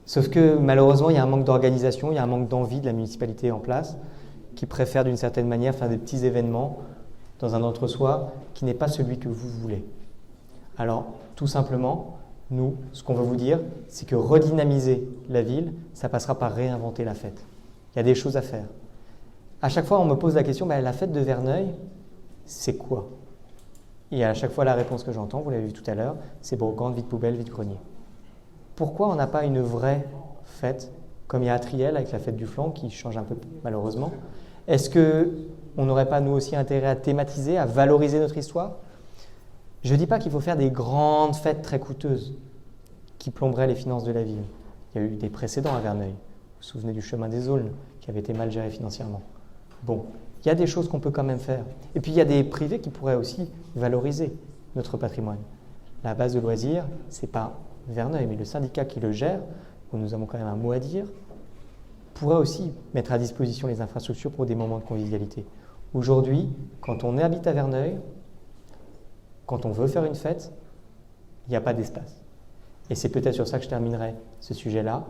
Sauf que malheureusement, il y a un manque d'organisation, il y a un manque d'envie de la municipalité en place qui préfère d'une certaine manière faire des petits événements dans un entre-soi qui n'est pas celui que vous voulez. Alors, tout simplement, nous, ce qu'on veut vous dire, c'est que redynamiser la ville, ça passera par réinventer la fête. Il y a des choses à faire. À chaque fois, on me pose la question, la fête de Verneuil, c'est quoi? Et à chaque fois, la réponse que j'entends, vous l'avez vu tout à l'heure, c'est brocante, vide-poubelle, vide-grenier. Pourquoi on n'a pas une vraie fête, comme il y a à Triel avec la fête du flan, qui change un peu malheureusement? Est-ce qu'on n'aurait pas nous aussi intérêt à thématiser, à valoriser notre histoire? Je ne dis pas qu'il faut faire des grandes fêtes très coûteuses qui plomberaient les finances de la ville. Il y a eu des précédents à Verneuil. Vous vous souvenez du chemin des Aulnes qui avait été mal géré financièrement. Bon, il y a des choses qu'on peut quand même faire. Et puis il y a des privés qui pourraient aussi valoriser notre patrimoine. La base de loisirs, ce n'est pas Verneuil, mais le syndicat qui le gère, où nous avons quand même un mot à dire, pourrait aussi mettre à disposition les infrastructures pour des moments de convivialité. Aujourd'hui, quand on habite à Verneuil, quand on veut faire une fête, il n'y a pas d'espace. Et c'est peut-être sur ça que je terminerai ce sujet-là,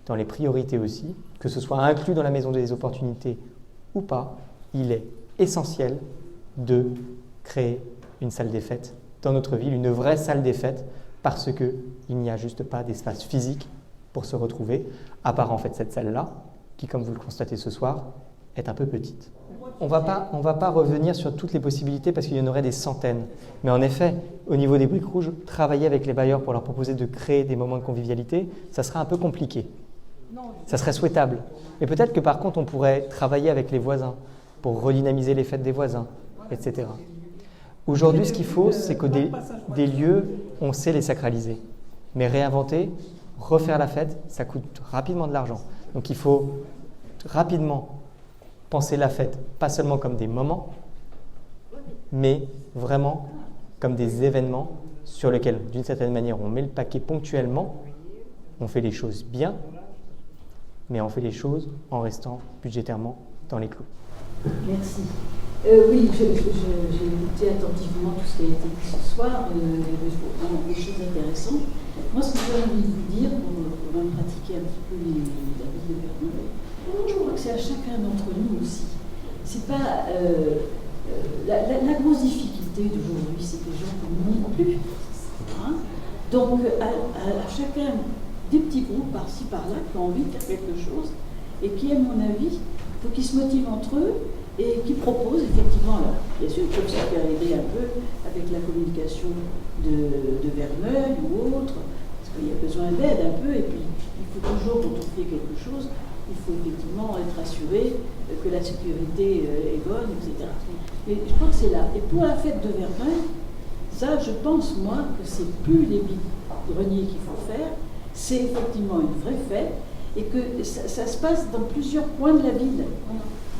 dans les priorités aussi, que ce soit inclus dans la maison des opportunités ou pas, il est essentiel de créer une salle des fêtes dans notre ville, une vraie salle des fêtes, parce qu'il n'y a juste pas d'espace physique pour se retrouver, à part en fait cette salle-là, qui, comme vous le constatez ce soir, est un peu petite. On va pas revenir sur toutes les possibilités parce qu'il y en aurait des centaines. Mais en effet, au niveau des briques rouges, travailler avec les bailleurs pour leur proposer de créer des moments de convivialité, ça sera un peu compliqué. Ça serait souhaitable. Mais peut-être que par contre, on pourrait travailler avec les voisins pour redynamiser les fêtes des voisins, etc. Aujourd'hui, ce qu'il faut, c'est que des lieux, on sait les sacraliser. Mais réinventer, refaire la fête, ça coûte rapidement de l'argent. Donc il faut rapidement penser la fête, pas seulement comme des moments, mais vraiment comme des événements sur lesquels, d'une certaine manière, on met le paquet ponctuellement, on fait les choses bien, mais on fait les choses en restant budgétairement dans les clous. Merci. Oui, j'ai écouté attentivement tout ce qui a été dit ce soir, des choses intéressantes. Moi, ce que j'ai envie de vous dire, pour même pratiquer un petit peu la vie de Verneuil, je crois que c'est à chacun d'entre nous aussi. C'est pas la grosse difficulté d'aujourd'hui, c'est que les gens ne communiquent plus. Hein? Donc, à chacun des petits groupes par-ci par-là qui ont envie de faire quelque chose et qui, à mon avis, il faut qu'ils se motivent entre eux et qui proposent effectivement, alors, bien sûr, ils peuvent se faire aider un peu avec la communication de Verneuil ou autre, parce qu'il y a besoin d'aide un peu, et puis il faut toujours, quand on fait quelque chose, il faut effectivement être assuré que la sécurité est bonne, etc. Mais je crois que c'est là. Et pour la fête de Verneuil, ça, je pense, moi, que c'est plus les vides-greniers qu'il faut faire, c'est effectivement une vraie fête, et que ça se passe dans plusieurs coins de la ville.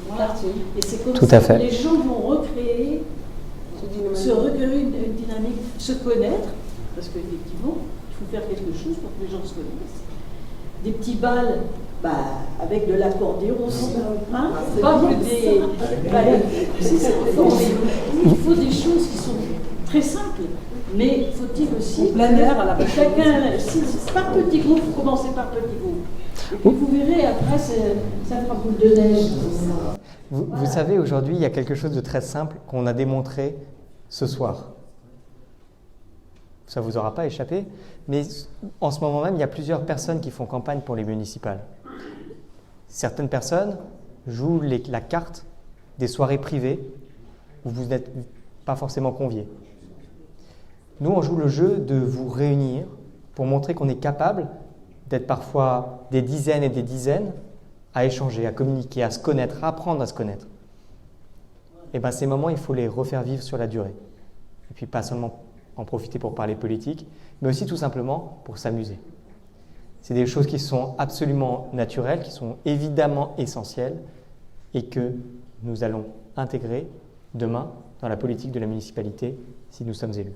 Voilà. Et c'est comme ça que les gens vont recréer une dynamique, se connaître, parce qu'effectivement, il faut faire quelque chose pour que les gens se connaissent. Des petits bals, avec de l'accordéon aussi, hein, pas que des... il faut des choses qui sont très simples, mais faut-il aussi... Plein air à la chacun, par petits groupes, vous commencez par petits groupes. Et puis vous verrez, après, ça fera boule de neige. Vous savez, aujourd'hui, il y a quelque chose de très simple qu'on a démontré ce soir. Ça ne vous aura pas échappé, mais en ce moment même, il y a plusieurs personnes qui font campagne pour les municipales. Certaines personnes jouent la carte des soirées privées où vous n'êtes pas forcément conviés. Nous, on joue le jeu de vous réunir pour montrer qu'on est capable d'être parfois des dizaines et des dizaines à échanger, à communiquer, à se connaître, à apprendre à se connaître. Et bien ces moments, il faut les refaire vivre sur la durée. Et puis pas seulement en profiter pour parler politique, mais aussi tout simplement pour s'amuser. C'est des choses qui sont absolument naturelles, qui sont évidemment essentielles et que nous allons intégrer demain dans la politique de la municipalité si nous sommes élus.